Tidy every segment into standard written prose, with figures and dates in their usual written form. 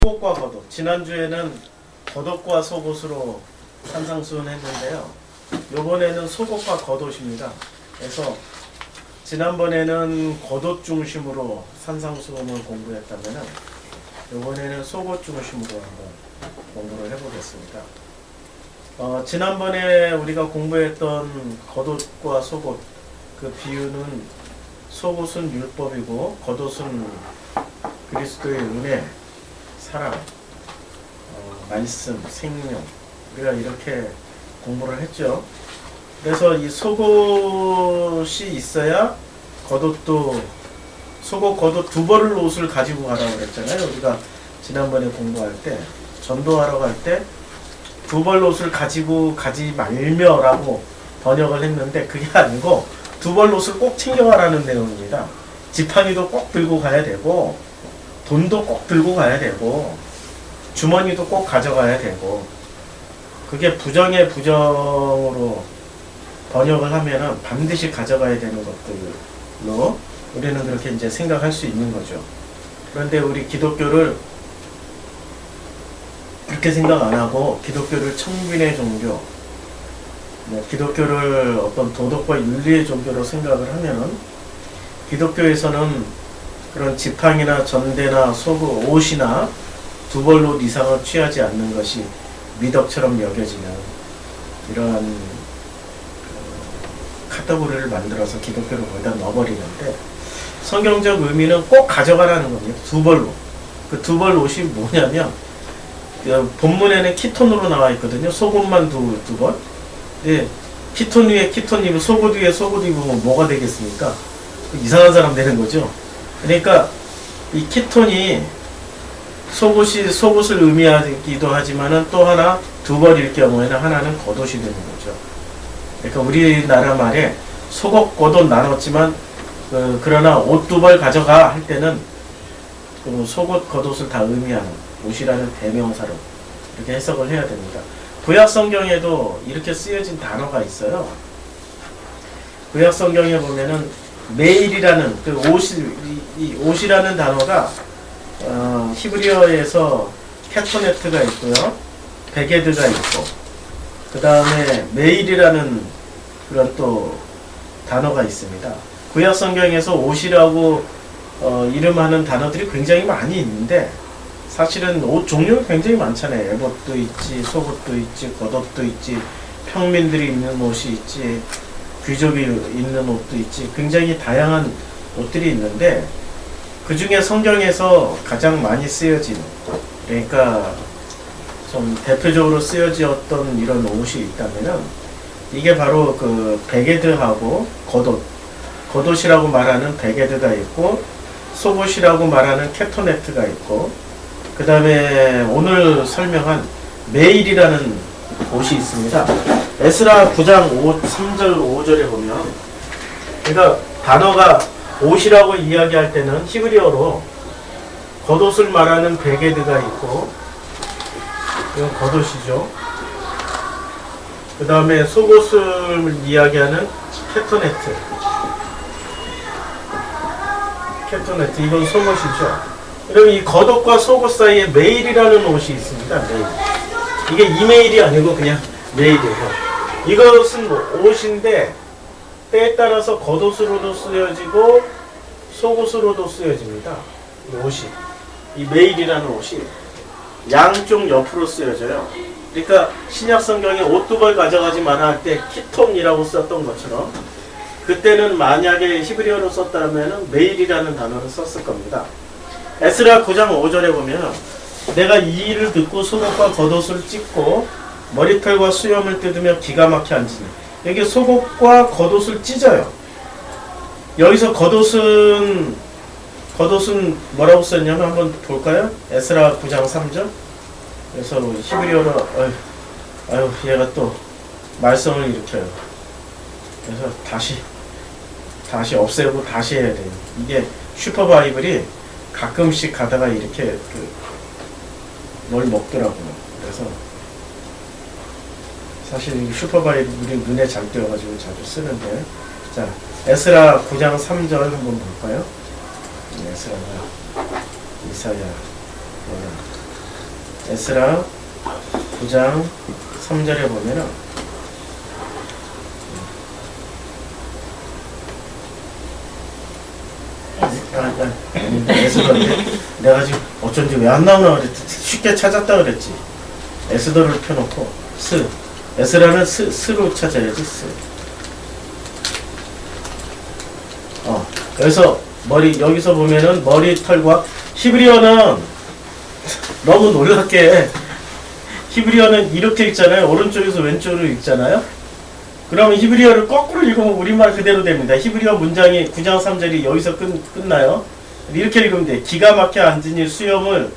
속옷과 겉옷. 지난주에는 겉옷과 속옷으로 산상수훈 했는데요. 요번에는 속옷과 겉옷입니다. 그래서 지난번에는 겉옷 중심으로 산상수훈을 공부했다면은 요번에는 속옷 중심으로 한번 공부를 해보겠습니다. 지난번에 우리가 공부했던 겉옷과 속옷, 그 비유는 속옷은 율법이고 겉옷은 그리스도의 은혜, 사랑, 말씀, 생명, 우리가 이렇게 공부를 했죠. 그래서 이 속옷이 있어야 겉옷도, 속옷, 겉옷 두 벌을 옷을 가지고 가라고 그랬잖아요. 우리가 지난번에 공부할 때, 전도하러 갈 때 두 벌 옷을 가지고 가지 말며라고 번역을 했는데, 그게 아니고 두 벌 옷을 꼭 챙겨가라는 내용입니다. 지팡이도 꼭 들고 가야 되고, 돈도 꼭 들고 가야 되고, 주머니도 꼭 가져가야 되고, 그게 부정의 부정으로 번역을 하면은 반드시 가져가야 되는 것들로 우리는 그렇게 이제 생각할 수 있는 거죠. 그런데 우리 기독교를 그렇게 생각 안 하고, 기독교를 청빈의 종교, 기독교를 어떤 도덕과 윤리의 종교로 생각을 하면은, 기독교에서는 그런 지팡이나 전대나 속옷, 옷이나 두 벌 옷 이상을 취하지 않는 것이 미덕처럼 여겨지는 이러한 카테고리를 만들어서 기독교를 거기다 넣어버리는데, 성경적 의미는 꼭 가져가라는 겁니다. 두 벌로. 그 두 벌 옷이 뭐냐면, 본문에는 키톤으로 나와 있거든요. 속옷만 두 벌. 근데 키톤 위에 키톤 입으면, 속옷 위에 속옷 입으면 뭐가 되겠습니까? 이상한 사람 되는 거죠. 그러니까 이 키톤이 속옷을 의미하기도 하지만은 또 하나 두 벌일 경우에는 하나는 겉옷이 되는 거죠. 그러니까 우리나라 말에 속옷, 겉옷 나눴지만 그러나 옷 두 벌 가져가 할 때는 그 속옷, 겉옷을 다 의미하는 옷이라는 대명사로 이렇게 해석을 해야 됩니다. 구약 성경에도 이렇게 쓰여진 단어가 있어요. 구약 성경에 보면은 메일이라는 그 옷이라는 단어가 히브리어에서 캐토네트가 있고요, 베게드가 있고, 그 다음에 메일이라는 그런 또 단어가 있습니다. 구약 성경에서 옷이라고 이름하는 단어들이 굉장히 많이 있는데, 사실은 옷 종류가 굉장히 많잖아요. 에봇도 있지, 속옷도 있지, 겉옷도 있지, 평민들이 입는 옷이 있지, 귀족이 입는 옷도 있지, 굉장히 다양한 옷들이 있는데, 그 중에 성경에서 가장 많이 쓰여진, 그러니까 좀 대표적으로 쓰여졌던 이런 옷이 있다면은 이게 바로 그 베게드하고 겉옷이라고 말하는 베게드가 있고, 속옷이라고 말하는 캐토네트가 있고, 그 다음에 오늘 설명한 메일이라는 옷이 있습니다. 에스라 9장 3절 5절에 보면, 그러니까 단어가 옷이라고 이야기할 때는 히브리어로 겉옷을 말하는 베게드가 있고, 이건 겉옷이죠. 그 다음에 속옷을 이야기하는 캐토네트, 이건 속옷이죠. 그럼 이 겉옷과 속옷 사이에 메일이라는 옷이 있습니다. 메일. 이게 이메일이 아니고 그냥 메일이에요. 이것은 옷인데 때에 따라서 겉옷으로도 쓰여지고 속옷으로도 쓰여집니다. 이 옷이, 이 메일이라는 옷이 양쪽 옆으로 쓰여져요. 그러니까 신약 성경에 옷 두 벌 가져가지 마라 할 때 키톤이라고 썼던 것처럼, 그때는 만약에 히브리어로 썼다면 메일이라는 단어를 썼을 겁니다. 에스라 9장 5절에 보면, 내가 이 일을 듣고 속옷과 겉옷을 찢고 머리털과 수염을 뜯으며 기가 막혀 앉으니, 여기 속옷과 겉옷을 찢어요. 여기서 겉옷은 뭐라고 썼냐면 한번 볼까요? 에스라 9장 3절. 그래서 히브리어로 얘가 또 말썽을 일으켜요. 그래서 다시 없애고 다시 해야 돼요. 이게 슈퍼바이블이 가끔씩 가다가 이렇게 뭘 먹더라고요. 그래서 사실 슈퍼바이블이 눈에 잘 띄어가지고 자주 쓰는데, 자, 에스라 9장 3절 한번 볼까요? 에스라가 이사야 에스라 9장 3절에 보면은 에스더인데 내가 지금 어쩐지 왜 안 나오나 그랬지. 쉽게 찾았다 그랬지. 에스더를 펴놓고 에스라는 스로 찾아야지. 그래서 여기서 보면은 머리털과 히브리어는 너무 놀랍게 히브리어는 이렇게 읽잖아요. 오른쪽에서 왼쪽으로 읽잖아요. 그러면 히브리어를 거꾸로 읽으면 우리말 그대로 됩니다. 히브리어 문장이 9장 3절이 여기서 끝나요. 이렇게 읽으면 돼. 기가 막혀 앉으니 수염을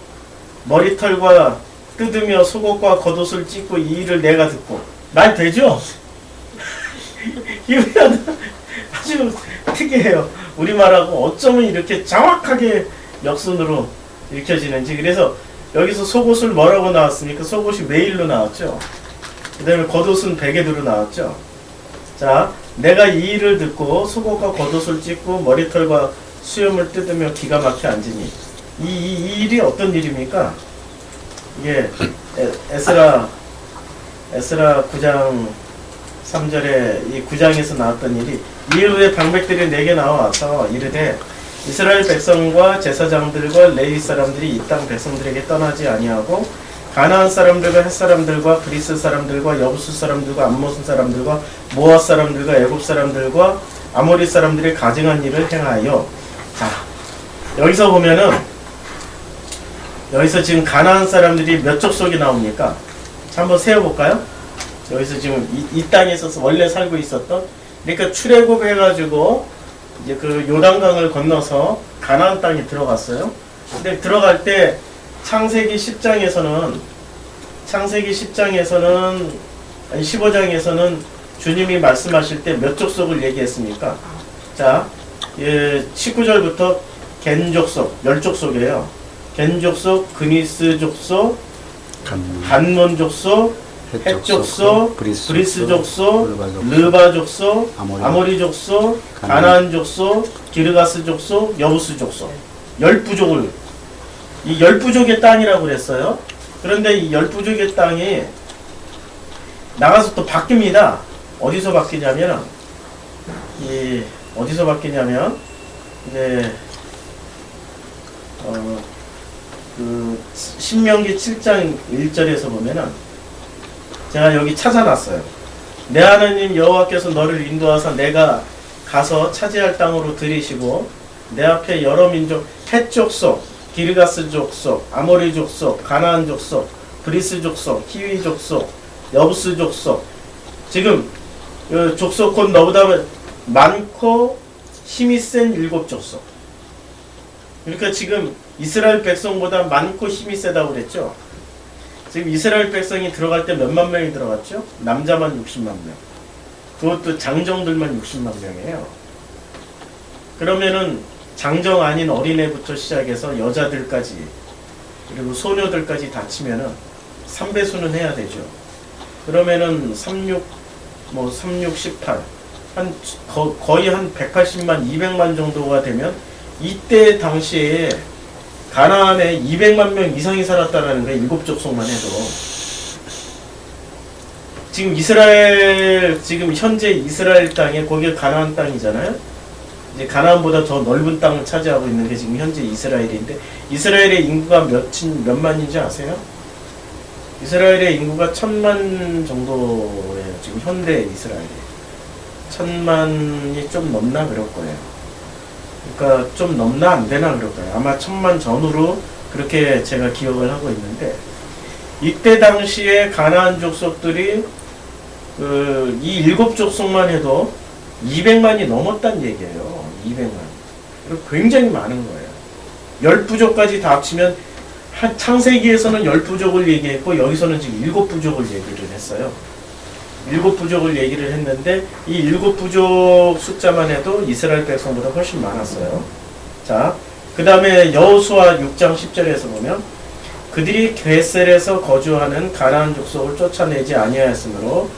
머리털과 뜯으며 속옷과 겉옷을 찢고 이 일을 내가 듣고. 말 되죠? 히브리어는 아주 특이해요. 우리말하고 어쩌면 이렇게 정확하게 역순으로 읽혀지는지. 그래서 여기서 속옷을 뭐라고 나왔습니까? 속옷이 메일로 나왔죠. 그 다음에 겉옷은 베게드로 나왔죠. 자, 내가 이 일을 듣고 속옷과 겉옷을 찢고 머리털과 수염을 뜯으며 기가 막혀 앉으니. 이 일이 어떤 일입니까? 이게 에스라 9장 3절에 이 9장에서 나왔던 일이, 이후에 방백들이 내게 나와서 이르되 이스라엘 백성과 제사장들과 레위 사람들이 이 땅 백성들에게 떠나지 아니하고 가나안 사람들과 헷 사람들과 그리스 사람들과 여부수 사람들과 암몬 사람들과 모압 사람들과 애굽 사람들과 아모리 사람들이 가증한 일을 행하여. 자, 여기서 보면은 여기서 지금 가나안 사람들이 몇 족속이 나옵니까? 자, 한번 세어볼까요? 여기서 지금 이 땅에서 원래 살고 있었던, 그러니까 출애굽 해가지고 이제 그 요단강을 건너서 가나안 땅에 들어갔어요. 근데 들어갈 때 창세기 10장에서는 아니 15장에서는 주님이 말씀하실 때 몇 족속을 얘기했습니까? 자, 19절부터 겐족속, 10족속이에요. 겐족속, 그니스 족속, 간몬 족속, 헷 족속, 브리스 족속, 르바 족속, 아모리 족속, 가나안 족속, 기르가스 족속, 여부스 족속. 10부족을, 이 10부족의 땅이라고 그랬어요. 그런데 이 10부족의 땅이 나가서 또 바뀝니다. 어디서 바뀌냐면, 이제 그 신명기 7장 1절에서 보면은, 제가 여기 찾아놨어요. 내 하나님 여호와께서 너를 인도하사 내가 가서 차지할 땅으로 들이시고 내 앞에 여러 민족, 헷 족속, 기르가스 족속, 아모리 족속, 가나안 족속, 브리스 족속, 히위 족속, 여부스 족속. 지금 족속 곧 너보다 많고 힘이 센 7족속. 그러니까 지금 이스라엘 백성보다 많고 힘이 세다고 그랬죠. 지금 이스라엘 백성이 들어갈 때 몇만 명이 들어갔죠? 남자만 60만 명. 그것도 장정들만 60만 명이에요. 그러면은 장정 아닌 어린애부터 시작해서 여자들까지, 그리고 소녀들까지 다 치면은 3배수는 해야 되죠. 그러면은 36, 18, 거의 한 180만, 200만 정도가 되면 이때 당시에 가나안에 200만 명 이상이 살았다라는 거예요. 7족속만 해도. 지금 현재 이스라엘 땅에, 거기가 가나안 땅이잖아요. 이제 가나안보다 더 넓은 땅을 차지하고 있는 게 지금 현재 이스라엘인데, 이스라엘의 인구가 몇만인지 아세요? 이스라엘의 인구가 1000만 정도예요. 지금 현대 이스라엘이. 1000만이 좀 넘나 그럴 거예요. 그러니까 좀 넘나 안 되나 그럴 거예요. 아마 1000만 전후로 그렇게 제가 기억을 하고 있는데, 이때 당시에 가나안 족속들이 이 7족속만 해도 200만이 넘었단 얘기예요. 200만. 그리고 굉장히 많은 거예요. 10부족까지 다 합치면, 창세기에서는 10부족을 얘기했고 여기서는 지금 7부족을 얘기를 했어요. 7부족을 얘기를 했는데 이 7부족 숫자만 해도 이스라엘 백성보다 훨씬 많았어요. 자, 그 다음에 여호수아 6장 10절에서 보면, 그들이 게셀에서 거주하는 가나안 족속을 쫓아내지 아니하였으므로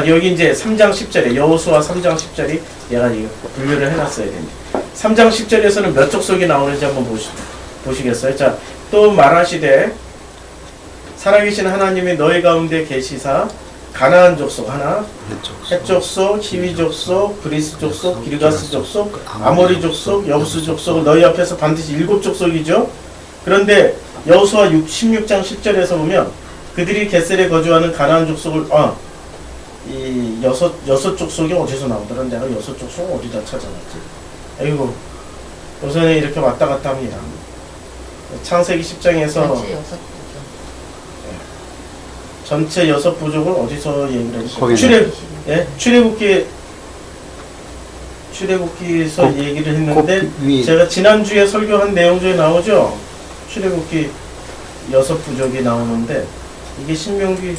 여기 이제 3장 10절에 여호수아 3장 10절이 내가 이거 분류를 해놨어야 됩니다. 3장 10절에서는 몇 족속이 나오는지 한번 보시겠어요? 자, 또 말하시되 살아계신 하나님이 너희 가운데 계시사 가나안 족속 하나, 헷 족속, 히위 족속, 브리스 족속, 기르가스 족속, 아모리 족속, 여부스 족속을 너희 앞에서 반드시 7족속이죠. 그런데 여호수아 16장 10절에서 보면 그들이 겟셀에 거주하는 가나안 족속을 이 여섯 족속이 어디서 나오더라? 내가 여섯 족속 어디다 찾아놨지? 아이고 요새는 이렇게 왔다 갔다 합니다. 창세기 10장에서 전체 6부족을 어디서 얘기를 했어요? 출애굽기에서 얘기를 했는데 제가 지난주에 설교한 내용 중에 나오죠? 출애굽기 6부족이 나오는데 이게 신명기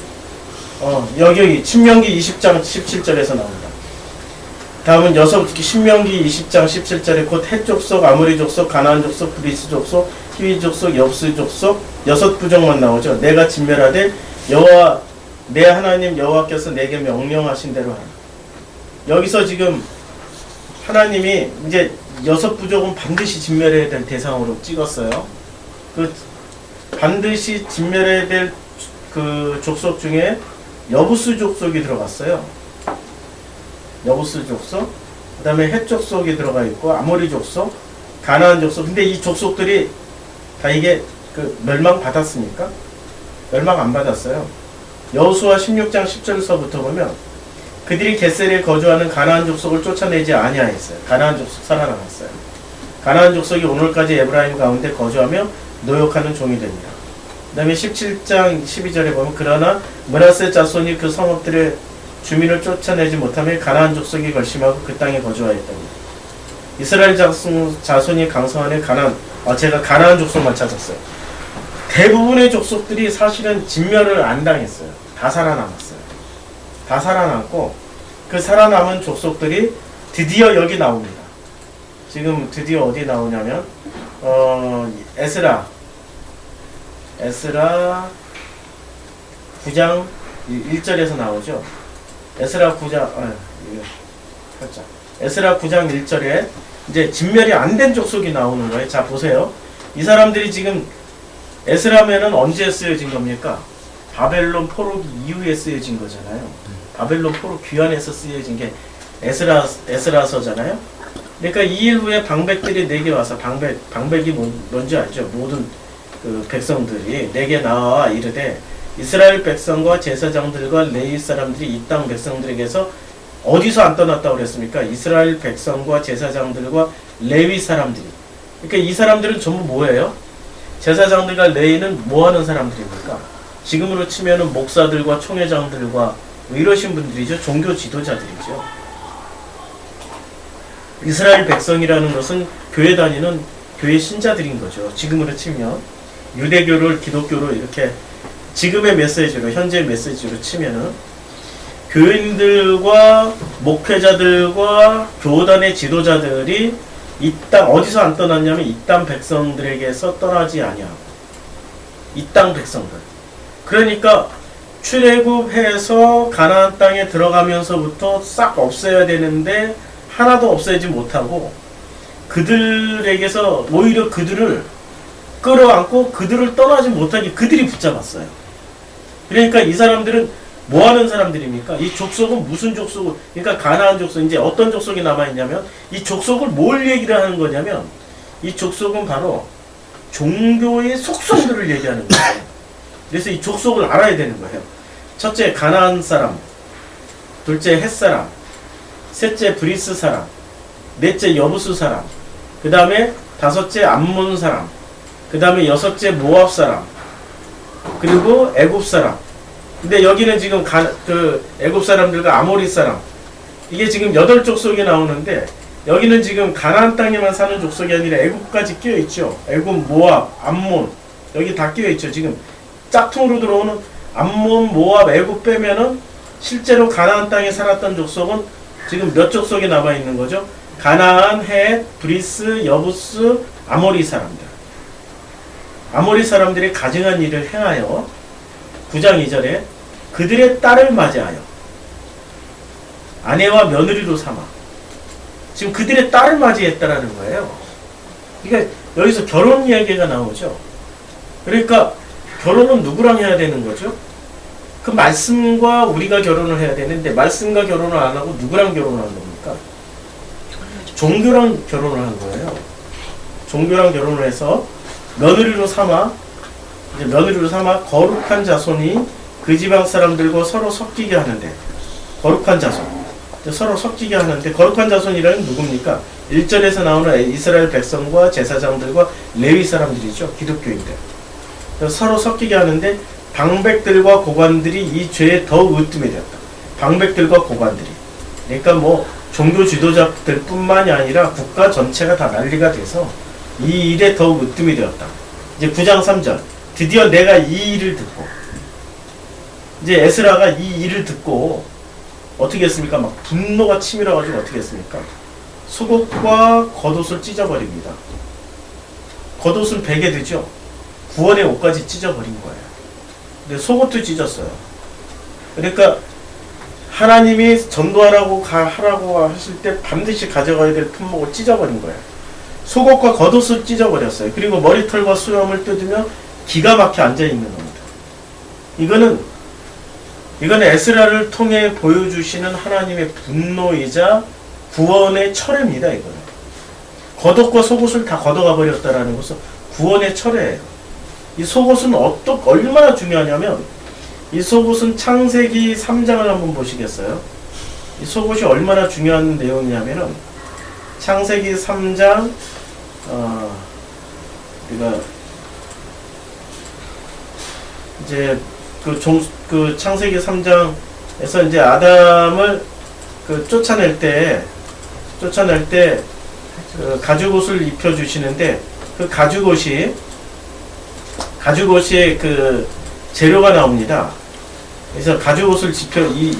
여기 신명기 20장 17절에서 나옵니다. 다음은 신명기 20장 17절에 곧 헷 족속, 아모리 족속, 가나안 족속, 브리스 족속, 히위 족속, 여부스 족속 6부족만 나오죠. 내가 진멸하되 여호와 내 하나님 여호와께서 내게 명령하신 대로 하라. 여기서 지금 하나님이 이제 6부족은 반드시 진멸해야 될 대상으로 찍었어요. 그 반드시 진멸해야 될 그 족속 중에 여부스 족속이 들어갔어요. 여부스 족속, 그 다음에 헷 족속이 들어가 있고 아모리 족속, 가나안 족속. 근데 이 족속들이 다 이게 그 멸망 받았습니까? 멸망 안 받았어요. 여호수아 16장 10절서부터 보면 그들이 겟셀에 거주하는 가나안 족속을 쫓아내지 아니하였어요. 가나안 족속 살아남았어요. 가나안 족속이 오늘까지 에브라임 가운데 거주하며 노역하는 종이 됩니다. 그 다음에 17장 12절에 보면 그러나 므낫세 자손이 그 성읍들의 주민을 쫓아내지 못하며 가나안 족속이 결심하고 그 땅에 거주하였답니다. 이스라엘 자손이 강성하는 가나안, 제가 가나안 족속만 찾았어요. 대부분의 족속들이 사실은 진멸을 안 당했어요. 다 살아남았어요. 다 살아남고 그 살아남은 족속들이 드디어 여기 나옵니다. 지금 드디어 어디 나오냐면 에스라 9장 1절에서 나오죠. 에스라 9장 에스라 9장 1절에 이제 진멸이 안 된 족속이 나오는 거예요. 자 보세요. 이 사람들이 지금 에스라면은 언제 쓰여진 겁니까? 바벨론 포로 이후에 쓰여진 거잖아요. 바벨론 포로 귀환해서 쓰여진 게 에스라서잖아요. 그러니까 2일 후에 방백들이 내게 와서 방백이 뭔지 알죠? 모든 그 백성들이 내게 나와 이르되 이스라엘 백성과 제사장들과 레위 사람들이 이 땅 백성들에게서 어디서 안 떠났다고 그랬습니까? 이스라엘 백성과 제사장들과 레위 사람들이. 그러니까 이 사람들은 전부 뭐예요? 제사장들과 레위는 뭐 하는 사람들입니까? 지금으로 치면은 목사들과 총회장들과 뭐 이러신 분들이죠. 종교 지도자들이죠. 이스라엘 백성이라는 것은 교회 다니는 교회 신자들인 거죠. 지금으로 치면 유대교를 기독교로 이렇게 지금의 메시지로 현재 메시지로 치면은 교인들과 목회자들과 교단의 지도자들이 이 땅 어디서 안 떠났냐면 이 땅 백성들에게서 떠나지 아니하고 이 땅 백성들. 그러니까 출애굽해서 가나안 땅에 들어가면서부터 싹 없애야 되는데 하나도 없애지 못하고 그들에게서 오히려 그들을 끌어안고 그들을 떠나지 못하게 그들이 붙잡았어요. 그러니까 이 사람들은 뭐 하는 사람들입니까? 이 족속은 무슨 족속을, 그러니까 가나안 족속, 이제 어떤 족속이 남아있냐면 이 족속을 뭘 얘기를 하는 거냐면 이 족속은 바로 종교의 속성들을 얘기하는 거예요. 그래서 이 족속을 알아야 되는 거예요. 첫째 가나안 사람, 둘째 헷 사람, 셋째 브리스 사람, 넷째 여부스 사람, 그 다음에 다섯째 암몬 사람, 그 다음에 여섯째 모압 사람, 그리고 애굽 사람. 근데 여기는 지금 애굽 사람들과 아모리 사람, 이게 지금 8족속이 나오는데 여기는 지금 가나안 땅에만 사는 족속이 아니라 애굽까지 끼어 있죠. 애굽, 모압, 암몬 여기 다 끼어 있죠. 지금 짝퉁으로 들어오는 암몬, 모압, 애굽 빼면은 실제로 가나안 땅에 살았던 족속은 지금 몇 족속이 남아 있는 거죠? 가나안, 헷, 브리스, 여부스, 아모리 사람들. 아모리 사람들이 가증한 일을 행하여 9장 2절에 그들의 딸을 맞이하여 아내와 며느리로 삼아. 지금 그들의 딸을 맞이했다라는 거예요. 그러니까 여기서 결혼 이야기가 나오죠. 그러니까 결혼은 누구랑 해야 되는 거죠? 그 말씀과 우리가 결혼을 해야 되는데 말씀과 결혼을 안 하고 누구랑 결혼을 한 겁니까? 종교랑 결혼을 한 거예요. 종교랑 결혼을 해서 며느리로 삼아 거룩한 자손이 그 지방 사람들과 서로 섞이게 하는데, 거룩한 자손 서로 섞이게 하는데, 거룩한 자손이라는 누굽니까? 1절에서 나오는 이스라엘 백성과 제사장들과 레위 사람들이죠. 기독교인들. 서로 섞이게 하는데 방백들과 고관들이 이 죄에 더욱 으뜸이 되었다. 방백들과 고관들이. 그러니까 뭐 종교 지도자들 뿐만이 아니라 국가 전체가 다 난리가 돼서 이 일에 더욱 으뜸이 되었다. 이제 9장 3절. 드디어 내가 이 일을 듣고, 이제 에스라가 이 일을 듣고 어떻게 했습니까? 막 분노가 치밀어가지고 어떻게 했습니까? 속옷과 겉옷을 찢어버립니다. 겉옷은 베게 되죠. 구원의 옷까지 찢어버린 거예요. 근데 속옷도 찢었어요. 그러니까 하나님이 전도하라고 하라고 하실 때 반드시 가져가야 될 품목을 찢어버린 거예요. 속옷과 겉옷을 찢어버렸어요. 그리고 머리털과 수염을 뜯으며 기가 막혀 앉아있는 겁니다. 이거는 에스라를 통해 보여주시는 하나님의 분노이자 구원의 철회입니다. 이거는 겉옷과 속옷을 다 걷어가 버렸다라는 것은 구원의 철회예요. 이 속옷은 얼마나 중요하냐면, 이 속옷은 창세기 3장을 한번 보시겠어요? 이 속옷이 얼마나 중요한 내용이냐면은 창세기 3장 우리가 이제 그 창세기 3장에서 이제 아담을 쫓아낼 때 그 가죽옷을 입혀 주시는데, 그 가죽옷이 그 재료가 나옵니다. 그래서 가죽옷을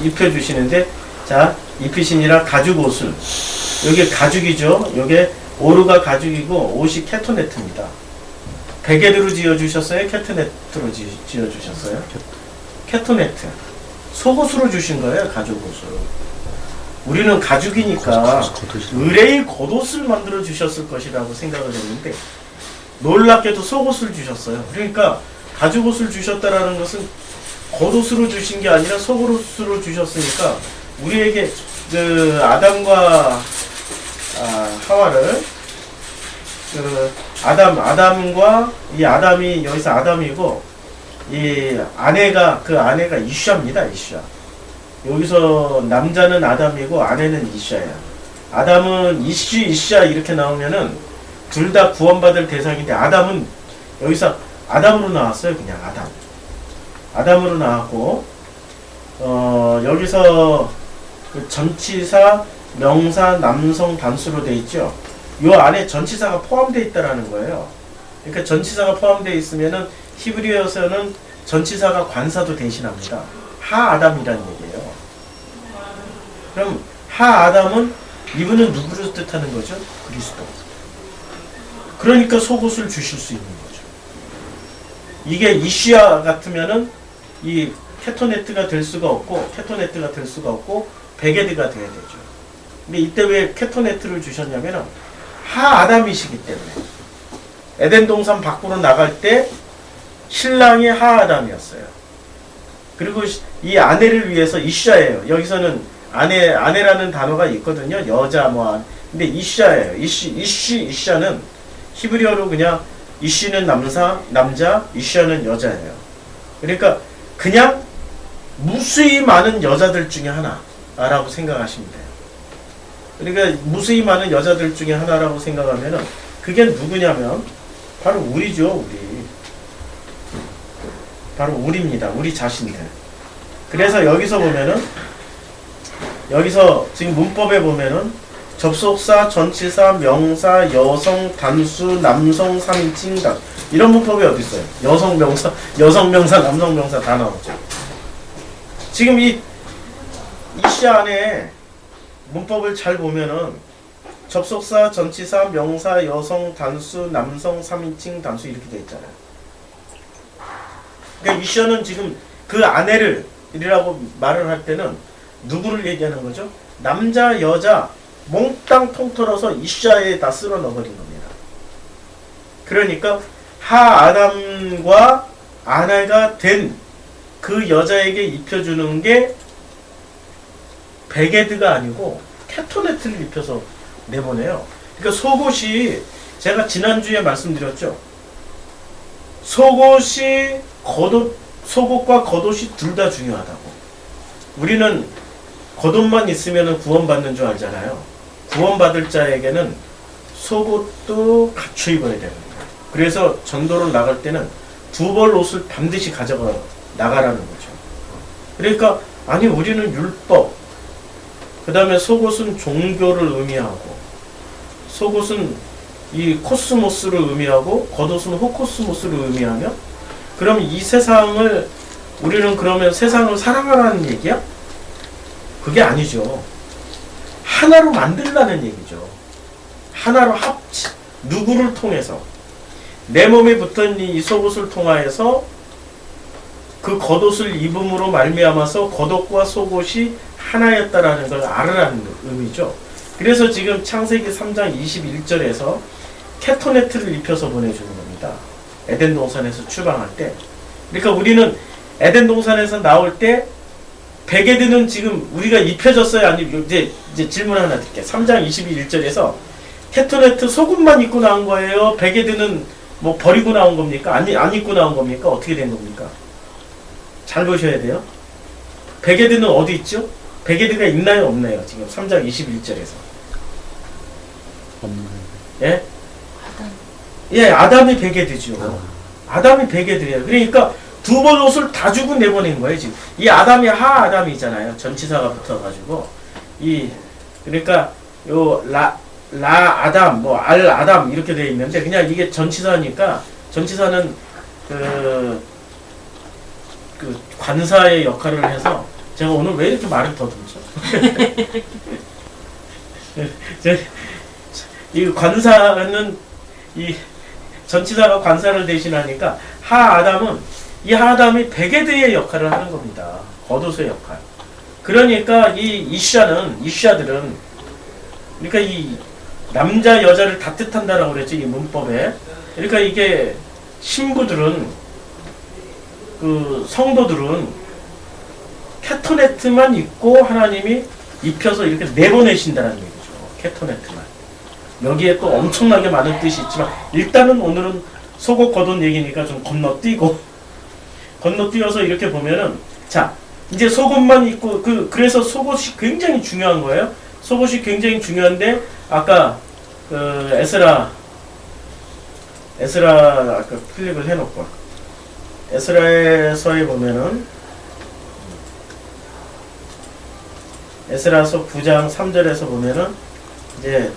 입혀 주시는데, 자, 입히시니라 가죽옷을, 여기 가죽이죠. 여기 오르가 가죽이고 옷이 캐토네트입니다. 베개로 지어주셨어요? 캐토네트로 지어주셨어요? 캐토네트. 속옷으로 주신 거예요, 가죽옷을. 우리는 가죽이니까 의뢰의 겉옷을 만들어 주셨을 것이라고 생각을 했는데, 놀랍게도 속옷을 주셨어요. 그러니까 가죽옷을 주셨다라는 것은 겉옷으로 주신 게 아니라 속옷으로 주셨으니까, 우리에게 그 아담과 하와를, 아담과 이 아담이 여기서 아담이고, 이 아내가 이샤입니다. 이샤. 여기서 남자는 아담이고 아내는 이샤예요. 아담은 이샤 이렇게 나오면은 둘 다 구원받을 대상인데, 아담은 여기서 아담으로 나왔어요. 그냥 아담으로 나왔고, 여기서 그 전치사, 명사, 남성, 단수로 돼 있죠. 요 안에 전치사가 포함되어 있다라는 거예요. 그러니까 전치사가 포함되어 있으면은 히브리어에서는 전치사가 관사도 대신합니다. 하아담이라는 얘기예요. 그럼 하아담은 이분은 누구를 뜻하는 거죠? 그리스도. 그러니까 속옷을 주실 수 있는 거죠. 이게 이시아 같으면은 이 캐토네트가 될 수가 없고 베게드가 돼야 되죠. 근데 이때 왜 캐토네트를 주셨냐면은 하아담이시기 때문에, 에덴 동산 밖으로 나갈 때 신랑이 하아담이었어요. 그리고 이 아내를 위해서 이샤예요. 여기서는 아내라는 단어가 있거든요. 여자 근데 이샤예요. 이샤는 히브리어로 그냥 이시는 남자, 이샤는 여자예요. 그러니까 그냥 무수히 많은 여자들 중에 하나라고 생각하시면 돼요. 그러니까 무수히 많은 여자들 중에 하나라고 생각하면은 그게 누구냐면 바로 우리죠. 바로 우리입니다. 우리 자신들. 그래서 여기서 지금 문법에 보면은 접속사, 전치사, 명사, 여성, 단수, 남성, 3인칭, 단 이런 문법이 어디 있어요? 여성 명사, 남성 명사 다 나오죠. 지금 이 시 안에 문법을 잘 보면은 접속사, 전치사, 명사, 여성, 단수, 남성, 3인칭, 단수 이렇게 돼 있잖아요. 그러니까 이시아는 지금 그 아내를 이라고 말을 할 때는 누구를 얘기하는 거죠? 남자, 여자 몽땅 통틀어서 이시아에 다 쓸어 넣어버린 겁니다. 그러니까 하아담과 아내가 된 그 여자에게 입혀주는 게 베게드가 아니고 캐토네트를 입혀서 내보내요. 그러니까 속옷이 제가 지난주에 말씀드렸죠. 속옷이 속옷과 겉옷이 둘 다 중요하다고. 우리는 겉옷만 있으면 구원받는 줄 알잖아요. 구원받을 자에게는 속옷도 갖춰 입어야 되는 거예요. 그래서 전도를 나갈 때는 두 벌 옷을 반드시 가져가 나가라는 거죠. 그러니까 아니 우리는 율법, 그 다음에 속옷은 종교를 의미하고, 속옷은 이 코스모스를 의미하고, 겉옷은 호코스모스를 의미하며, 그럼 이 세상을 우리는 그러면 세상을 사랑하라는 얘기야? 그게 아니죠. 하나로 만들라는 얘기죠. 하나로 누구를 통해서 내 몸에 붙은 이 속옷을 통하여서 그 겉옷을 입음으로 말미암아서 겉옷과 속옷이 하나였다라는 걸 알으라는 의미죠. 그래서 지금 창세기 3장 21절에서 캐토네트를 입혀서 보내주는 겁니다. 에덴 동산에서 출방할 때. 그러니까 우리는 에덴 동산에서 나올 때 베게드는 지금 우리가 입혀졌어요? 아니면 이제 질문 하나 드릴게요. 3장 21절에서 캐토네트 속옷만 입고 나온 거예요? 베게드는 뭐 버리고 나온 겁니까? 안 입고 나온 겁니까? 어떻게 된 겁니까? 잘 보셔야 돼요. 베게드는 어디 있죠? 베게드가 있나요? 없나요? 지금 3장 21절에서. 없는. 예? 예, 아담이 베게드죠. 아담이 베게드예요. 그러니까 두 벌 옷을 다 주고 내보낸 거예요, 지금. 이 아담이 아담이잖아요. 전치사가 붙어가지고. 그러니까 요 라 아담, 뭐 알 아담 이렇게 되어 있는데 그냥 이게 전치사니까 전치사는 그 관사의 역할을 해서 제가 오늘 왜 이렇게 말을 더듬죠? 이 관사는 이 전치사가 관사를 대신하니까 아담은 이 아담이 베게드의 역할을 하는 겁니다. 겉옷의 역할. 그러니까 이 이샤들은 그러니까 이 남자 여자를 다 뜻한다라고 그랬죠, 이 문법에. 그러니까 이게 신부들은 그 성도들은 캐토네트만 입고 하나님이 입혀서 이렇게 내보내신다는 얘기죠. 캐토네트만. 여기에 또 엄청나게 많은 뜻이 있지만 일단은 오늘은 속옷 겉옷 얘기니까 좀 건너뛰어서 이렇게 보면은 자 이제 속옷만 입고 그래서 속옷이 굉장히 중요한 거예요. 속옷이 굉장히 중요한데 아까 그 에스라 아까 클릭을 해놓고 에스라서에 보면은 에스라서 9장 3절에서 보면은 이제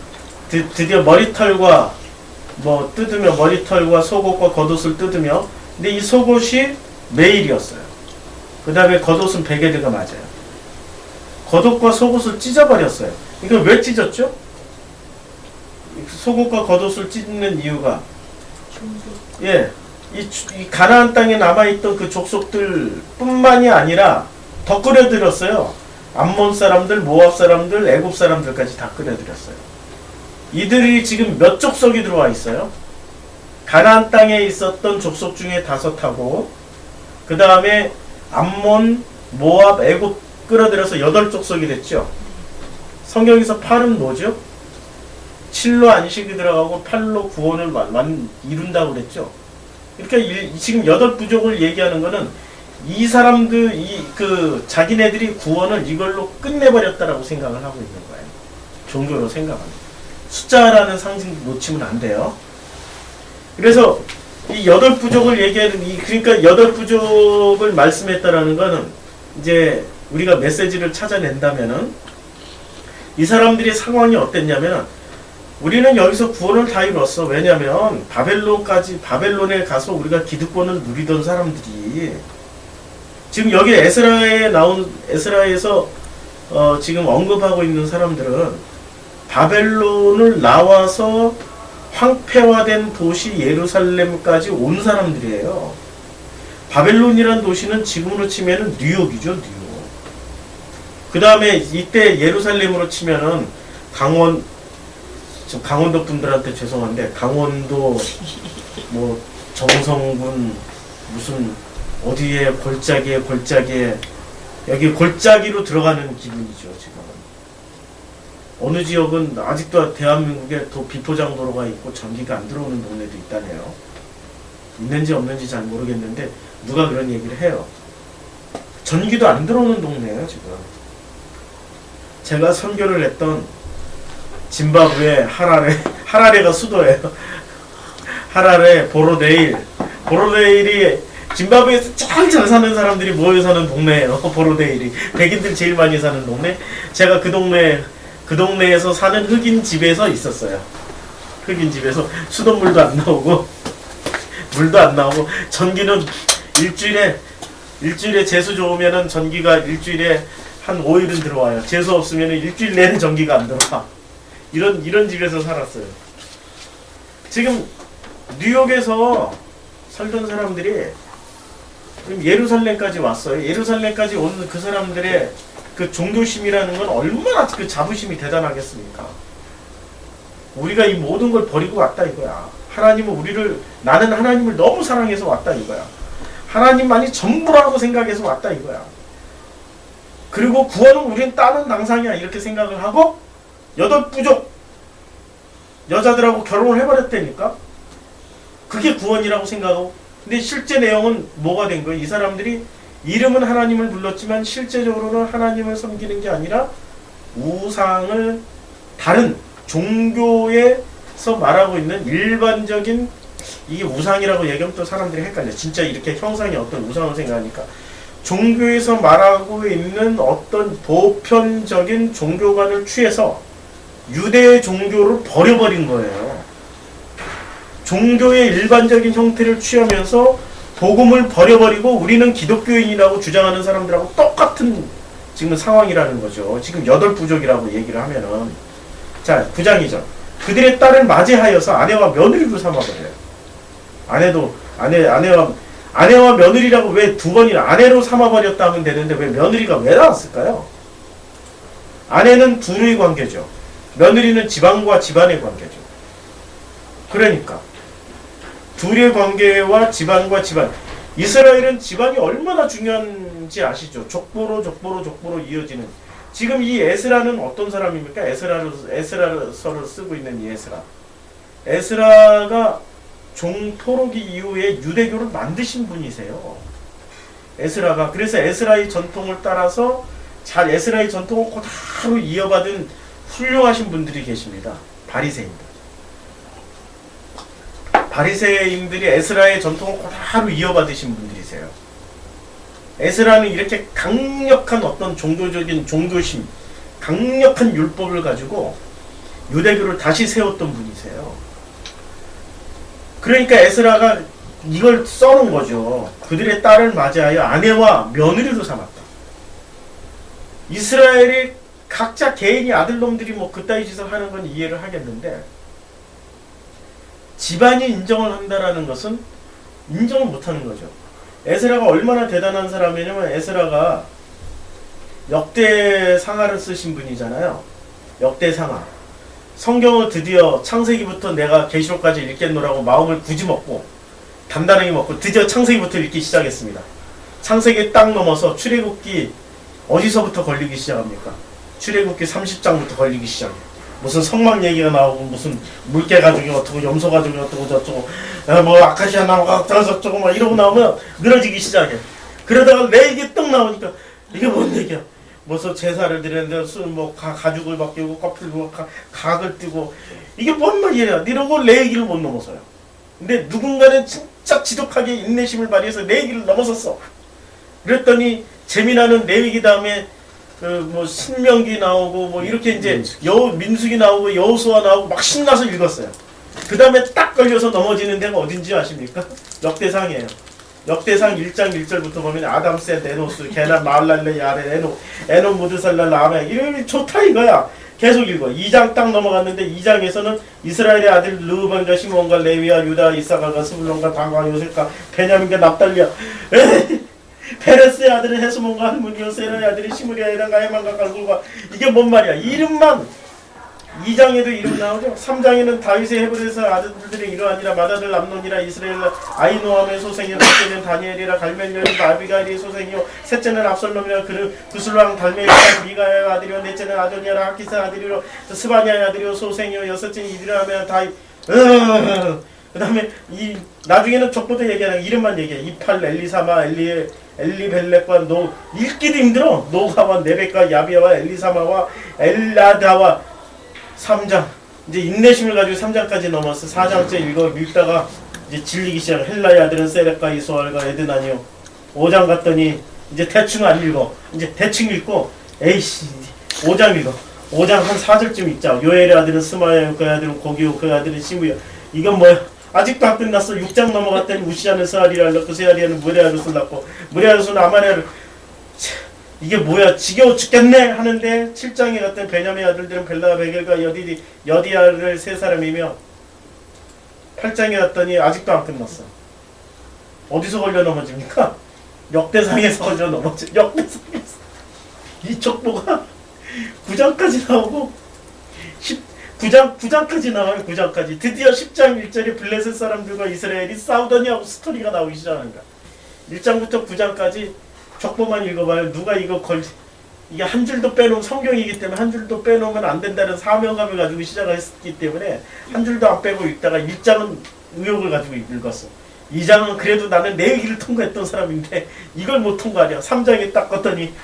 드디어 머리털과 뭐 뜯으며 머리털과 속옷과 겉옷을 뜯으며 근데 이 속옷이 메일이었어요. 그 다음에 겉옷은 베게드가 맞아요. 겉옷과 속옷을 찢어버렸어요. 이거 왜 찢었죠? 속옷과 겉옷을 찢는 이유가 예, 이 가나안 땅에 남아있던 그 족속들 뿐만이 아니라 더 끌어들였어요. 암몬 사람들, 모압 사람들, 애굽 사람들까지 다 끌어들였어요. 이들이 지금 몇 족속이 들어와 있어요? 가나안 땅에 있었던 족속 중에 5하고 그 다음에 암몬, 모압, 애굽 끌어들여서 8족속이 됐죠. 성경에서 8은 뭐죠? 7로 안식이 들어가고 8로 구원을 이룬다고 그랬죠. 그러니까 지금 8부족을 얘기하는 거는 이 사람들, 자기네들이 구원을 이걸로 끝내버렸다라고 생각을 하고 있는 거예요. 종교로 생각합니다. 숫자라는 상징 놓치면 안 돼요. 그래서 이 8부족을 얘기하는 그러니까 8부족을 말씀했다라는 거는 이제 우리가 메시지를 찾아낸다면은 이 사람들의 상황이 어땠냐면은 우리는 여기서 구원을 다 이뤘어. 왜냐면 바벨론에 가서 우리가 기득권을 누리던 사람들이 지금 여기 에스라에서 지금 언급하고 있는 사람들은 바벨론을 나와서 황폐화된 도시 예루살렘까지 온 사람들이에요. 바벨론이란 도시는 지금으로 치면은 뉴욕이죠, 뉴욕. 그 다음에 이때 예루살렘으로 치면은 강원도 분들한테 죄송한데 강원도 뭐 정성군 무슨 어디에 골짜기에 여기 골짜기로 들어가는 기분이죠. 지금 어느 지역은 아직도 대한민국에 비포장 도로가 있고 전기가 안 들어오는 동네도 있다네요. 있는지 없는지 잘 모르겠는데 누가 그런 얘기를 해요. 전기도 안 들어오는 동네예요. 지금 제가 선교를 했던 짐바브웨 하라레가 수도예요. 하라레, 보로데일이 짐바브웨에서 제일 잘 사는 사람들이 모여 사는 동네예요. 보로데일이 백인들 제일 많이 사는 동네. 제가 그 동네에서 사는 흑인 집에서 있었어요. 흑인 집에서 수돗물도 안 나오고 물도 안 나오고 전기는 일주일에 재수 좋으면은 전기가 일주일에 한 5일은 들어와요. 재수 없으면은 일주일 내내 전기가 안 들어와. 이런 집에서 살았어요. 지금 뉴욕에서 살던 사람들이 지금 예루살렘까지 왔어요. 예루살렘까지 온 그 사람들의 그 종교심이라는 건 얼마나 그 자부심이 대단하겠습니까? 우리가 이 모든 걸 버리고 왔다 이거야. 나는 하나님을 너무 사랑해서 왔다 이거야. 하나님만이 전부라고 생각해서 왔다 이거야. 그리고 구원은 우린 따는 낭상이야 이렇게 생각을 하고 8부족 여자들하고 결혼을 해버렸다니까. 그게 구원이라고 생각하고, 근데 실제 내용은 뭐가 된 거예요? 이 사람들이 이름은 하나님을 불렀지만 실제적으로는 하나님을 섬기는 게 아니라 우상을, 다른 종교에서 말하고 있는 일반적인, 이게 우상이라고 얘기하면 또 사람들이 헷갈려. 진짜 이렇게 형상이 어떤 우상을 생각하니까 종교에서 말하고 있는 어떤 보편적인 종교관을 취해서 유대 종교를 버려버린 거예요. 종교의 일반적인 형태를 취하면서 복음을 버려버리고 우리는 기독교인이라고 주장하는 사람들하고 똑같은 지금 상황이라는 거죠. 지금 8부족이라고 얘기를 하면은, 자 9장이죠. 그들의 딸을 맞이하여서 아내와 며느리로 삼아버려요. 아내와 며느리라고 왜 두 번이나 아내로 삼아버렸다 하면 되는데 왜 며느리가 왜 나왔을까요? 아내는 둘의 관계죠. 며느리는 집안과 집안의 관계죠. 그러니까 둘의 관계와 집안과 집안. 이스라엘은 집안이 얼마나 중요한지 아시죠? 족보로 이어지는. 지금 이 에스라는 어떤 사람입니까? 에스라서를 쓰고 있는 이 에스라. 에스라가 종포로기 이후에 유대교를 만드신 분이세요. 에스라가. 그래서 에스라의 전통을 따라서 에스라의 전통을 그대로 이어받은 훌륭하신 분들이 계십니다. 바리새인들이 에스라의 전통을 그대로 이어받으신 분들이세요. 에스라는 이렇게 강력한 어떤 종교적인 종교심, 강력한 율법을 가지고 유대교를 다시 세웠던 분이세요. 그러니까 에스라가 이걸 써놓은 거죠. 그들의 딸을 맞이하여 아내와 며느리로 삼았다. 이스라엘이 각자 개인이 아들놈들이 뭐 그따위 짓을 하는 건 이해를 하겠는데, 집안이 인정을 한다라는 것은 인정을 못하는 거죠. 에스라가 얼마나 대단한 사람이냐면, 에스라가 역대상하를 쓰신 분이잖아요. 역대상하. 성경을 드디어 창세기부터 내가 계시록까지 읽겠노라고 마음을 굳이 먹고 단단하게 먹고 드디어 창세기부터 읽기 시작했습니다. 창세기 딱 넘어서 출애굽기 어디서부터 걸리기 시작합니까? 출애굽기 30장부터 걸리기 시작해요. 무슨 성막 얘기가 나오고 무슨 물개 가족이 어떻고 염소 가족이 어떻고 저쩌고 뭐 아카시아 나무가 저쩌고 막 이러고 나오면 늘어지기 시작해. 그러다가 내 얘기 떡 나오니까 이게 뭔 얘기야? 무슨 제사를 드리는데 뭐 가죽을 벗기고 껍질 각을 띄고 이게 뭔 말이야? 이러고 내 얘기를 못 넘어서요. 근데 누군가는 진짜 지독하게 인내심을 발휘해서 내 얘기를 넘어섰어. 그랬더니 재미나는 내 얘기 다음에 뭐 신명기 나오고 뭐 이렇게 이제 민수기 나오고 여호수아 나오고 막 신나서 읽었어요. 그 다음에 딱 걸려서 넘어지는 데가 어딘지 아십니까? 역대상이에요. 역대상 1장 1절부터 보면 아담셋 에노스 게나 말랄레 야레 에노 무드살랄 라메 이름이 좋다 이거야. 계속 읽어. 2장 딱 넘어갔는데 2장에서는 이스라엘의 아들 르우벤과 시몬과 레위와 유다 이사갈과 스불론과 단과 요셉과 베냐민과 납달리야. 페레스의 아들은 헤스몬과 할문이요 세라의 아들이 시므리아 에단과 헤만과 갈굴과. 이게 뭔 말이야? 이름만 2장에도 이름 나오죠. 3장에는 다윗의 헤브레스 아들들이 이러하니라 맏아들 암논이라 이스라엘 아히노함의 소생이요 둘째는 다니엘이라 갈멜리오니라 아비가일의 소생이요 셋째는 압살롬이라 그 구슬왕 달메이라 미가야의 아들이요 넷째는 아도니아라 하키스 아들이요 스바냐의 아들이요 소생이요 여섯째는 이드라면 다윗 그 다음에 이 나중에는 족보도 얘기하는 이름만 얘기해. 이팔 엘리사마 엘리벨렉과 노 읽기도 힘들어. 노가와 네벡과 야비아와 엘리사마와 엘라다와 3장 이제 인내심을 가지고 3장까지 넘었어. 4장째 읽다가 이제 질리기 시작. 헬라의 아들은 세렉과 이소알과 에드나니요. 5장 갔더니 이제 대충 안 읽어. 이제 대충 읽고 에이씨 5장 읽어. 5장 한 4절쯤 읽자. 요엘의 아들은 스마야요 그 아들은 고기요 그 아들은 시므요. 이건 뭐야? 아직도 안 끝났어. 6장 넘어갔더니 우시아는 스아리를 낳고 스아리아는 무레아룻을 낳고 무레아룻은 아마네를 이게 뭐야 지겨워 죽겠네 하는데 7장에 갔더니 베냐민 아들들은 벨라 베겔과 여디아를 세 사람이며 8장에 갔더니 아직도 안 끝났어. 어디서 걸려 넘어집니까? 역대상에서 걸려 넘어져. 역대상에서 이 족보가 9장까지 나오고 9장까지 나와요. 9장까지. 드디어 10장 1절에 블레셋 사람들과 이스라엘이 싸우더니 하고 스토리가 나오기 시작합니다. 1장부터 9장까지 족보만 읽어봐요. 누가 이거 이게 한 줄도 빼놓으면 성경이기 때문에 한 줄도 빼놓으면 안 된다는 사명감을 가지고 시작했기 때문에 한 줄도 안 빼고 읽다가 1장은 의욕을 가지고 읽었어. 2장은 그래도 나는 내 얘기를 통과했던 사람인데 이걸 못 통과하냐. 3장에 딱 갔더니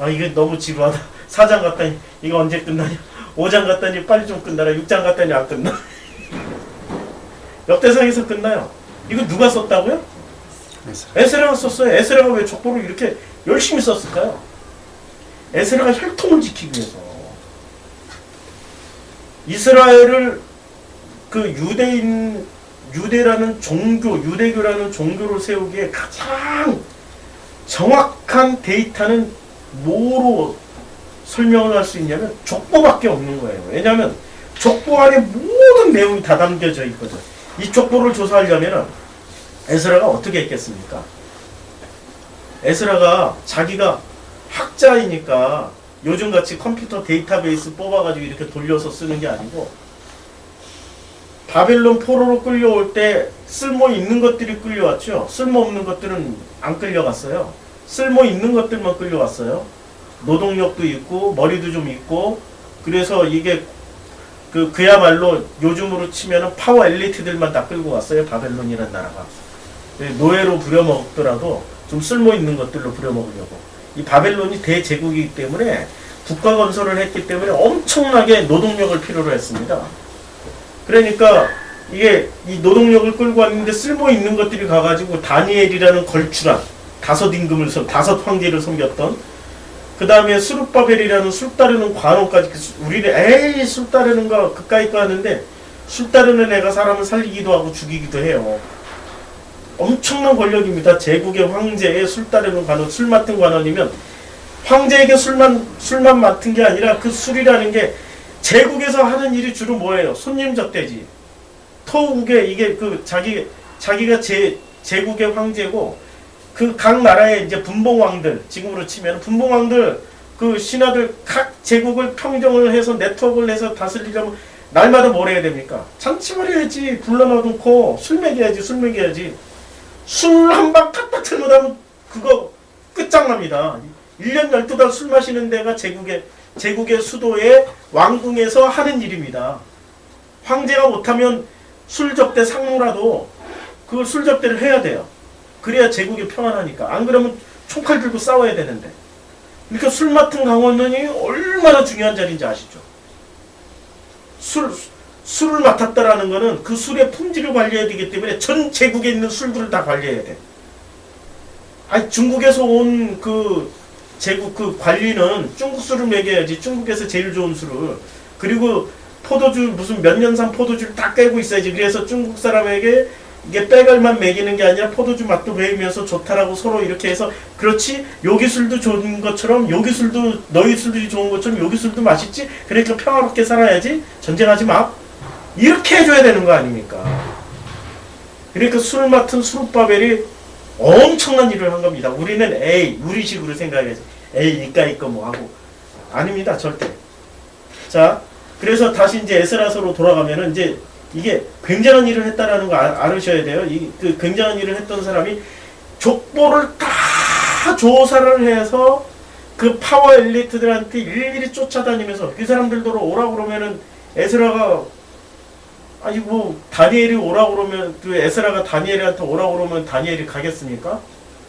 이거 너무 지루하다. 4장 갔더니 이거 언제 끝나냐. 5장 갔더니 빨리 좀 끝나라. 6장 갔더니 안 끝나. 역대상에서 끝나요. 이거 누가 썼다고요? 에스라가 썼어요. 에스라가 왜 족보를 이렇게 열심히 썼을까요? 에스라가 혈통을 지키기 위해서. 이스라엘을 그 유대라는 종교, 유대교라는 종교를 세우기에 가장 정확한 데이터는 뭐로 설명을 할 수 있냐면 족보밖에 없는 거예요. 왜냐하면 족보 안에 모든 내용이 다 담겨져 있거든. 이 족보를 조사하려면 에스라가 어떻게 했겠습니까? 에스라가 자기가 학자이니까 요즘같이 컴퓨터 데이터베이스 뽑아가지고 이렇게 돌려서 쓰는 게 아니고 바벨론 포로로 끌려올 때 쓸모 있는 것들이 끌려왔죠. 쓸모 없는 것들은 안 끌려갔어요. 쓸모 있는 것들만 끌려왔어요. 노동력도 있고 머리도 좀 있고 그래서 이게 그야말로 요즘으로 치면은 파워 엘리트들만 다 끌고 왔어요. 바벨론이라는 나라가. 노예로 부려먹더라도 좀 쓸모 있는 것들로 부려먹으려고. 이 바벨론이 대제국이기 때문에 국가 건설을 했기 때문에 엄청나게 노동력을 필요로 했습니다. 그러니까 이게 이 노동력을 끌고 왔는데 쓸모 있는 것들이 가가지고 다니엘이라는 걸출한 5임금을 5 황제를 섬겼던 그 다음에 스룹바벨이라는 술 따르는 관원까지 우리는 술 따르는 거 그까이 거 하는데 술 따르는 애가 사람을 살리기도 하고 죽이기도 해요. 엄청난 권력입니다. 제국의 황제의 술 따르는 관원, 술 맡은 관원이면 황제에게 술만 맡은 게 아니라 그 술이라는 게 제국에서 하는 일이 주로 뭐예요? 손님 접대지. 토국에 이게 자기가 제국의 황제고 그 각 나라의 이제 분봉왕들, 지금으로 치면 분봉왕들, 그 신하들 각 제국을 평정을 해서 네트워크를 해서 다스리려면 날마다 뭘 해야 됩니까? 잔치를 해야지. 불러놓고 술 먹여야지. 술 한 방 탁탁 잘못하면 그거 끝장납니다. 1년 12달 술 마시는 데가 제국의 수도의 왕궁에서 하는 일입니다. 황제가 못하면 술 접대 상무라도 그걸 술 접대를 해야 돼요. 그래야 제국이 평안하니까. 안 그러면 총칼 들고 싸워야 되는데. 그러니까 술 맡은 강원원이 얼마나 중요한 자리인지 아시죠? 술을 맡았다라는 거는 그 술의 품질을 관리해야 되기 때문에 전 제국에 있는 술들을 다 관리해야 돼. 아니 중국에서 온 그 제국 그 관리는 중국 술을 먹여야지. 중국에서 제일 좋은 술을. 그리고 포도주 무슨 몇 년산 포도주를 다 깨고 있어야지. 그래서 중국 사람에게 이게 빼갈만 먹이는 게 아니라 포도주 맛도 배우면서 좋다라고 서로 이렇게 해서 그렇지 여기 술도 좋은 것처럼 여기 술도 너희 술들이 좋은 것처럼 여기 술도 맛있지 그러니까 평화롭게 살아야지 전쟁하지 마 이렇게 해줘야 되는 거 아닙니까? 그러니까 술 맡은 스룹바벨이 엄청난 일을 한 겁니다. 우리는 우리식으로 생각해야지 이까 뭐 하고 아닙니다 절대. 자 그래서 다시 이제 에스라서로 돌아가면은 이제 이게 굉장한 일을 했다라는 거 알으셔야 돼요. 그 굉장한 일을 했던 사람이 족보를 다 조사를 해서 그 파워 엘리트들한테 일일이 쫓아다니면서 그 사람들도 오라고 그러면은 에스라가 아니 뭐 다니엘이 오라고 그러면 그 에스라가 다니엘한테 오라고 그러면 다니엘이 가겠습니까?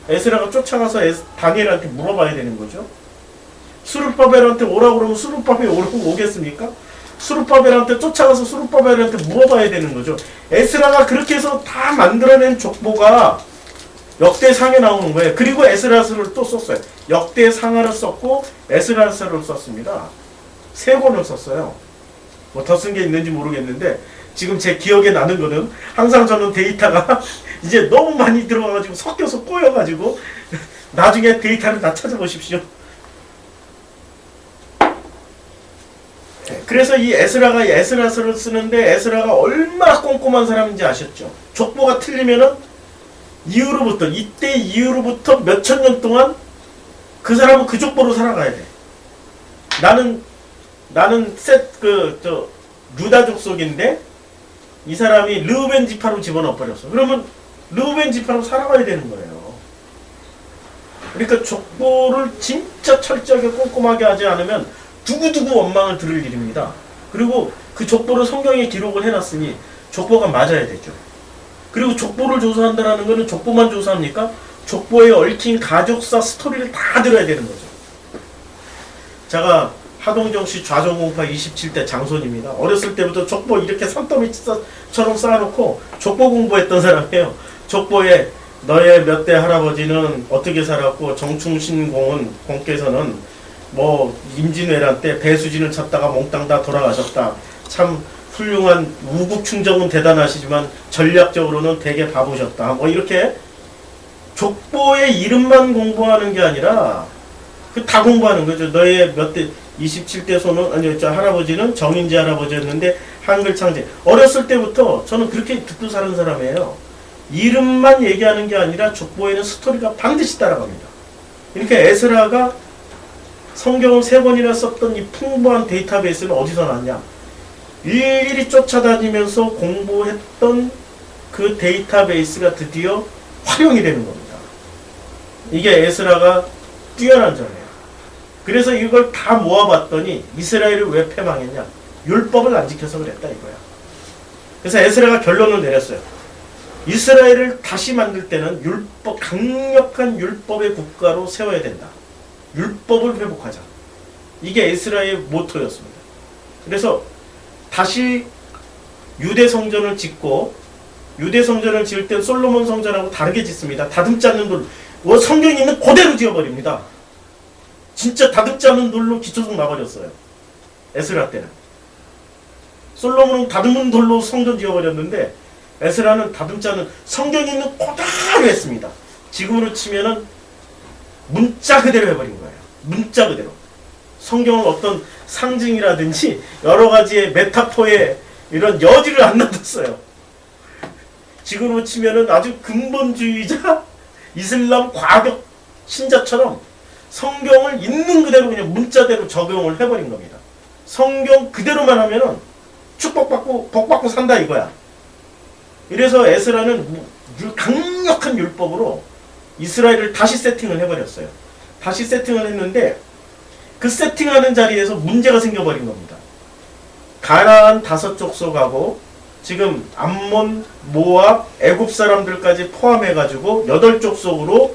에스라가 쫓아가서 다니엘한테 물어봐야 되는 거죠. 스룹바벨한테 오라고 그러면 스룹바벨이 오겠습니까? 스룹바벨한테 쫓아가서 스룹바벨한테 물어봐야 되는 거죠. 에스라가 그렇게 해서 다 만들어낸 족보가 역대상에 나오는 거예요. 그리고 에스라서를 또 썼어요. 역대상하를 썼고 에스라서를 썼습니다. 3권을 썼어요. 뭐 더 쓴 게 있는지 모르겠는데 지금 제 기억에 나는 거는 항상 저는 데이터가 이제 너무 많이 들어가가지고 섞여서 꼬여가지고 나중에 데이터를 다 찾아보십시오. 그래서 이 에스라가 에스라서를 쓰는데 에스라가 얼마나 꼼꼼한 사람인지 아셨죠? 족보가 틀리면은 이때 이후로부터 몇천 년 동안 그 사람은 그 족보로 살아가야 돼. 나는 루다 족속인데 이 사람이 르우벤 지파로 집어넣어 버렸어. 그러면 르우벤 지파로 살아가야 되는 거예요. 그러니까 족보를 진짜 철저하게 꼼꼼하게 하지 않으면 두고두고 원망을 들을 일입니다. 그리고 그 족보를 성경에 기록을 해놨으니 족보가 맞아야 되죠. 그리고 족보를 조사한다는 것은 족보만 조사합니까? 족보에 얽힌 가족사 스토리를 다 들어야 되는 거죠. 제가 하동정시 좌정공파 27대 장손입니다. 어렸을 때부터 족보 이렇게 산더미처럼 쌓아놓고 족보 공부했던 사람이에요. 족보에 너의 몇 대 할아버지는 어떻게 살았고 정충신공께서는 뭐 임진왜란 때 배수진을 찾다가 몽땅 다 돌아가셨다. 참 훌륭한 우국충정은 대단하시지만 전략적으로는 되게 바보셨다. 뭐 이렇게 족보의 이름만 공부하는 게 아니라 그 다 공부하는 거죠. 너의 몇 대 27대 손은 아니 저 할아버지는 정인지 할아버지였는데 한글 창제. 어렸을 때부터 저는 그렇게 듣고 사는 사람이에요. 이름만 얘기하는 게 아니라 족보에는 스토리가 반드시 따라갑니다. 그러니까 에스라가 성경을 3번이나 썼던 이 풍부한 데이터베이스는 어디서 났냐? 일일이 쫓아다니면서 공부했던 그 데이터베이스가 드디어 활용이 되는 겁니다. 이게 에스라가 뛰어난 점이에요. 그래서 이걸 다 모아봤더니 이스라엘을 왜 패망했냐? 율법을 안 지켜서 그랬다 이거야. 그래서 에스라가 결론을 내렸어요. 이스라엘을 다시 만들 때는 강력한 율법의 국가로 세워야 된다. 율법을 회복하자. 이게 에스라의 모토였습니다. 그래서 다시 유대 성전을 짓고 유대 성전을 지을 땐 솔로몬 성전하고 다르게 짓습니다. 다듬지 않는 돌. 성경에 있는 그대로 지어버립니다. 진짜 다듬지 않는 돌로 기초성 놔버렸어요. 에스라 때는. 솔로몬은 다듬은 돌로 성전 지어버렸는데 에스라는 다듬지 않은 성경에 있는 그대로 했습니다. 지금으로 치면은 문자 그대로 해버린 거예요. 문자 그대로. 성경은 어떤 상징이라든지 여러 가지의 메타포에 이런 여지를 안 놔뒀어요. 지금으로 치면은 아주 근본주의자 이슬람 과격 신자처럼 성경을 있는 그대로 그냥 문자대로 적용을 해버린 겁니다. 성경 그대로만 하면은 축복받고 복받고 산다 이거야. 이래서 에스라는 강력한 율법으로 이스라엘을 다시 세팅을 해버렸어요. 다시 세팅을 했는데 그 세팅하는 자리에서 문제가 생겨버린 겁니다. 가나안 5족속하고 지금 암몬, 모압, 애굽 사람들까지 포함해가지고 8족속으로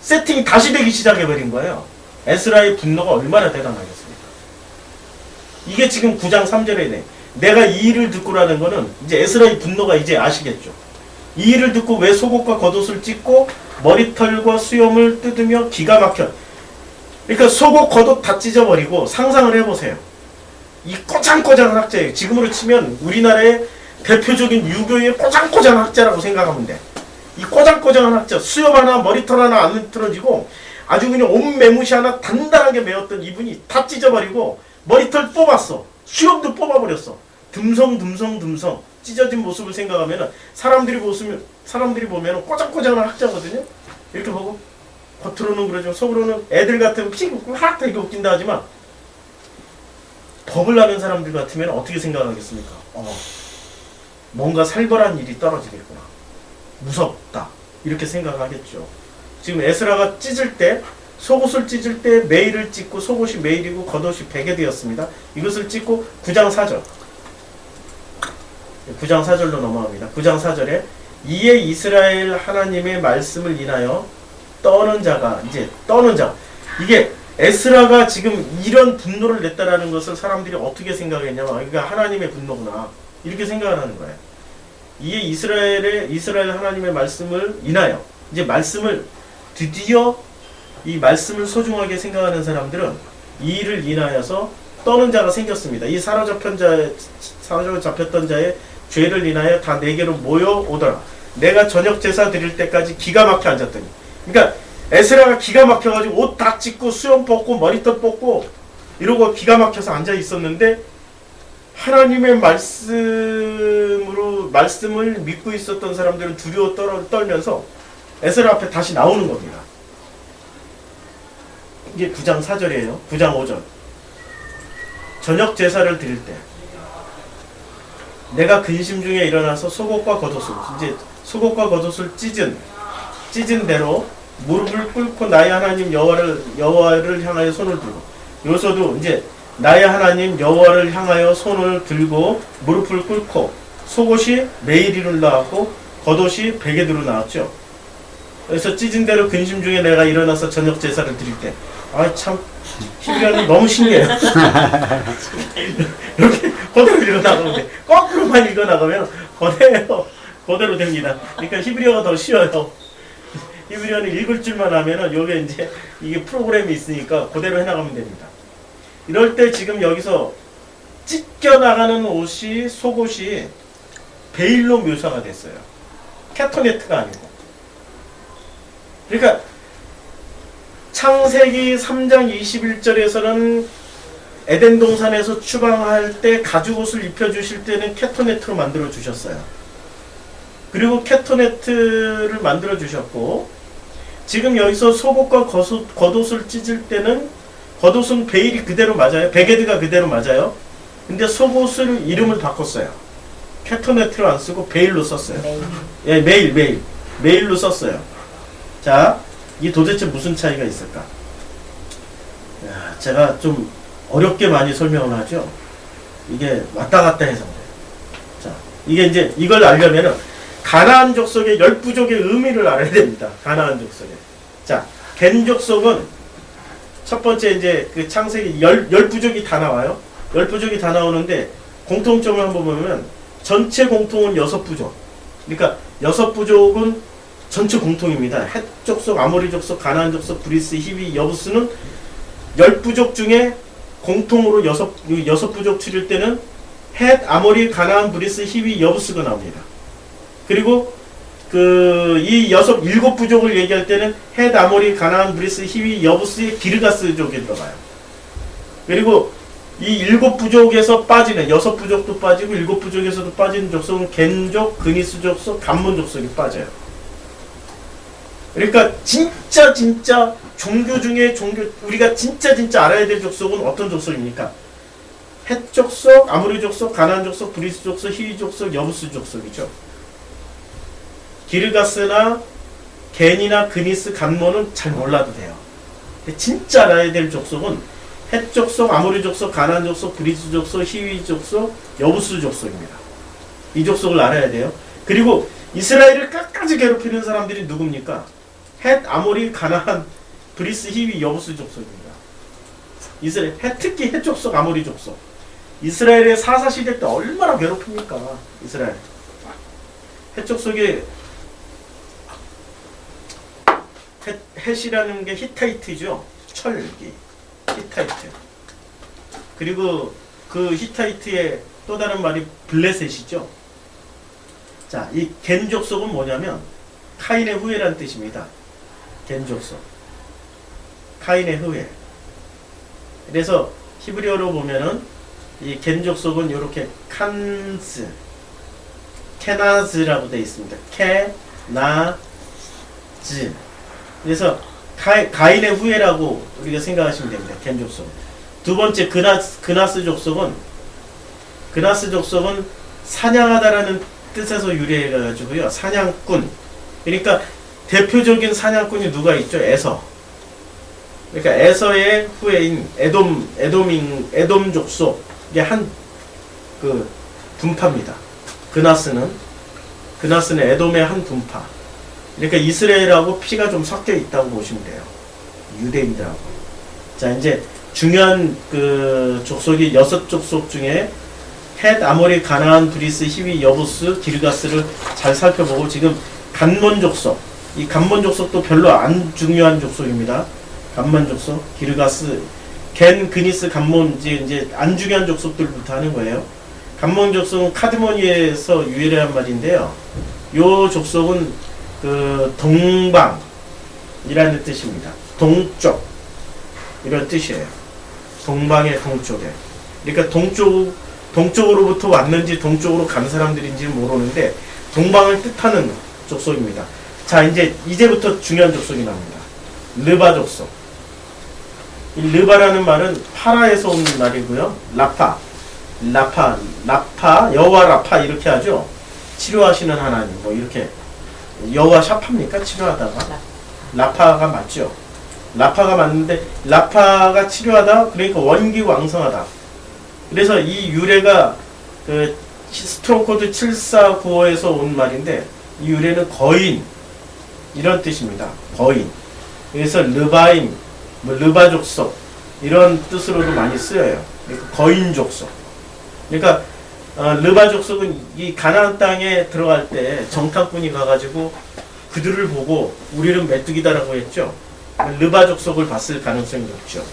세팅이 다시 되기 시작해버린 거예요. 에스라의 분노가 얼마나 대단하겠습니까? 이게 지금 9장 3절에 내가 이 일을 듣고라는 거는 이제 에스라의 분노가 이제 아시겠죠. 이 일을 듣고 왜 속옷과 겉옷을 찢고 머리털과 수염을 뜯으며 기가 막혀. 그러니까 속옷 겉옷 다 찢어버리고 상상을 해보세요. 이 꼬장꼬장한 학자예요. 지금으로 치면 우리나라의 대표적인 유교의 꼬장꼬장한 학자라고 생각하면 돼. 이 꼬장꼬장한 학자, 수염 하나 머리털 하나 안 틀어지고 아주 그냥 옷 매무시 하나 단단하게 매었던 이분이 다 찢어버리고 머리털 뽑았어. 수염도 뽑아버렸어. 듬성 찢어진 모습을 생각하면 사람들이 보면 꼬장꼬장한 학자거든요. 이렇게 보고 겉으로는 그러죠. 속으로는 애들 같으면 피고 막 되게 웃긴다 하지만 겁을 나는 사람들 같으면 어떻게 생각하겠습니까? 뭔가 살벌한 일이 떨어지겠구나. 무섭다. 이렇게 생각하겠죠. 지금 에스라가 찢을 때, 속옷을 찢을 때 메일을 찢고, 속옷이 메일이고 겉옷이 베게 되었습니다. 이것을 찢고 9장 4절. 9장 4절로 넘어갑니다. 9장 4절에 이에 이스라엘 하나님의 말씀을 인하여 떠는 자가, 이제 떠는 자. 이게 에스라가 지금 이런 분노를 냈다라는 것을 사람들이 어떻게 생각했냐면, 그러니까 하나님의 분노구나. 이렇게 생각을 하는 거예요. 이에 이스라엘 하나님의 말씀을 인하여, 이제 말씀을 드디어 이 말씀을 소중하게 생각하는 사람들은 이 일을 인하여서 떠는 자가 생겼습니다. 이 사로잡혔던 자의 죄를 인하여 다 내게로 모여오더라. 내가 저녁 제사 드릴 때까지 기가 막혀 앉았더니. 그러니까 에스라가 기가 막혀가지고 옷 다 찢고 수염 뽑고 머리털 뽑고 이러고 기가 막혀서 앉아 있었는데, 하나님의 말씀을 믿고 있었던 사람들은 두려워 떨면서 에스라 앞에 다시 나오는 겁니다. 이게 9장 4절이에요. 9장 5절. 저녁 제사를 드릴 때 내가 근심 중에 일어나서 속옷과 겉옷을, 이제 속옷과 겉옷을 찢은 대로 무릎을 꿇고 나의 하나님 여호와를 향하여 손을 들고, 여기서도 이제 나의 하나님 여호와를 향하여 손을 들고 무릎을 꿇고, 속옷이 메일이로 나왔고 겉옷이 베게드로 나왔죠. 그래서 찢은 대로 근심 중에 내가 일어나서 저녁 제사를 드릴 때, 참 히브리어는 너무 신기해요. 이렇게 그대로 읽어나가면 돼. 거꾸로만 읽어나가면 그대로 됩니다. 그러니까 히브리어가 더 쉬워요. 히브리어는 읽을 줄만 하면은 요게 이제 이게 프로그램이 있으니까 그대로 해나가면 됩니다. 이럴 때 지금 여기서 찢겨나가는 옷이, 속옷이 베일로 묘사가 됐어요. 캐터네트가 아니고. 그러니까 창세기 3장 21절에서는 에덴 동산에서 추방할 때 가죽옷을 입혀주실 때는 캐터네트로 만들어 주셨어요. 그리고 캐터네트를 만들어 주셨고, 지금 여기서 속옷과 겉옷을 찢을 때는, 겉옷은 베일이 그대로 맞아요. 베게드가 그대로 맞아요. 근데 속옷을 이름을 바꿨어요. 캐터네트로 안 쓰고 베일로 썼어요. 예, 메일로 썼어요. 자, 이 도대체 무슨 차이가 있을까? 제가 좀 어렵게 많이 설명을 하죠. 이게 왔다 갔다 해서 그래요. 자, 이게 이제 이걸 알려면은 가나안 족속의 10부족의 의미를 알아야 됩니다. 가나안 족속의. 자, 겐 족속은 첫 번째 이제 그 창세기 10부족이 다 나와요. 10부족이 다 나오는데 공통점을 한번 보면 전체 공통은 6부족. 그러니까 6부족은 전체 공통입니다. 헷 족속, 아모리 족속, 가나안 족속, 브리스, 히비, 여부스는 10부족 중에 공통으로 6부족 치를 때는 헷, 아모리, 가나안, 브리스, 히비, 여부스가 나옵니다. 그리고 이 7부족을 얘기할 때는 헷, 아모리, 가나안, 브리스, 히비, 여부스의 기르가스족이 들어가요. 그리고 이 7부족에서 빠지는 6부족도 빠지고 7부족에서도 빠지는 족속은 겐족, 그니스 족속, 감몬 족속이 빠져요. 그러니까 진짜 종교 중에 우리가 진짜 알아야 될 족속은 어떤 족속입니까? 헷 족속, 아모리 족속, 가나안 족속, 브리스 족속, 히위 족속, 여부스 족속이죠. 기르가스나 겐이나 그니스, 감몬은 잘 몰라도 돼요. 진짜 알아야 될 족속은 헷 족속, 아모리 족속, 가나안 족속, 브리스 족속, 히위 족속, 여부스 족속입니다. 이 족속을 알아야 돼요. 그리고 이스라엘을 끝까지 괴롭히는 사람들이 누굽니까? 헷, 아모리, 가나안, 브리스, 히위, 여부스 족속입니다. 이스라엘, 특히 헷 족속, 아모리 족속. 이스라엘의 사사시대 때 얼마나 괴롭힙니까? 이스라엘. 헷 족속이 헷이라는 게 히타이트죠. 철기. 히타이트. 그리고 그 히타이트의 또 다른 말이 블레셋이죠. 자, 이 겐 족속은 뭐냐면 카인의 후예라는 뜻입니다. 겐 족속. 카인의 후예. 그래서 히브리어로 보면은 이 겐 족속은 이렇게 칸스, 케나즈라고 되어 있습니다. 케나즈. 그래서 가인의 후예라고 우리가 생각하시면 됩니다. 겐 족속. 두 번째 그나스 족속은 사냥하다라는 뜻에서 유래해가지고요. 사냥꾼. 그러니까 대표적인 사냥꾼이 누가 있죠? 에서. 그러니까 에서의 후예인 에돔 족속. 이게 한 그 분파입니다. 그나스는 에돔의 한 분파. 그러니까 이스라엘하고 피가 좀 섞여 있다고 보시면 돼요. 유대인들하고. 자, 이제 중요한 그 족속이 6족속 중에 헷, 아모리, 가나안, 브리스, 히위, 여부스, 기르가스를 잘 살펴보고 지금 간몬 족속. 이 간몬 족속도 별로 안 중요한 족속입니다. 간몬 족속, 기르가스, 겐, 그니스, 간몬 이제 안 중요한 족속들부터 하는 거예요. 간몬 족속은 카드모니에서 유래한 말인데요. 요 족속은 그 동방이라는 뜻입니다. 동쪽 이런 뜻이에요. 동방의 동쪽에. 그러니까 동쪽으로부터 왔는지 동쪽으로 간 사람들인지 모르는데 동방을 뜻하는 족속입니다. 자, 이제부터 중요한 족속이 나옵니다. 르바 족속. 이 르바라는 말은 파라에서 온 말이고요. 라파, 여호와 라파 이렇게 하죠. 치료하시는 하나님 뭐 이렇게. 여호와 샤파입니까? 치료하다가? 라파가 맞죠. 라파가 맞는데 라파가 치료하다 그러니까 원기왕성하다. 그래서 이 유래가 그 스트롱 코드 7495에서 온 말인데 이 유래는 거인 이런 뜻입니다. 거인. 그래서 르바임, 르바 족속 이런 뜻으로도 많이 쓰여요. 그러니까 거인 족속. 그러니까 르바 족속은 이 가나안 땅에 들어갈 때 정탐꾼이 가가지고 그들을 보고 우리는 메뚜기다라고 했죠. 르바 족속을 봤을 가능성이 높죠.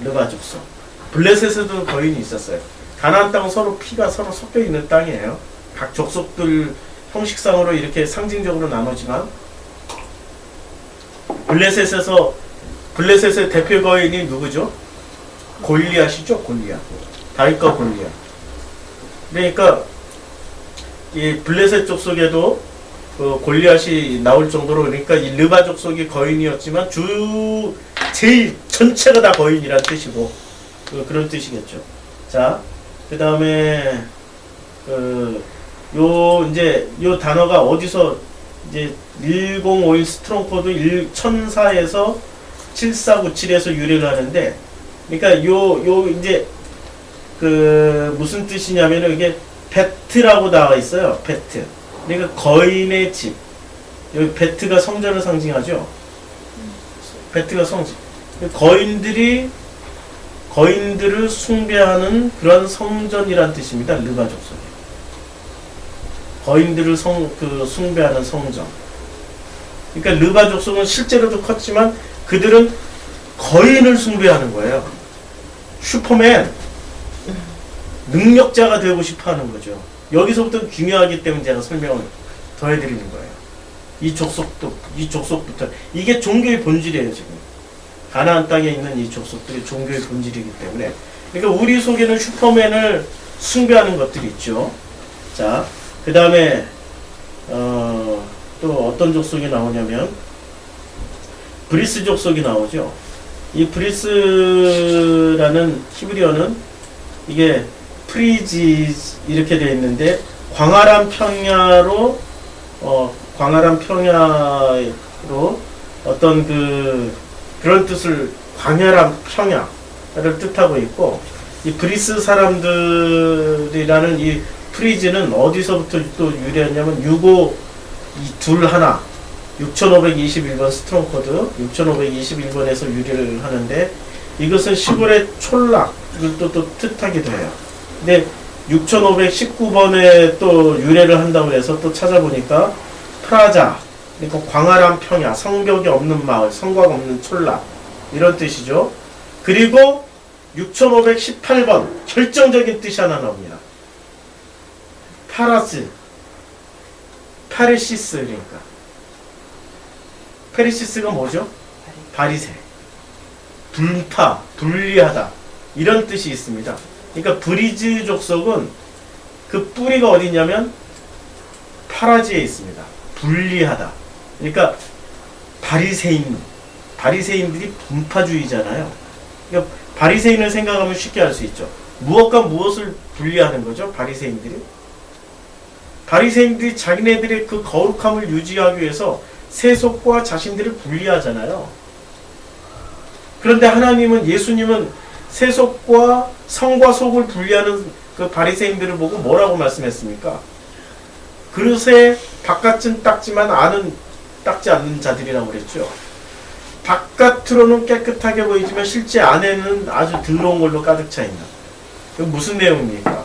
르바 족속. 블레셋에도 거인이 있었어요. 가나안 땅은 서로 피가 서로 섞여 있는 땅이에요. 각 족속들 형식상으로 이렇게 상징적으로 나누지만 블레셋의 대표 거인이 누구죠? 골리앗이죠. 골리앗. 다윗과 골리앗. 그러니까 이 블레셋 족속에도 그 골리앗이 나올 정도로 그러니까 이 르바 족속이 거인이었지만 제일 전체가 다 거인이란 뜻이고 그런 뜻이겠죠. 자, 그 다음에 요 단어가 어디서 이제 1051 스트롱 코드 1004에서 7497에서 유래를 하는데 그러니까 이제 무슨 뜻이냐면은 이게 베트라고 나와 있어요. 베트. 그러니까 거인의 집. 여기 베트가 성전을 상징하죠. 베트가 성전. 거인들을 숭배하는 그런 성전이란 뜻입니다. 르바 족속에. 거인들을 숭배하는 성전. 그러니까 르바 족속은 실제로도 컸지만 그들은 거인을 숭배하는 거예요. 슈퍼맨. 능력자가 되고 싶어 하는 거죠. 여기서부터 중요하기 때문에 제가 설명을 더 해드리는 거예요. 이 족속부터. 이게 종교의 본질이에요, 지금. 가나안 땅에 있는 이 족속들이 종교의 본질이기 때문에. 그러니까 우리 속에는 슈퍼맨을 숭배하는 것들이 있죠. 자, 그 다음에, 또 어떤 족속이 나오냐면, 브리스 족속이 나오죠. 이 브리스라는 히브리어는 이게 프리지 이렇게 되어 있는데 광활한 평야로 어떤 그런 뜻을 광활한 평야를 뜻하고 있고 이 브리스 사람들이라는 이 프리지는 어디서부터 또 유래했냐면 6521번 스트롱 코드 6521번에서 유래를 하는데 이것은 시골의 촌락을 또 뜻하기도 해요. 근데 6519번에 또 유래를 한다고 해서 또 찾아보니까 프라자, 그러니까 광활한 평야, 성벽이 없는 마을, 성곽 없는 촌락 이런 뜻이죠. 그리고 6518번 결정적인 뜻이 하나 나옵니다. 파르시스 그러니까 페리시스가 뭐죠? 바리새, 분리하다 이런 뜻이 있습니다. 그러니까 브리즈 족속은 그 뿌리가 어디냐면 파라지에 있습니다. 분리하다. 그러니까 바리새인들이 분파주의잖아요. 그러니까 바리새인을 생각하면 쉽게 알 수 있죠. 무엇과 무엇을 분리하는 거죠? 바리새인들이 자기네들의 그 거룩함을 유지하기 위해서 세속과 자신들을 분리하잖아요. 그런데 하나님은, 예수님은 세속과 성과 속을 분리하는 그 바리새인들을 보고 뭐라고 말씀했습니까? 그릇에 바깥은 닦지만 안은 닦지 않는 자들이라고 그랬죠. 바깥으로는 깨끗하게 보이지만 실제 안에는 아주 더러운 걸로 가득 차 있는. 그 무슨 내용입니까?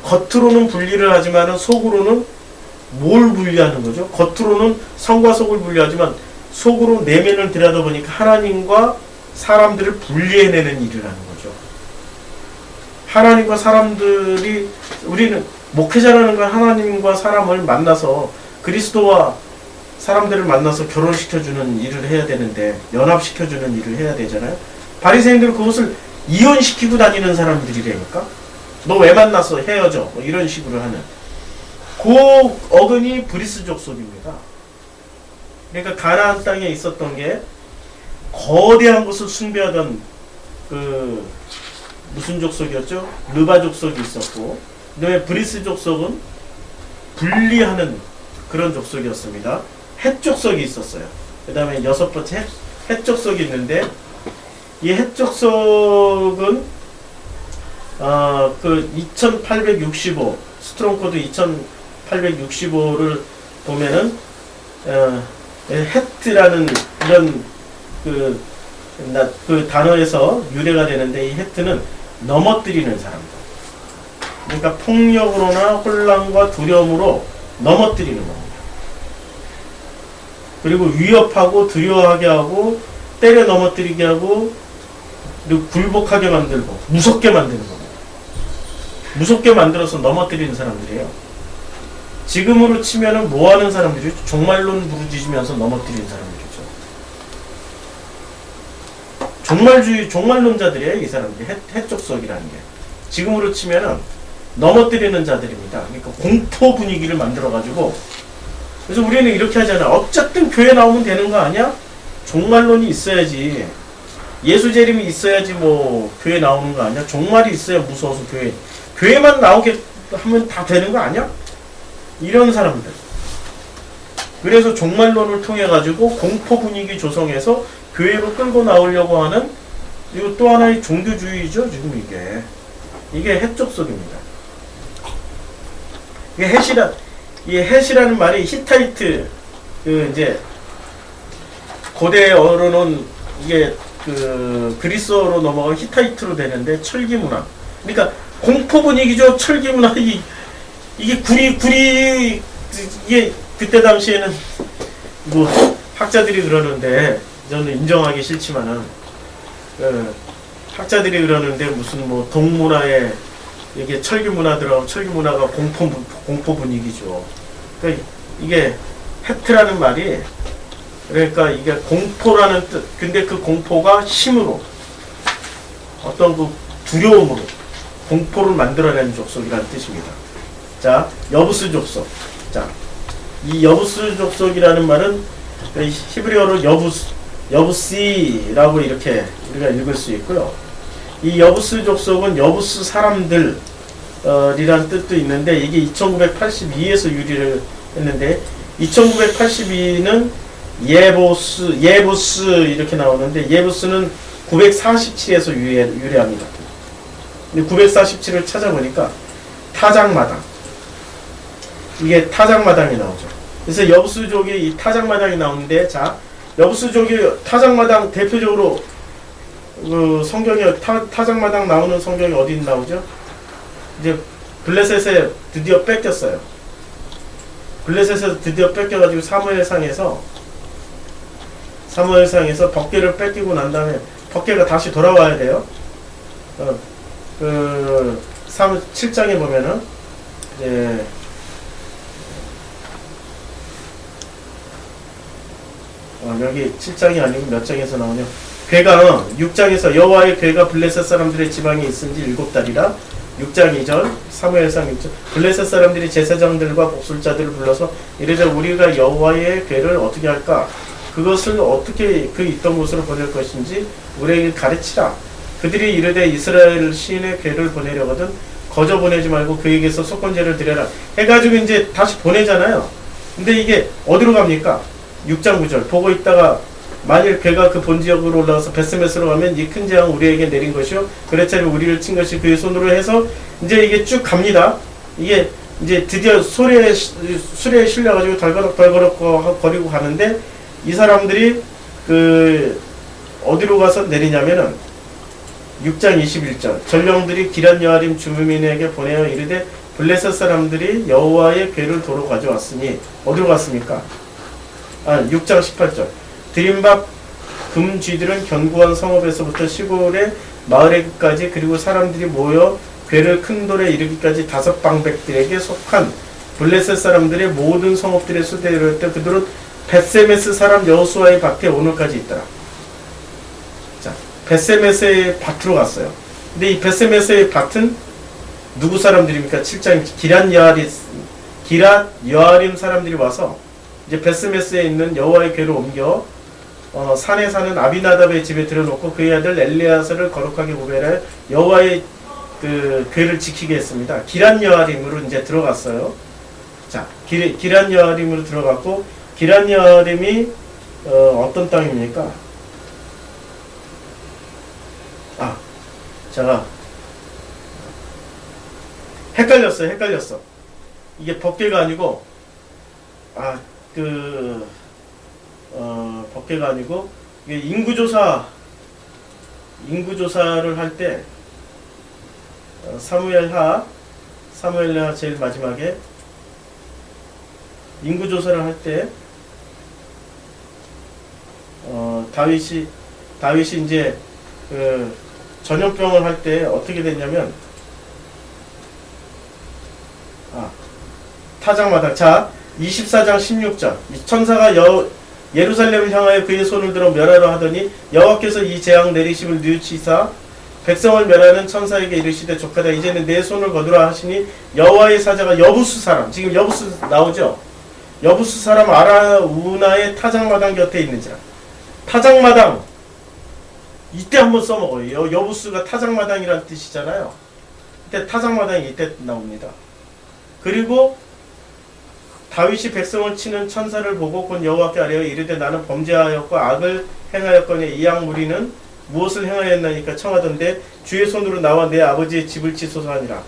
겉으로는 분리를 하지만 속으로는 뭘 분리하는 거죠? 겉으로는 성과 속을 분리하지만 속으로 내면을 들여다보니까 하나님과 사람들을 분리해내는 일을 하는 거죠. 하나님과 사람들이, 우리는 목회자라는 건 하나님과 사람을 만나서, 그리스도와 사람들을 만나서 결혼시켜주는 일을 해야 되는데, 연합시켜주는 일을 해야 되잖아요. 바리새인들은 그것을 이혼시키고 다니는 사람들이라니까. 너 왜 만났어? 헤어져. 뭐 이런 식으로 하는. 그 어근이 브리스 족속입니다. 그러니까 가나안 땅에 있었던 게 거대한 것을 숭배하던 그 무슨 족속이었죠? 르바 족속이 있었고, 그다음에 브리스 족속은 분리하는 그런 족속이었습니다. 헷 족속이 있었어요. 그 다음에 여섯 번째 헷 족속이 있는데, 이 헷 족속은 그 2865 스트롱 코드 2865를 보면은 헤트라는 이런 그 단어에서 유래가 되는데, 이 헤트는 넘어뜨리는 사람들. 그러니까 폭력으로나 혼란과 두려움으로 넘어뜨리는 겁니다. 그리고 위협하고 두려워하게 하고 때려 넘어뜨리게 하고 그리고 굴복하게 만들고 무섭게 만드는 겁니다. 무섭게 만들어서 넘어뜨리는 사람들이에요. 지금으로 치면은 뭐 하는 사람들이죠? 종말론 부르짖으면서 넘어뜨리는 사람들이죠. 종말론자들이에요, 이 사람들이. 해적석이라는 게. 지금으로 치면은 넘어뜨리는 자들입니다. 그러니까 공포 분위기를 만들어가지고, 그래서 우리는 이렇게 하잖아요. 어쨌든 교회 나오면 되는 거 아니야? 종말론이 있어야지. 예수 재림이 있어야지 뭐 교회 나오는 거 아니야? 종말이 있어야 무서워서 교회만 나오게 하면 다 되는 거 아니야? 이런 사람들. 그래서 종말론을 통해 가지고 공포 분위기 조성해서 교회로 끌고 나오려고 하는, 이거 또 하나의 종교주의죠, 지금 이게 헷족속입니다. 이게 헷이라는 말이 히타이트, 이제 고대어로는 이게 그리스어로 넘어가 히타이트로 되는데, 철기 문화. 그러니까 공포 분위기죠. 철기 문화. 이게 구리 이게 그때 당시에는 뭐 학자들이 그러는데, 저는 인정하기 싫지만은 학자들이 그러는데, 무슨 뭐 동문화에 이게 철기 문화들하고, 철기 문화가 공포 분위기죠. 그러니까 이게 헤트라는 말이, 그러니까 이게 공포라는 뜻. 근데 그 공포가 힘으로, 어떤 그 두려움으로 공포를 만들어내는 족속이라는 뜻입니다. 자, 여부스 족속. 자, 이 여부스 족속이라는 말은 히브리어로 여부시라고 이렇게 우리가 읽을 수 있고요. 이 여부스 족속은 여부스 사람들 이란 뜻도 있는데, 이게 2982에서 유래를 했는데, 2982는 예부스 이렇게 나오는데, 예부스는 947에서 유래합니다. 근데 947을 찾아보니까 타작마당, 이게 타작마당이 나오죠. 그래서 여부스족이 이 타작마당이 나오는데, 자, 여부스족이 타작마당 대표적으로 성경에 타작마당 나오는 성경이 어디 나오죠? 이제 블레셋에 드디어 뺏겼어요. 블레셋에서 드디어 뺏겨가지고 사무엘상에서 법궤를 뺏기고 난 다음에 법궤가 다시 돌아와야 돼요. 7장에 보면은 이제 여기 7장이 아니고 몇 장에서 나오냐? 괴가 6장에서 여호와의 괴가 블레셋 사람들의 지방에 있은 지 7달이라. 6장 2절 사무엘상 6절 블레셋 사람들이 제사장들과 복술자들을 불러서 이르되 우리가 여호와의 괴를 어떻게 할까? 그것을 어떻게 그 있던 곳으로 보낼 것인지 우리에게 가르치라. 그들이 이르되 이스라엘 시인의 괴를 보내려거든 거저 보내지 말고 그에게서 속건제를 드려라 해가지고 이제 다시 보내잖아요. 근데 이게 어디로 갑니까? 6장 9절 보고 있다가 만일 괴가 그 본지역으로 올라가서 베스메스로 가면 이 큰 재앙 우리에게 내린 것이요 그레차리 우리를 친 것이 그의 손으로 해서 이제 이게 쭉 갑니다. 이게 이제 드디어 수레에 실려가지고 덜거럭 거리고 가는데 이 사람들이 그 어디로 가서 내리냐면은 6장 21절 전령들이 기란 여아림 주민에게 보내어 이르되 블레셋 사람들이 여호와의 괴를 도로 가져왔으니 어디로 갔습니까? 6장 18절 드림밥 금쥐들은 견고한 성읍에서부터 시골의 마을의 끝까지 그리고 사람들이 모여 괴를 큰 돌에 이르기까지 5방백들에게 속한 블레셋 사람들의 모든 성읍들의 수대로 했다. 그들은 벳세메스 사람 여호수아의 밭에 오늘까지 있더라. 자, 벳세메스의 밭으로 갔어요. 근데 이 벳세메스의 밭은 누구 사람들입니까? 7장 기랏 여아림 사람들이 와서 이제 벳세메스에 있는 여호와의 괴를 옮겨 산에 사는 아비나답의 집에 들여놓고 그의 아들 엘리야사를 거룩하게 구별하여 여호와의 그 괴를 지키게 했습니다. 기란 여아림으로 이제 들어갔어요. 자, 기란 여아림으로 들어갔고 기란 여아림이 어떤 땅입니까? 제가 헷갈렸어. 이게 법궤가 아니고 법궤가 아니고 이게 인구조사를 할 때 사무엘하 제일 마지막에 인구조사를 할 때 다윗이 이제 그 전염병을 할 때 어떻게 됐냐면 타작마당. 자, 24장 16절 천사가 예루살렘을 향하여 그의 손을 들어 멸하려 하더니 여호와께서 이 재앙 내리심을 뉘우치사 백성을 멸하는 천사에게 이르시되 족하다 이제는 내 손을 거두라 하시니 여호와의 사자가 여부수 사람, 지금 여부수 나오죠? 여부수 사람 아라우나의 타작마당 곁에 있는지라. 타작마당 이때 한번 써먹어요. 여부수가 타작마당이라는 뜻이잖아요. 이때 타작마당이 이때 나옵니다. 그리고 다윗이 백성을 치는 천사를 보고 곧 여호와께 아뢰어 이르되 나는 범죄하였고 악을 행하였거니 이 악무리는 무엇을 행하였나니까 청하던데 주의 손으로 나와 내 아버지의 집을 치소서 하니라.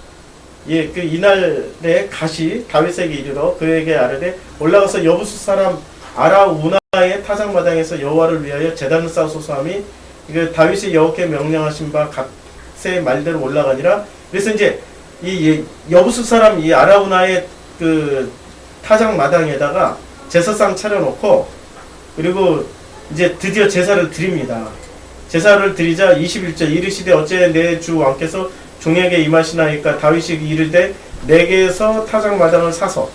예, 그 이날에 가시 다윗에게 이르러 그에게 아뢰되 올라가서 여부수 사람 아라우나의 타작마당에서 여호와를 위하여 제단을 쌓소서 하니 이거 다윗이 여호와께 명령하신 바 갓의 말대로 올라가니라. 그래서 이제 이 여부수 사람 이 아라우나의 그 타작마당에다가 제사상 차려놓고 그리고 이제 드디어 제사를 드립니다. 제사를 드리자 21절 이르시되 어째 내 주 왕께서 종에게 임하시나이까 다윗이 이르되 내게서 타작마당을 사서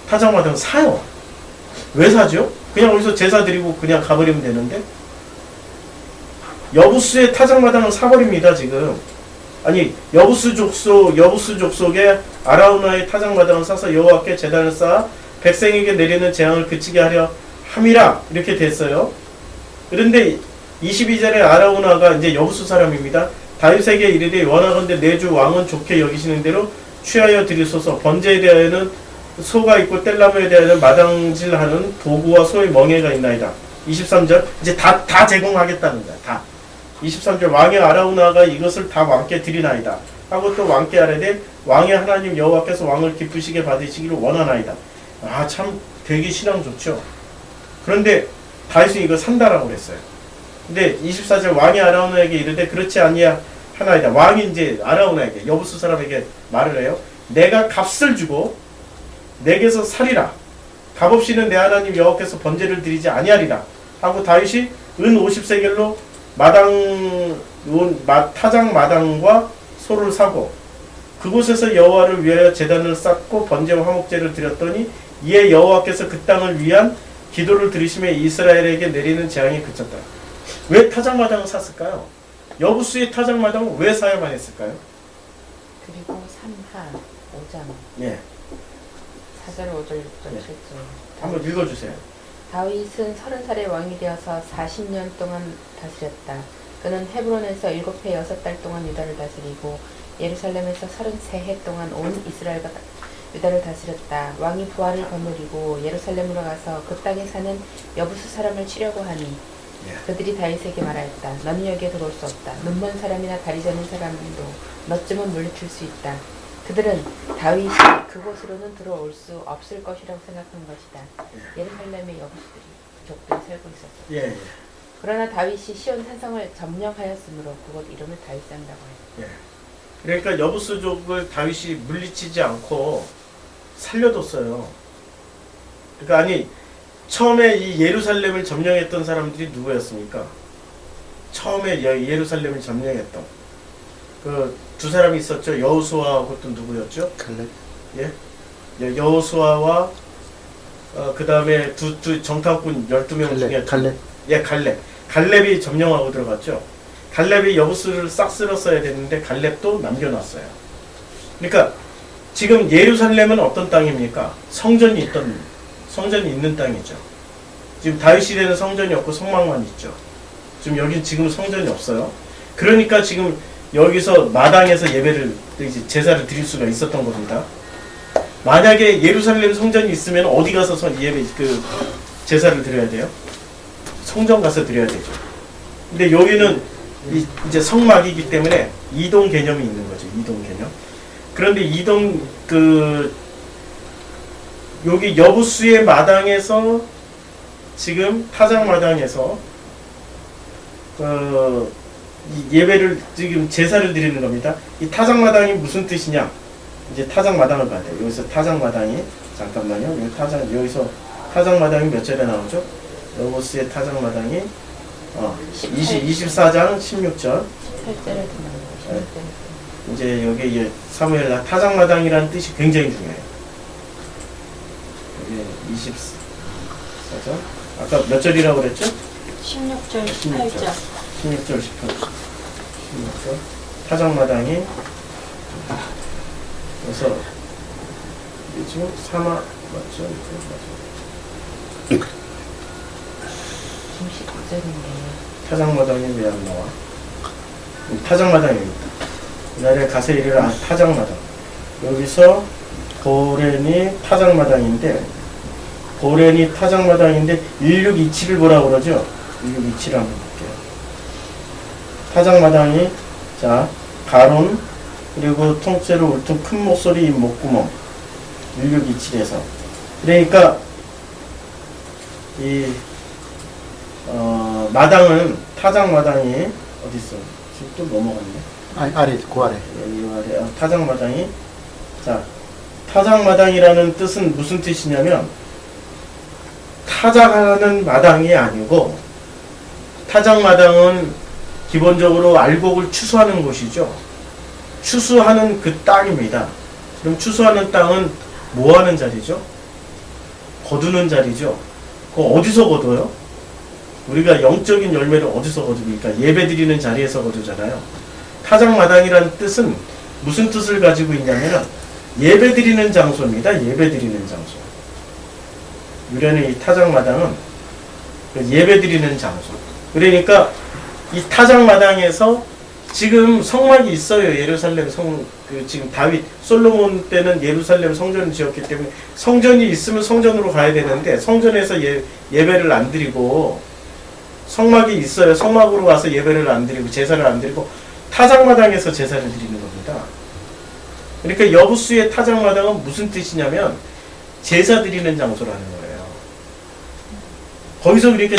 타작마당을 사요. 왜 사죠? 그냥 어디서 제사 드리고 그냥 가버리면 되는데 여부수의 타작마당을 사버립니다. 지금 아니 여부수 족속의 아라우나의 타작마당을 사서 여호와께 제단을 쌓아 백성에게 내리는 재앙을 그치게 하려 함이라 이렇게 됐어요. 그런데 22절에 아라우나가 이제 여부수 사람입니다. 다윗에게 이르되 원하건대 내 주 왕은 좋게 여기시는 대로 취하여 드리소서. 번제에 대하여는 소가 있고 뗄나무에 대하여는 마당질하는 도구와 소의 멍에가 있나이다. 23절 이제 다 제공하겠다는 거야. 다. 23절 왕의 아라우나가 이것을 다 왕께 드리나이다 하고 또 왕께 아뢰되 왕의 하나님 여호와께서 왕을 기쁘시게 받으시기를 원하나이다. 참 되게 신앙 좋죠. 그런데 다윗은 이거 산다라고 그랬어요. 근데 24절 왕이 아라우나에게 이르되 그렇지 아니하나이다. 왕이 이제 아라우나에게 여부수 사람에게 말을 해요. 내가 값을 주고 내게서 살이라. 값없이는 내 하나님 여호와께서 번제를 드리지 아니하리라 하고 다윗이 은 50세겔로 타작마당과 소를 사고 그곳에서 여호와를 위하여 제단을 쌓고 번제와 화목제를 드렸더니 이에 여호와께서 그 땅을 위한 기도를 들으심에 이스라엘에게 내리는 재앙이 그쳤다. 왜 타작마당을 샀을까요? 여부수의 타작마당을 왜 사야만 했을까요? 그리고 3하 5장 예. 4절 5절 6절 7절 한번 읽어주세요. 다윗은 30살의 왕이 되어서 40년 동안 다스렸다. 그는 헤브론에서 7해 6달 동안 유다를 다스리고 예루살렘에서 33해 동안 온 이스라엘과 유다를 다스렸다. 왕이 부하를 거느리고 예루살렘으로 가서 그 땅에 사는 여부수 사람을 치려고 하니 그들이 다윗에게 말하였다. 너는 여기에 들어올 수 없다. 눈먼 사람이나 다리 저는 사람도 너쯤은 물리칠 수 있다. 그들은 다윗이 그곳으로는 들어올 수 없을 것이라고 생각한 것이다. 예루살렘의 여부수들이 족들이 살고 있었다. 예. 그러나 다윗이 시온 산성을 점령하였으므로 그곳 이름을 다윗산이라고 했다. 예. 그러니까 여부수족을 다윗이 물리치지 않고 살려뒀어요. 그러니까 아니 처음에 이 예루살렘을 점령했던 사람들이 누구였습니까? 처음에 예루살렘을 점령했던 그 두 사람이 있었죠. 여호수아하고 또 누구였죠? 칼렙. 예, 여호수아와 그 다음에 두 정탐꾼 12명 중에 칼렙. 예, 갈렙이 점령하고 들어갔죠. 갈렙이 여부수를 싹 쓸었어야 됐는데 갈렙도 남겨놨어요. 그러니까 지금 예루살렘은 어떤 땅입니까? 성전이 있는 땅이죠. 지금 다윗 시대는 성전이 없고 성막만 있죠. 지금 여기 지금 성전이 없어요. 그러니까 지금 여기서 마당에서 예배를 이제 제사를 드릴 수가 있었던 겁니다. 만약에 예루살렘 성전이 있으면 어디 가서 예배 제사를 드려야 돼요? 성전 가서 드려야 되죠. 근데 여기는 이제 성막이기 때문에 이동 개념이 있는 거죠. 이동 개념. 그런데 여기 여부수의 마당에서 지금 타작 마당에서 이 예배를 지금 제사를 드리는 겁니다. 이 타작 마당이 무슨 뜻이냐? 이제 타작 마당을 봐야 돼요. 여기서 타작 마당이 잠깐만요. 여기서 타작 마당이 몇 절에 나오죠? 여부수의 타작 마당이 24장 16절. 18절에 이제 여기 사무엘라 타작 마당이라는 뜻이 굉장히 중요해요. 여기 24절. 아까 몇 절이라고 그랬죠? 16절, 18절. 16절, 18절. 16절. 타작마당이 그래서 지금 사마 맞죠? 지금 19절인데. 타작마당이 왜 안 나와? 타작마당입니다. 그날에 가서 이르라 타작마당. 여기서 고렌이 타작마당인데 고렌이 타작마당인데 1627을 보라고 그러죠? 1627을 한번 볼게요. 타작마당이 자 가론 그리고 통째로 울퉁 큰 목소리 목구멍 1627에서 그러니까 이 마당은 타작마당이 어디 있어? 지금 또 넘어갔네. 아래, 그 아래. 여기 아래 타작마당이 자 타작마당이라는 뜻은 무슨 뜻이냐면 타작하는 마당이 아니고 타작마당은 기본적으로 알곡을 추수하는 곳이죠. 추수하는 그 땅입니다. 그럼 추수하는 땅은 뭐 하는 자리죠? 거두는 자리죠. 그거 어디서 거둬요? 우리가 영적인 열매를 어디서 거둡니까? 예배 드리는 자리에서 거두잖아요. 타작마당이라는 뜻은 무슨 뜻을 가지고 있냐면 예배 드리는 장소입니다. 예배 드리는 장소. 유래는 이 타작마당은 예배 드리는 장소. 그러니까 이 타작마당에서 지금 성막이 있어요. 예루살렘 지금 다윗, 솔로몬 때는 예루살렘 성전을 지었기 때문에 성전이 있으면 성전으로 가야 되는데 성전에서 예배를 안 드리고 성막이 있어요. 성막으로 가서 예배를 안 드리고 제사를 안 드리고 타작마당에서 제사를 드리는 겁니다. 그러니까 여부수의 타작마당은 무슨 뜻이냐면 제사 드리는 장소라는 거예요. 거기서 그러니까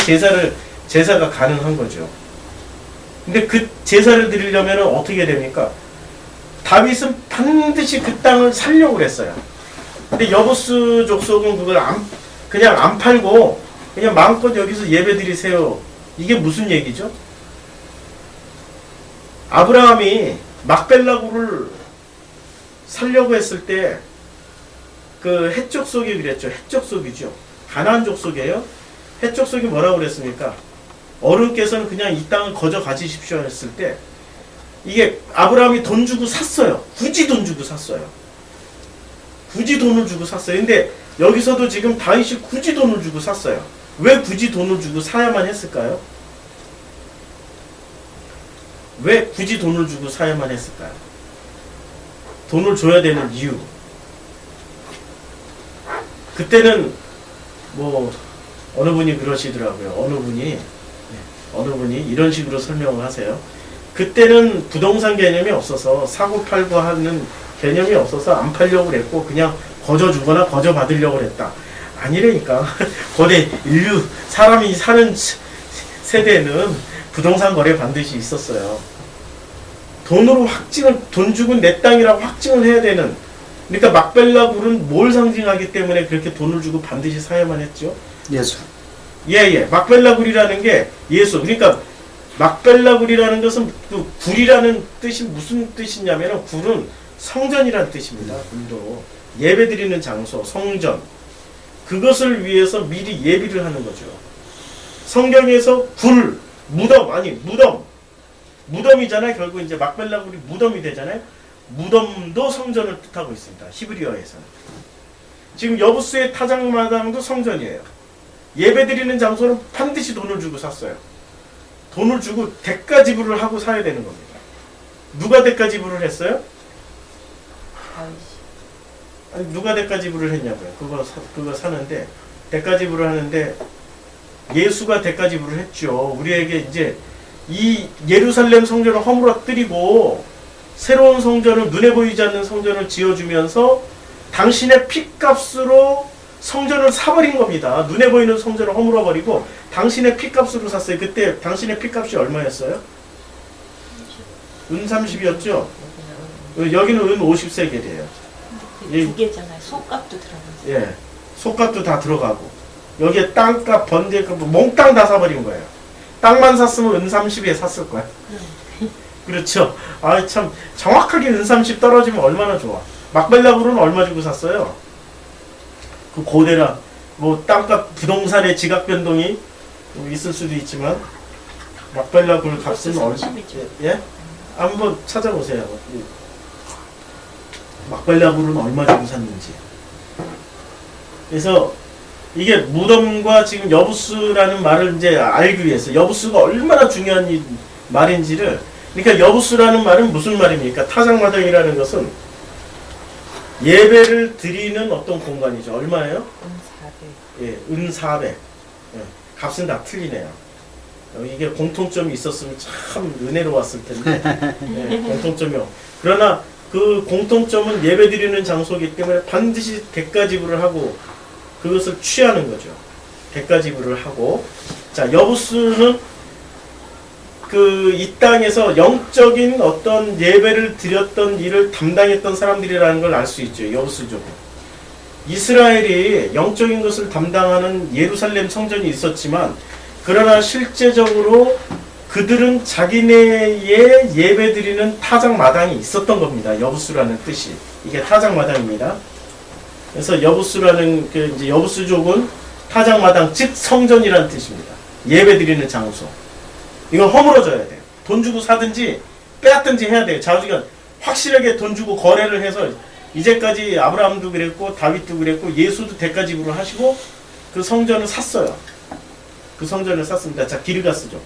제사가 가능한 거죠. 근데 그 제사를 드리려면 어떻게 됩니까? 다윗은 반드시 그 땅을 살려고 했어요. 근데 여부수 족속은 그걸 그냥 안 팔고 그냥 마음껏 여기서 예배 드리세요. 이게 무슨 얘기죠? 아브라함이 막벨라고를 살려고 했을 때 그 헷족속이 그랬죠. 헷족속이죠. 가나안 족속이에요. 헷족속이 뭐라고 그랬습니까? 어른께서는 그냥 이 땅을 거저 가지십시오 했을 때 이게 아브라함이 돈 주고 샀어요. 굳이 돈 주고 샀어요. 굳이 돈을 주고 샀어요. 근데 여기서도 지금 다윗이 굳이 돈을 주고 샀어요. 왜 굳이 돈을 주고 사야만 했을까요? 왜 굳이 돈을 주고 사야만 했을까요? 돈을 줘야 되는 이유. 그때는 뭐 어느 분이 그러시더라고요. 어느 분이 이런 식으로 설명을 하세요. 그때는 부동산 개념이 없어서 사고 팔고 하는 개념이 없어서 안 팔려고 그랬고 그냥 거저 주거나 거저 받으려고 그랬다. 아니라니까. 거대 인류 사람이 사는 세대는 부동산 거래 반드시 있었어요. 돈으로 확증을, 돈 주고 내 땅이라고 확증을 해야 되는. 그러니까 막벨라 굴은 뭘 상징하기 때문에 그렇게 돈을 주고 반드시 사야만 했죠? 예수. 예. 막벨라 굴이라는 게 예수. 그러니까 막벨라 굴이라는 것은 그 굴이라는 뜻이 무슨 뜻이냐면은 굴은 성전이라는 뜻입니다. 굴도 예배드리는 장소, 성전. 그것을 위해서 미리 예비를 하는 거죠. 성경에서 굴, 무덤이잖아요. 결국 이제 막벨라 굴이 무덤이 되잖아요. 무덤도 성전을 뜻하고 있습니다. 히브리어에서는. 지금 여부수의 타작마당도 성전이에요. 예배드리는 장소는 반드시 돈을 주고 샀어요. 돈을 주고 대가 지불을 하고 사야 되는 겁니다. 누가 대가 지불을 했어요? 아니, 누가 대가 지불을 했냐고요. 그거 사는데 대가 지불을 하는데 예수가 대가 지불을 했죠. 우리에게 이제 이 예루살렘 성전을 허물어뜨리고 새로운 성전을, 눈에 보이지 않는 성전을 지어주면서 당신의 피값으로 성전을 사버린 겁니다. 눈에 보이는 성전을 허물어버리고 당신의 피값으로 샀어요. 그때 당신의 피값이 얼마였어요? 은 30이었죠? 여기는 은 50세겔이에요. 두 개잖아요. 속값도 들어가서. 예, 속값도 다 들어가고 여기에 땅값, 번제값, 몽땅 다 사버린 거예요. 땅만 샀으면 은 30에 샀을 거야. 그렇죠. 아, 참 정확하게 은 30 떨어지면 얼마나 좋아. 막벨라굴은 얼마 주고 샀어요? 그 고대라 뭐 땅값, 부동산의 지각 변동이 있을 수도 있지만 막벨라굴 값은 얼마? 예? 한번 찾아보세요. 막벨라굴은 얼마 주고 샀는지. 그래서 이게 무덤과 지금 여부수라는 말을 이제 알기 위해서 여부수가 얼마나 중요한 말인지를. 그러니까 여부수라는 말은 무슨 말입니까? 타작마당이라는 것은 예배를 드리는 어떤 공간이죠. 얼마예요? 예, 은 400. 예, 값은 다 틀리네요. 이게 공통점이 있었으면 참 은혜로웠을 텐데. 예, 공통점이 없. 그러나 그 공통점은 예배드리는 장소이기 때문에 반드시 대가 지불을 하고 그것을 취하는 거죠. 대가 지불을 하고. 자, 여부수는 이 땅에서 영적인 어떤 예배를 드렸던 일을 담당했던 사람들이라는 걸 알 수 있죠. 여부수족은. 이스라엘이 영적인 것을 담당하는 예루살렘 성전이 있었지만 그러나 실제적으로 그들은 자기네의 예배드리는 타작마당이 있었던 겁니다. 여부수라는 뜻이. 이게 타작마당입니다. 그래서 여부수라는 이제 여부수족은 타작마당, 즉 성전이라는 뜻입니다. 예배드리는 장소. 이건 허물어져야 돼요. 돈 주고 사든지 빼앗든지 해야 돼요. 자주가 확실하게 돈 주고 거래를 해서 이제까지 아브라함도 그랬고 다윗도 그랬고 예수도 대가 지불을 하시고 그 성전을 샀어요. 그 성전을 샀습니다. 자, 기르가스족.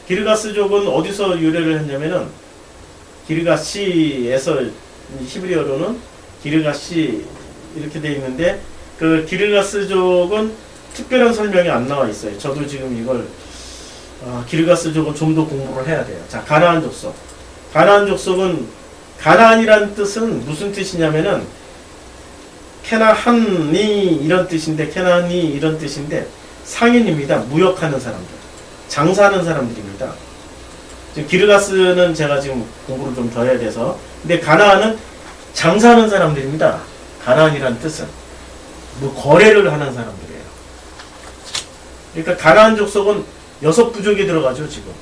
기르가스족은 어디서 유래를 했냐면은 기르가시에서 히브리어로는 기르가시 이렇게 되어 있는데 그 기르가스족은 특별한 설명이 안 나와 있어요. 저도 지금 이걸 기르가스족은 좀 더 공부를 해야 돼요. 자, 가나안 족속. 가나안 족속은 가나안이라는 뜻은 무슨 뜻이냐면은 케나한이 이런 뜻인데 케나한이 이런 뜻인데 상인입니다. 무역하는 사람들, 장사하는 사람들입니다. 지금 기르가스는 제가 지금 공부를 좀 더 해야 돼서 근데 가나안은 장사하는 사람들입니다. 가나안이라는 뜻은 뭐 거래를 하는 사람들이에요. 그러니까 가나안 족속은 6부족에 들어가죠. 지금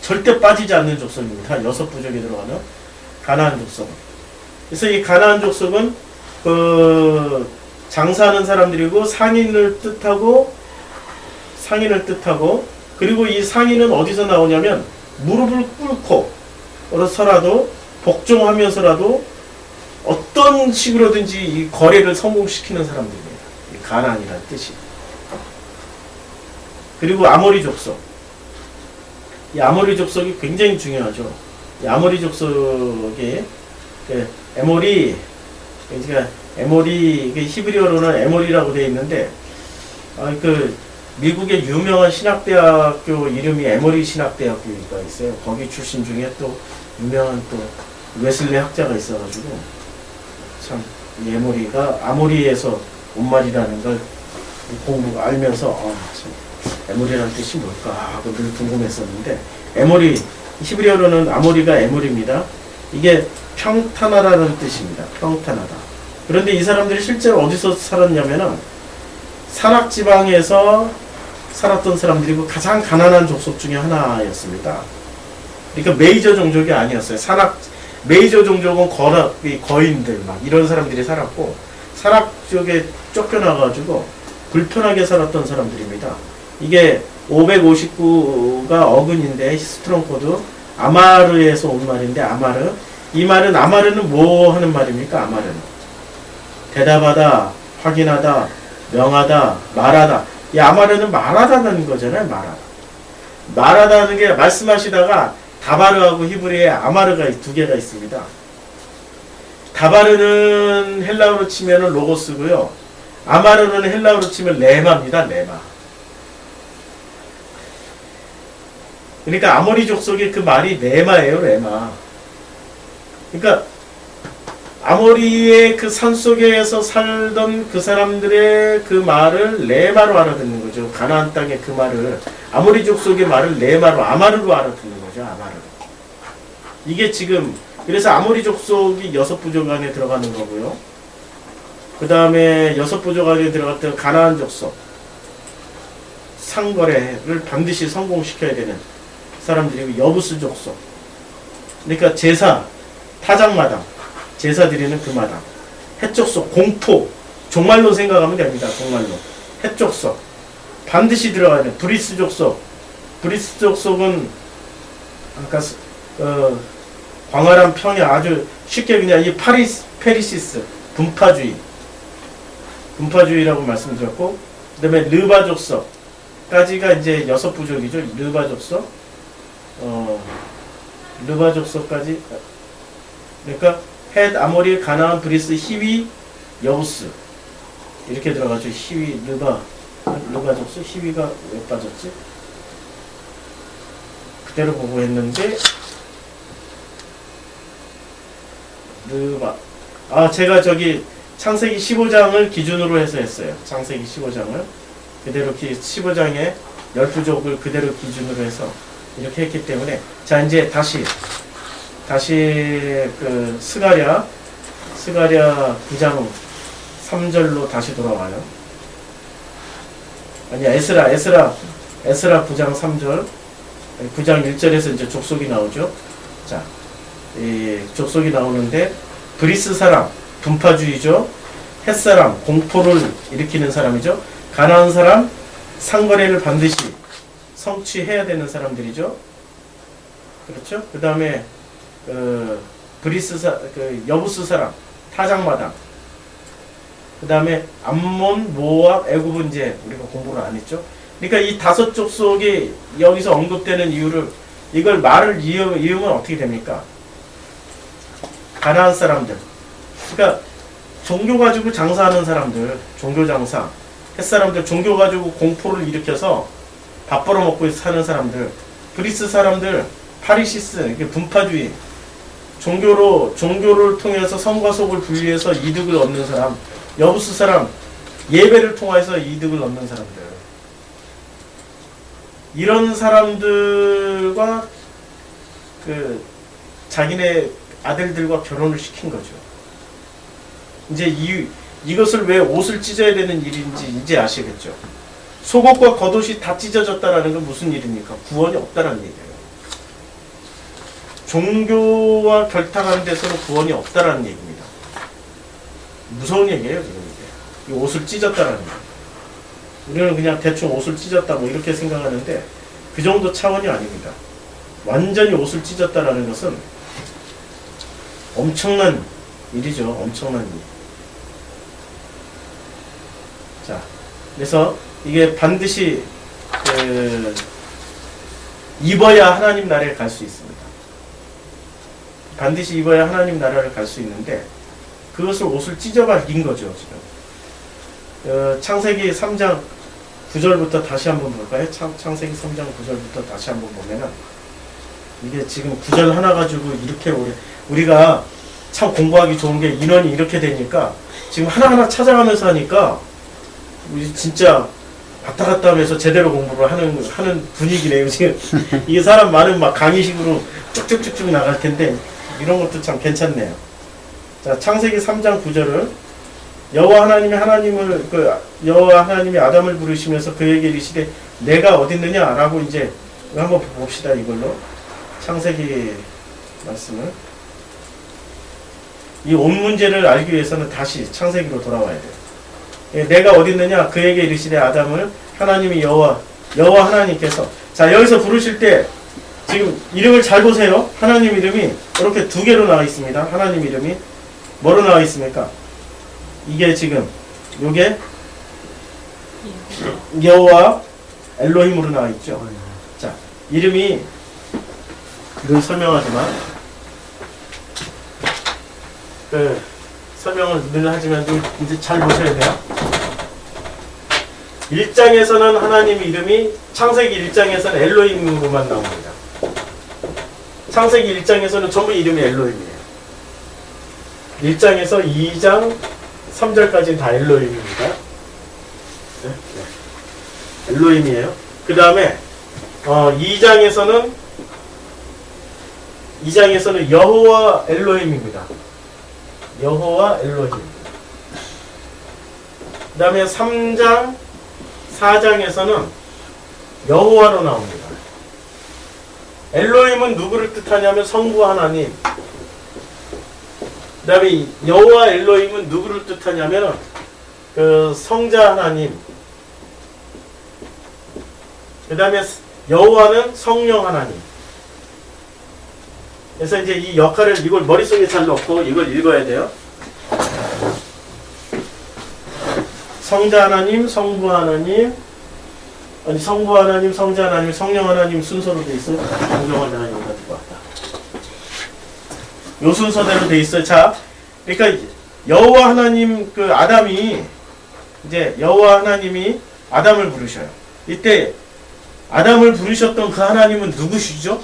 절대 빠지지 않는 족속입니다. 6부족에 들어가는 가나안 족속. 그래서 이 가나안 족속은 장사하는 사람들이고 상인을 뜻하고 그리고 이 상인은 어디서 나오냐면 무릎을 꿇고서라도 복종하면서라도 어떤 식으로든지 이 거래를 성공시키는 사람들입니다. 이 가나안이라는 뜻이. 그리고 아모리 족속. 이 아모리 족속이 굉장히 중요하죠. 이 아모리 족속이 그 에모리, 그러니까 에모리, 히브리어로는 에모리라고 되어 있는데, 그 미국의 유명한 신학대학교 이름이 에모리 신학대학교가 있어요. 거기 출신 중에 또 유명한 또 웨슬리 학자가 있어가지고 참 이 에모리가 아모리에서 온 말이라는 걸 공부가 알면서 참 에모리라는 뜻이 뭘까 하고 늘 궁금했었는데, 에모리, 히브리어로는 아모리가 에모리입니다. 이게 평탄하다는 뜻입니다. 평탄하다. 그런데 이 사람들이 실제로 어디서 살았냐면은 산악지방에서 살았던 사람들이고 가장 가난한 족속 중에 하나였습니다. 그러니까 메이저 종족이 아니었어요. 메이저 종족은 거인들 막 이런 사람들이 살았고, 산악 쪽에 쫓겨나가지고 불편하게 살았던 사람들입니다. 이게 559가 어근인데 스트롱 코드 아마르에서 온 말인데, 아마르, 이 말은, 아마르는 뭐 하는 말입니까? 아마르는 대답하다, 확인하다, 명하다, 말하다. 이 아마르는 말하다는 거잖아요. 말하다는 게 말씀하시다가 다바르하고 히브리에 아마르가 두 개가 있습니다. 다바르는 헬라어로 치면 로고스고요. 아마르는 헬라어로 치면 레마입니다. 레마. 그러니까 아모리 족속의 그 말이 레마예요. 레마. 그러니까 아모리의 그 산속에서 살던 그 사람들의 그 말을 레마로 알아듣는 거죠. 가나안 땅의 그 말을, 아모리 족속의 말을 레마로, 아마르로 알아듣는 거죠. 아마르로. 이게 지금, 그래서 아모리 족속이 6부족 안에 들어가는 거고요. 그 다음에 6부족 안에 들어갔던 가나안 족속, 상거래를 반드시 성공시켜야 되는 사람들이고, 여부스 족속, 그러니까 제사, 타작마당, 제사 드리는 그 마당, 해족속, 공포, 종말로 생각하면 됩니다. 종말로. 해족속 반드시 들어가야 돼. 브리스 족속, 브리스 족속은 아까 광활한 평야, 아주 쉽게 그냥 이 페리시스 분파주의라고 말씀드렸고, 그 다음에 르바 족속까지가 이제 6부족이죠. 르바 족속, 르바 족속까지, 그러니까 헷, 아모리, 가나안, 브리스, 히위, 여부스 이렇게 들어가죠. 히위, 르바 족속, 히위가 왜 빠졌지? 그대로 보고 했는데, 르바, 제가 저기 창세기 15장을 기준으로 해서 했어요. 창세기 15장을 그대로 15장에 10부족을 그대로 기준으로 해서 이렇게 했기 때문에, 자 이제 다시 그 스가랴 9장 3절로 다시 돌아와요. 아니야, 에스라 9장 3절, 9장 1절에서 이제 족속이 나오죠. 자, 이 족속이 나오는데, 브리스 사람 분파주의죠. 헷 사람 공포를 일으키는 사람이죠. 가나안 사람 상거래를 반드시 성취해야 되는 사람들이죠. 그렇죠? 그 다음에 여부스 사람 타작마당, 그 다음에 암몬, 모압, 애굽은 이제 우리가 공부를 안 했죠. 그러니까 이 5 족속이 여기서 언급되는 이유를, 이걸 말을 이으면 어떻게 됩니까? 가나안 사람들, 그러니까 종교 가지고 장사하는 사람들, 종교 장사, 햇사람들, 종교 가지고 공포를 일으켜서 밥 벌어먹고 사는 사람들, 브리스 사람들, 파리시스, 이게 분파주의, 종교를 통해서 성과 속을 분리해서 이득을 얻는 사람, 여부스 사람, 예배를 통해서 이득을 얻는 사람들, 이런 사람들과 그 자기네 아들들과 결혼을 시킨 거죠. 이제 이것을 왜 옷을 찢어야 되는 일인지 이제 아시겠죠. 속옷과 겉옷이 다 찢어졌다라는 건 무슨 일입니까? 구원이 없다라는 얘기예요. 종교와 결탁하는 데서는 구원이 없다라는 얘기입니다. 무서운 얘기예요, 지금 이게. 이 옷을 찢었다라는 얘기. 우리는 그냥 대충 옷을 찢었다 뭐 이렇게 생각하는데 그 정도 차원이 아닙니다. 완전히 옷을 찢었다라는 것은 엄청난 일이죠. 엄청난 일. 자, 그래서 이게 반드시 입어야 하나님 나라에 갈 수 있습니다. 반드시 입어야 하나님 나라를 갈 수 있는데 그것을 옷을 찢어버린 거죠 지금. 창세기 3장 9절부터 다시 한번 볼까요? 창세기 3장 9절부터 다시 한번 보면은 이게 지금 9절 하나 가지고 이렇게 우리가 참 공부하기 좋은 게 인원이 이렇게 되니까 지금 하나하나 찾아가면서 하니까 우리 진짜 왔다 갔다 하면서 제대로 공부를 하는 분위기네요 지금. 이게 사람 많으면 막 강의식으로 쭉쭉쭉쭉 나갈 텐데 이런 것도 참 괜찮네요. 자, 창세기 3장 9절을 여호와 하나님이 아담을 부르시면서 그에게 이르시되 내가 어디 있느냐라고 이제 한번 봅시다. 이걸로 창세기 말씀을 이 온 문제를 알기 위해서는 다시 창세기로 돌아와야 돼요. 예, 내가 어디 있느냐 그에게 이르시되 아담을 하나님이 여호와 하나님께서 자 여기서 부르실 때 지금 이름을 잘 보세요. 하나님 이름이 이렇게 두 개로 나와 있습니다. 하나님 이름이 뭐로 나와 있습니까? 이게 지금 요게 여호와 엘로힘으로 나와 있죠. 자 이름이 늘 설명하지만 설명을 늘 하지만 좀 이제 잘 보셔야 돼요. 1장에서는 하나님 이름이 창세기 1장에서는 엘로힘으로만 나옵니다. 창세기 1장에서는 전부 이름이 엘로힘이에요. 1장에서 2장 3절까지는 다 엘로힘입니다. 네? 네. 엘로힘이에요. 그 다음에 2장에서는 여호와 엘로힘입니다. 여호와 엘로힘. 그 다음에 3장 4장에서는 여호와로 나옵니다. 엘로힘은 누구를 뜻하냐면 성부 하나님. 그 다음에 여호와 엘로힘은 누구를 뜻하냐면 그 성자 하나님. 그 다음에 여호와는 성령 하나님. 그래서 이제 이 역할을 이걸 머릿속에 잘 넣고 이걸 읽어야 돼요. 성자 하나님, 성부 하나님, 아니 성부 하나님, 성자 하나님, 성령 하나님 순서로 돼 있어요. 성령 하나님 가지고 왔다. 요 순서대로 돼 있어요. 자, 그러니까 여호와 하나님 그 아담이 이제 여호와 하나님이 아담을 부르셔요. 이때 아담을 부르셨던 그 하나님은 누구시죠?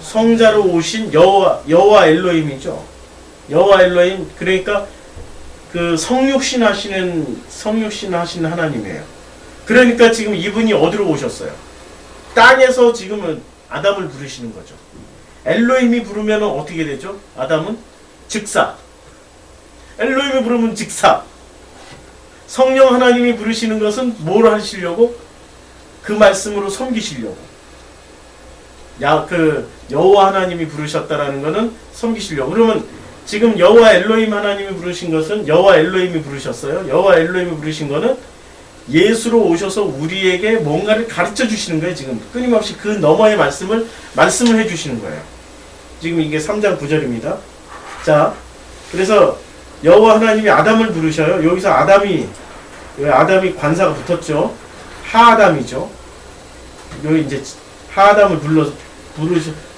성자로 오신 여호와 엘로힘이죠. 여호와 엘로힘 그러니까 그 성육신 하시는 하나님이에요. 그러니까 지금 이분이 어디로 오셨어요? 땅에서 지금은 아담을 부르시는 거죠. 엘로힘이 부르면 어떻게 되죠? 아담은 즉사. 엘로힘이 부르면 즉사. 성령 하나님이 부르시는 것은 뭘 하시려고? 그 말씀으로 섬기시려고. 여호와 하나님이 부르셨다라는 것은 섬기시려고. 그러면 지금 여호와 엘로힘 하나님이 부르신 것은 여호와 엘로힘이 부르셨어요. 여호와 엘로힘이 부르신 것은 예수로 오셔서 우리에게 뭔가를 가르쳐 주시는 거예요. 지금 끊임없이 그 너머의 말씀을 해 주시는 거예요. 지금 이게 3장 9절입니다. 자, 그래서 여호와 하나님이 아담을 부르셔요. 여기서 아담이 관사가 붙었죠. 하아담이죠. 여기 이제 하아담을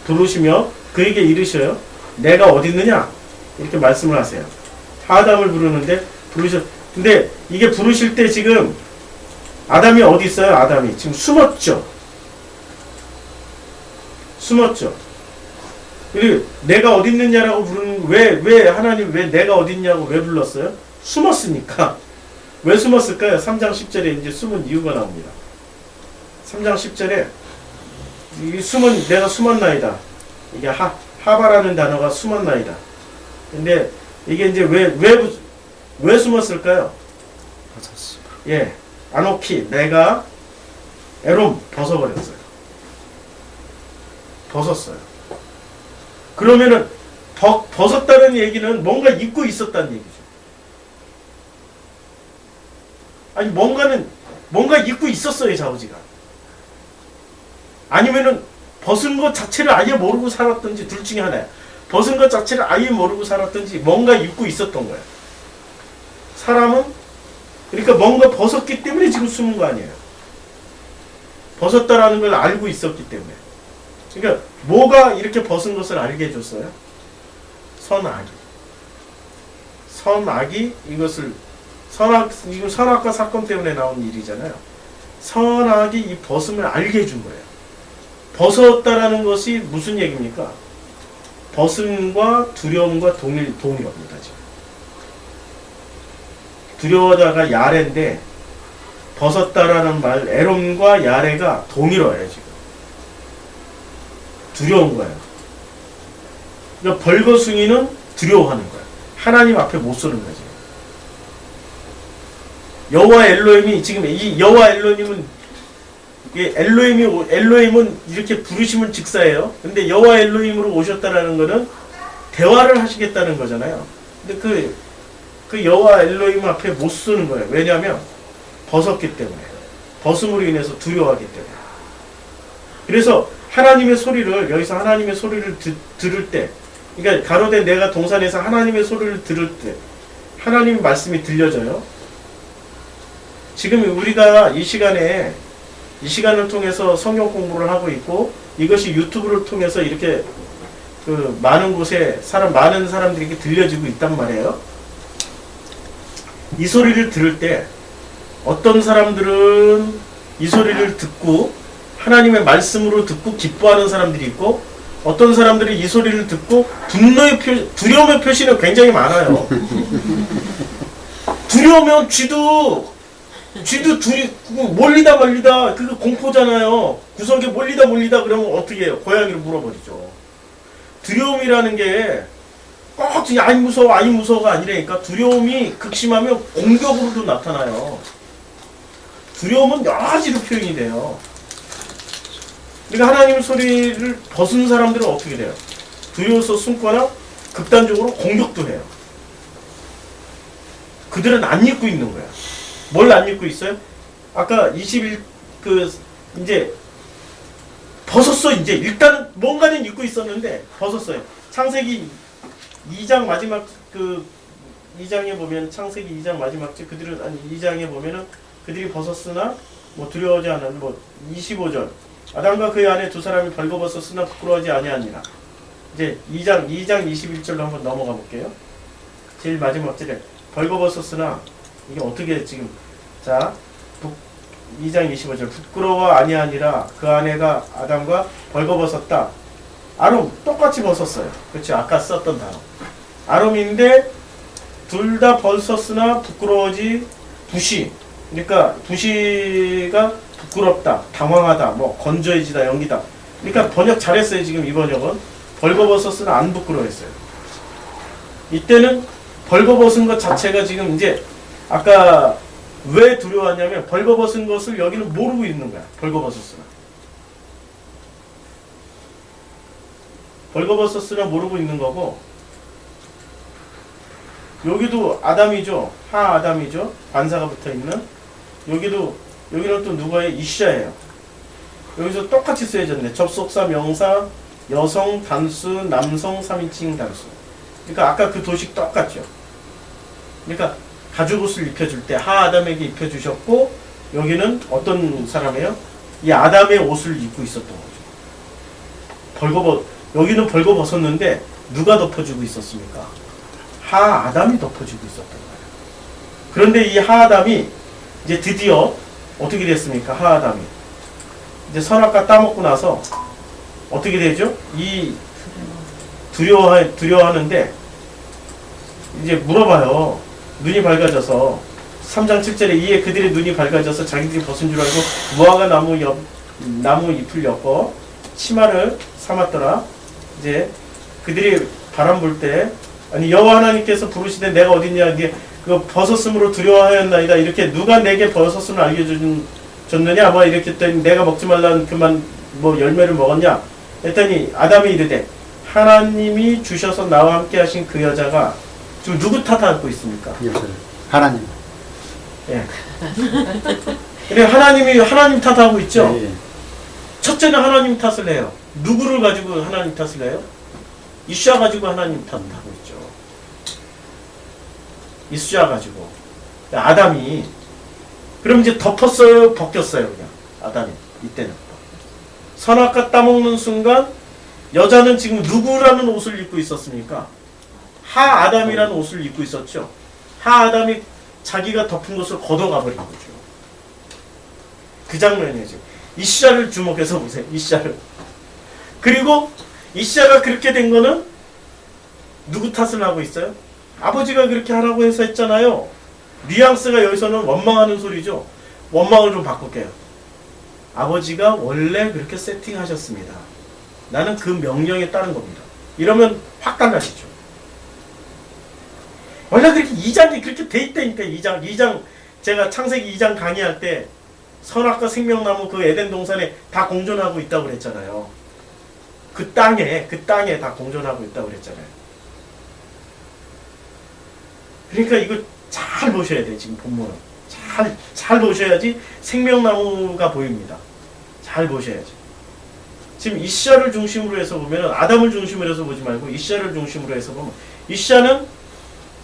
부르시며 그에게 이르셔요. 내가 어디 있느냐? 이렇게 말씀을 하세요. 하아담을 부르는데 근데 이게 부르실 때 지금 아담이 어디 있어요? 아담이 지금 숨었죠. 그리고 내가 어디 있느냐라고 부르는 왜 하나님 왜 내가 어디 있냐고 왜 불렀어요? 숨었으니까. 왜 숨었을까요? 3장 10절에 이제 숨은 이유가 나옵니다. 3장 10절에 내가 숨었나이다. 이게 하바라는 단어가 숨었나이다. 근데 이게 이제 왜 숨었을까요? 예, 아노키 내가 에롬 벗었어요. 그러면은 벗었다는 얘기는 뭔가 입고 있었다는 얘기죠. 아니 뭔가 입고 있었어요, 자우지가. 아니면은 벗은 것 자체를 아예 모르고 살았든지 둘 중에 하나야. 벗은 것 자체를 아예 모르고 살았든지 뭔가 입고 있었던 거야. 사람은 그러니까 뭔가 벗었기 때문에 지금 숨은 거 아니에요. 벗었다라는 걸 알고 있었기 때문에. 그러니까 뭐가 이렇게 벗은 것을 알게 해줬어요? 선악이. 선악이 이것을 이거 선악과 사건 때문에 나온 일이잖아요. 선악이 이 벗음을 알게 해준 거예요. 벗었다라는 것이 무슨 얘기입니까? 벗음과 두려움과 동일합니다. 지금. 두려워다가 야레인데 벗었다라는 말 에롬과 야레가 동일어요. 지금. 두려운 거예요. 그러니까 벌거숭이는 두려워하는 거예요. 하나님 앞에 못 서는 거죠. 여호와 엘로힘이 지금 이 여호와 엘로힘은 엘로힘은 이렇게 부르시면 직사예요. 근데 여호와 엘로힘으로 오셨다라는 거는 대화를 하시겠다는 거잖아요. 근데 그 여호와 엘로힘 앞에 못 서는 거예요. 왜냐하면 벗었기 때문에. 벗음으로 인해서 두려워하기 때문에. 그래서 하나님의 소리를 여기서 하나님의 소리를 들을 때, 그러니까 가로된 내가 동산에서 하나님의 소리를 들을 때 하나님의 말씀이 들려져요. 지금 우리가 이 시간을 통해서 성경 공부를 하고 있고 이것이 유튜브를 통해서 이렇게 그 많은 곳에 많은 사람들에게 들려지고 있단 말이에요. 이 소리를 들을 때 어떤 사람들은 이 소리를 듣고 하나님의 말씀으로 듣고 기뻐하는 사람들이 있고 어떤 사람들이 이 소리를 듣고 두려움의 표시는 굉장히 많아요. 두려우면 쥐도 몰리다 그거 공포잖아요. 구석에 몰리다 그러면 어떻게 해요? 고양이를 물어버리죠. 두려움이라는 게 꼭 아니 무서워가 아니라니까 두려움이 극심하면 공격으로도 나타나요. 두려움은 여러 가지로 표현이 돼요. 그러니까 하나님의 소리를 벗은 사람들은 어떻게 돼요? 두려워서 숨거나 극단적으로 공격도 해요. 그들은 안 믿고 있는 거야. 뭘 안 믿고 있어요? 아까 21 이제 벗었어. 이제 일단 뭔가는 입고 있었는데 벗었어요. 창세기 2장 마지막 2장에 보면 창세기 2장 마지막 절 2장에 보면은 그들이 벗었으나 뭐 두려워하지 않은 25절 아담과 그의 아내 두 사람이 벌거벗었으나 부끄러워하지 아니하니라. 이제 2장 21절로 한번 넘어가 볼게요. 제일 마지막 절에 벌거벗었으나 이게 어떻게 지금 2장 25절 부끄러워 아니하니라. 그 아내가 아담과 벌거벗었다. 아롬 똑같이 벗었어요. 그렇죠? 아까 썼던 단어 아롬인데 둘 다 벗었으나 부끄러워지 부시. 그러니까 부시가 부끄럽다, 당황하다, 건조해지다, 연기다. 그러니까 번역 잘했어요. 지금 이 번역은 벌거벗었으나 안 부끄러워했어요. 이때는 벌거벗은 것 자체가 지금 이제 아까 왜 두려워하냐면 벌거벗은 것을 여기는 모르고 있는 거야. 벌거벗었으나 모르고 있는 거고, 여기도 아담이죠. 아담이죠. 반사가 붙어 있는. 여기는 또 누가의 이샤예요. 여기서 똑같이 쓰여졌네. 접속사, 명사, 여성, 단수, 남성, 3인칭 단수. 그러니까 아까 그 도식 똑같죠. 그러니까 가죽옷을 입혀줄 때 아담에게 입혀주셨고, 여기는 어떤 사람이에요? 이 아담의 옷을 입고 있었던 거죠. 여기는 벌거벗었는데 누가 덮어주고 있었습니까? 아담이 덮어주고 있었던 거예요. 그런데 이 아담이 이제 드디어 어떻게 됐습니까? 아담이 이제 선악과 따먹고 나서 어떻게 되죠? 이 두려워하는데 이제 물어봐요. 눈이 밝아져서 3장 7절에 이에 그들의 눈이 밝아져서 자기들이 벗은 줄 알고 무화과 나무 잎을 엮어 치마를 삼았더라. 이제 그들이 바람 불 때 여호와 하나님께서 부르시되 내가 어딨냐, 그 벗었음으로 두려워하였나이다. 이렇게 누가 내게 벗었음을 알려줬느냐, 이렇게 했더니 내가 먹지 말라는 그만 열매를 먹었냐 했더니 아담이 이르되 하나님이 주셔서 나와 함께 하신 그 여자가 지금 누구 탓하고 있습니까? 하나님. 예. 그래 하나님 탓하고 있죠. 예. 첫째는 하나님 탓을 해요. 누구를 가지고 하나님 탓을 해요? 이슈아 가지고 하나님 탓하고 있죠. 이슈아 가지고 아담이 그럼 이제 덮었어요, 벗겼어요, 그냥 아담이. 이때는. 선악과 따먹는 순간 여자는 지금 누구라는 옷을 입고 있었습니까? 하아담이라는 옷을 입고 있었죠. 하아담이 자기가 덮은 것을 걷어가버린 거죠. 그 장면이죠. 이샤를 주목해서 보세요. 이샤를. 그리고 이샤가 그렇게 된 거는 누구 탓을 하고 있어요? 아버지가 그렇게 하라고 해서 했잖아요. 뉘앙스가 여기서는 원망하는 소리죠. 원망을 좀 바꿀게요. 아버지가 원래 그렇게 세팅하셨습니다. 나는 그 명령에 따른 겁니다. 이러면 확 달라지죠. 원래 그렇게 2장이 그렇게 돼 있다니까. 2장 제가 창세기 2장 강의할 때 선악과 생명나무 그 에덴 동산에 다 공존하고 있다고 그랬잖아요. 그 땅에 다 공존하고 있다고 그랬잖아요. 그러니까 이거 잘 보셔야 돼요. 지금 본문은 잘 보셔야지 생명나무가 보입니다. 잘 보셔야지. 지금 이샤를 중심으로 해서 보면은 아담을 중심으로 해서 보지 말고 이샤를 중심으로 해서 보면 이샤는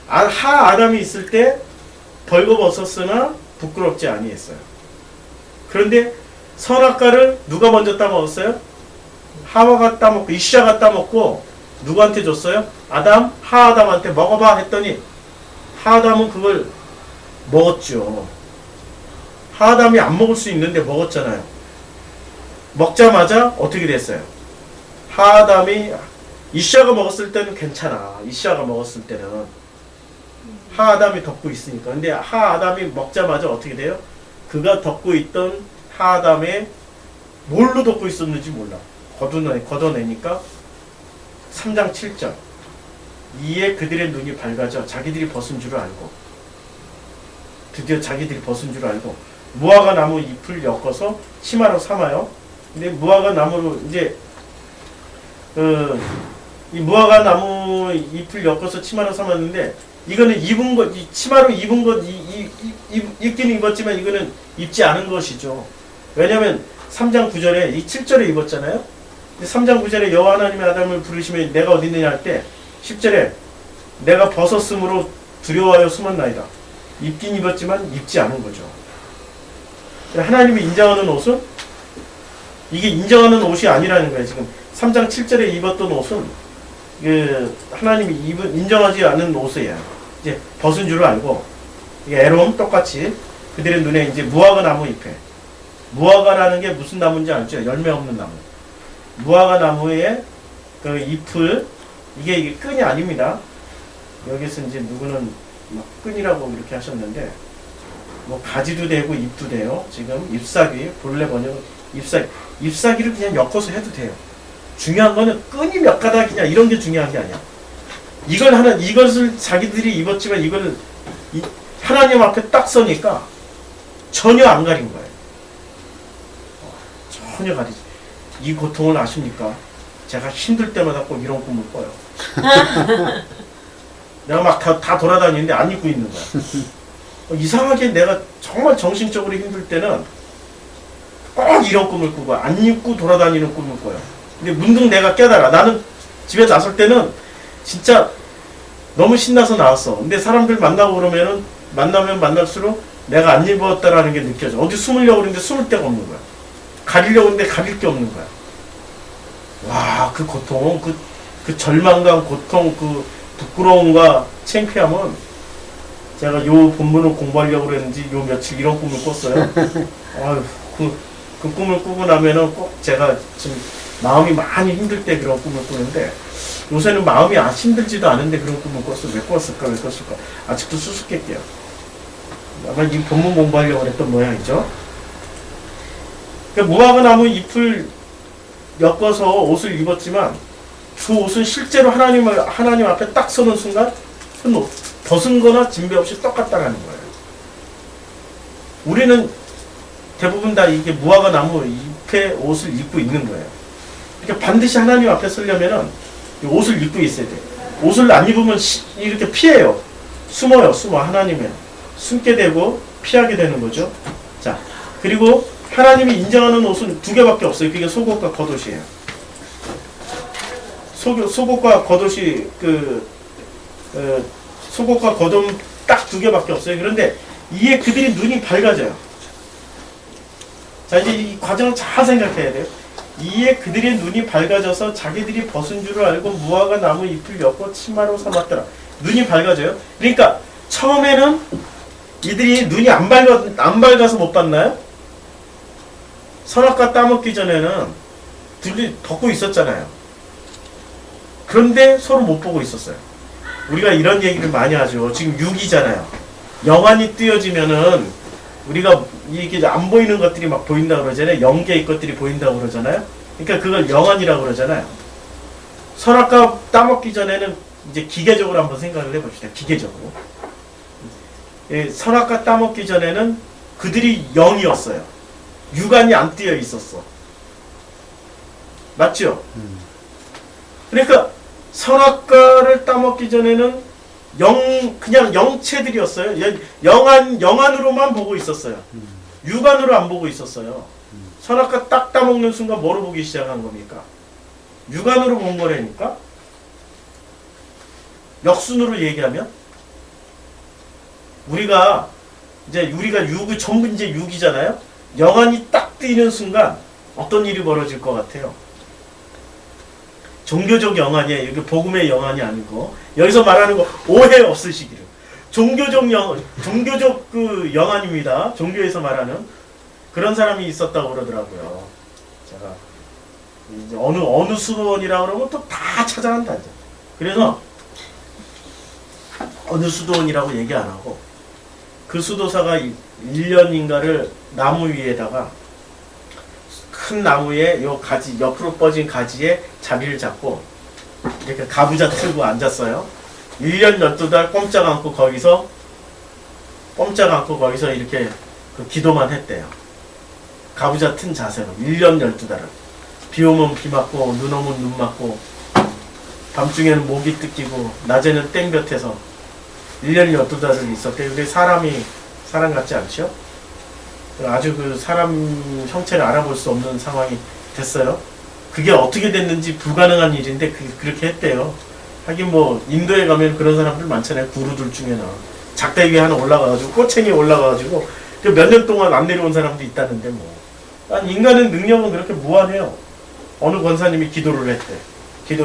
하아담이 있을 때 벌거벗었으나 부끄럽지 아니했어요. 그런데 선악과를 누가 먼저 따먹었어요? 하와가 따먹고 이샤가 따먹고 누구한테 줬어요? 하아담한테 먹어봐 했더니 하아담은 그걸 먹었죠. 하아담이 안 먹을 수 있는데 먹었잖아요. 먹자마자 어떻게 됐어요? 하아담이 이샤가 먹었을 때는 괜찮아. 이샤가 먹었을 때는 하아담이 덮고 있으니까. 근데 하아담이 먹자마자 어떻게 돼요? 그가 덮고 있던 하아담에 뭘로 덮고 있었는지 몰라. 걷어내니까 3장 7절 이에 그들의 눈이 밝아져 자기들이 벗은 줄 알고 드디어 자기들이 벗은 줄 알고 무화과 나무 잎을 엮어서 치마로 삼아요. 근데 무화과 나무로 이제 이 무화과 나무 잎을 엮어서 치마로 삼았는데 이거는 입은 것, 치마로 입은 것, 입기는 입었지만 이거는 입지 않은 것이죠. 왜냐면 3장 9절에 이 7절에 입었잖아요. 3장 9절에 여호와 하나님의 아담을 부르시면 내가 어디 있느냐 할 때 10절에 내가 벗었으므로 두려워하여 숨었나이다. 입긴 입었지만 입지 않은 거죠. 하나님이 인정하는 옷은 이게 인정하는 옷이 아니라는 거예요. 지금 3장 7절에 입었던 옷은 하나님이 인정하지 않은 옷이에요. 이제 벗은 줄 알고 이게 에롬 똑같이 그들의 눈에 이제 무화과 나무 잎에 무화과라는 게 무슨 나무인지 알죠? 열매 없는 나무. 무화과 나무의 그 잎을 이게 끈이 아닙니다. 여기서 이제 누구는 막 끈이라고 이렇게 하셨는데 뭐 가지도 되고 잎도 돼요. 지금 잎사귀 본래 번역은 잎사귀를 그냥 엮어서 해도 돼요. 중요한 거는 끈이 몇 가닥이냐 이런 게 중요한 게 아니야. 이것을 자기들이 입었지만 이걸 하나님 앞에 딱 서니까 전혀 안 가린 거예요. 전혀 가리지. 이 고통을 아십니까? 제가 힘들 때마다 꼭 이런 꿈을 꿔요. 내가 막 다 돌아다니는데 안 입고 있는 거야. 이상하게 내가 정말 정신적으로 힘들 때는 꼭 이런 꿈을 꾸고 안 입고 돌아다니는 꿈을 꿔요. 근데 문득 내가 깨달아. 나는 집에 나설 때는 진짜 너무 신나서 나왔어. 근데 사람들 만나고 그러면은 만나면 만날수록 내가 안 입었다라는 게 느껴져. 어디 숨으려고 그러는데 숨을 데가 없는 거야. 가리려고 하는데 가릴 게 없는 거야. 와, 그 고통, 그 절망감, 고통, 그 부끄러움과 창피함은 제가 요 본문을 공부하려고 그랬는지 요 며칠 이런 꿈을 꿨어요. 아유, 그 꿈을 꾸고 나면은 꼭 제가 지금 마음이 많이 힘들 때 그런 꿈을 꾸는데 요새는 마음이 힘들지도 않은데 그런 꿈을 꿨어. 왜 꿨을까? 아직도 수수께끼야. 아마 이 본문 공부하려고 했던 모양이죠. 그러니까 무화과 나무 잎을 엮어서 옷을 입었지만 그 옷은 실제로 하나님 앞에 딱 서는 순간 벗은 거나 진배 없이 똑같다라는 거예요. 우리는 대부분 다 이게 무화과 나무 잎의 옷을 입고 있는 거예요. 그러니까 반드시 하나님 앞에 서려면은 옷을 입고 있어야 돼. 옷을 안 입으면 이렇게 피해요. 숨어요. 하나님에 숨게 되고 피하게 되는 거죠. 자, 그리고 하나님이 인정하는 옷은 두 개밖에 없어요. 그게 속옷과 겉옷이에요. 속옷과 겉옷이 속옷과 겉옷 딱 두 개밖에 없어요. 그런데 이에 그들이 눈이 밝아져요. 자, 이제 이 과정을 잘 생각해야 돼요. 이에 그들의 눈이 밝아져서 자기들이 벗은 줄을 알고 무화과 나무 잎을 엮고 치마로 삼았더라. 눈이 밝아져요. 그러니까 처음에는 이들이 눈이 안 밝아서 못 봤나요? 선악과 따먹기 전에는 둘이 덮고 있었잖아요. 그런데 서로 못 보고 있었어요. 우리가 이런 얘기를 많이 하죠. 지금 6이잖아요. 영안이 띄어지면은 우리가 이게 안 보이는 것들이 막 보인다고 그러잖아요. 영계의 것들이 보인다고 그러잖아요. 그러니까 그걸 영안이라고 그러잖아요. 선악과 따먹기 전에는 이제 기계적으로 한번 생각을 해봅시다. 기계적으로. 선악과 따먹기 전에는 그들이 영이었어요. 육안이 안 띄어 있었어. 맞죠? 그러니까 선악과를 따먹기 전에는 그냥 영체들이었어요. 영안으로만 보고 있었어요. 육안으로 안 보고 있었어요. 선악과 딱 따먹는 순간 뭐로 보기 시작한 겁니까? 육안으로 본 거라니까? 역순으로 얘기하면? 우리가 전부 이제 육이잖아요? 영안이 딱 뜨이는 순간 어떤 일이 벌어질 것 같아요? 종교적 영안이에요. 이게 복음의 영안이 아니고 여기서 말하는 거 오해 없으시기를. 종교적 그 영안입니다. 종교에서 말하는 그런 사람이 있었다고 그러더라고요. 제가 이제 어느 수도원이라고 그러면 또 다 찾아간다. 그래서 어느 수도원이라고 얘기 안 하고 그 수도사가 1년인가를 나무 위에다가 큰 나무에 요 가지 옆으로 뻗은 가지에 자리를 잡고 이렇게 가부좌 틀고 앉았어요. 1년 12달 꼼짝 않고 거기서 이렇게 그 기도만 했대요. 가부좌 튼 자세로 1년 12달을. 비 오면 비 맞고 눈 오면 눈 맞고 밤중에는 모기 뜯기고 낮에는 땡볕에서 1년 12달을 있었대요. 근데 사람이 사람 같지 않죠? 아주 그 사람 형체를 알아볼 수 없는 상황이 됐어요. 그게 어떻게 됐는지 불가능한 일인데 그렇게 했대요. 하긴 뭐 인도에 가면 그런 사람들 많잖아요. 구루들 중에는 작대기 하나 올라가가지고 꼬챙이 올라가가지고 몇 년 동안 안 내려온 사람도 있다는데 뭐. 인간의 능력은 그렇게 무한해요. 어느 권사님이 기도를 했대.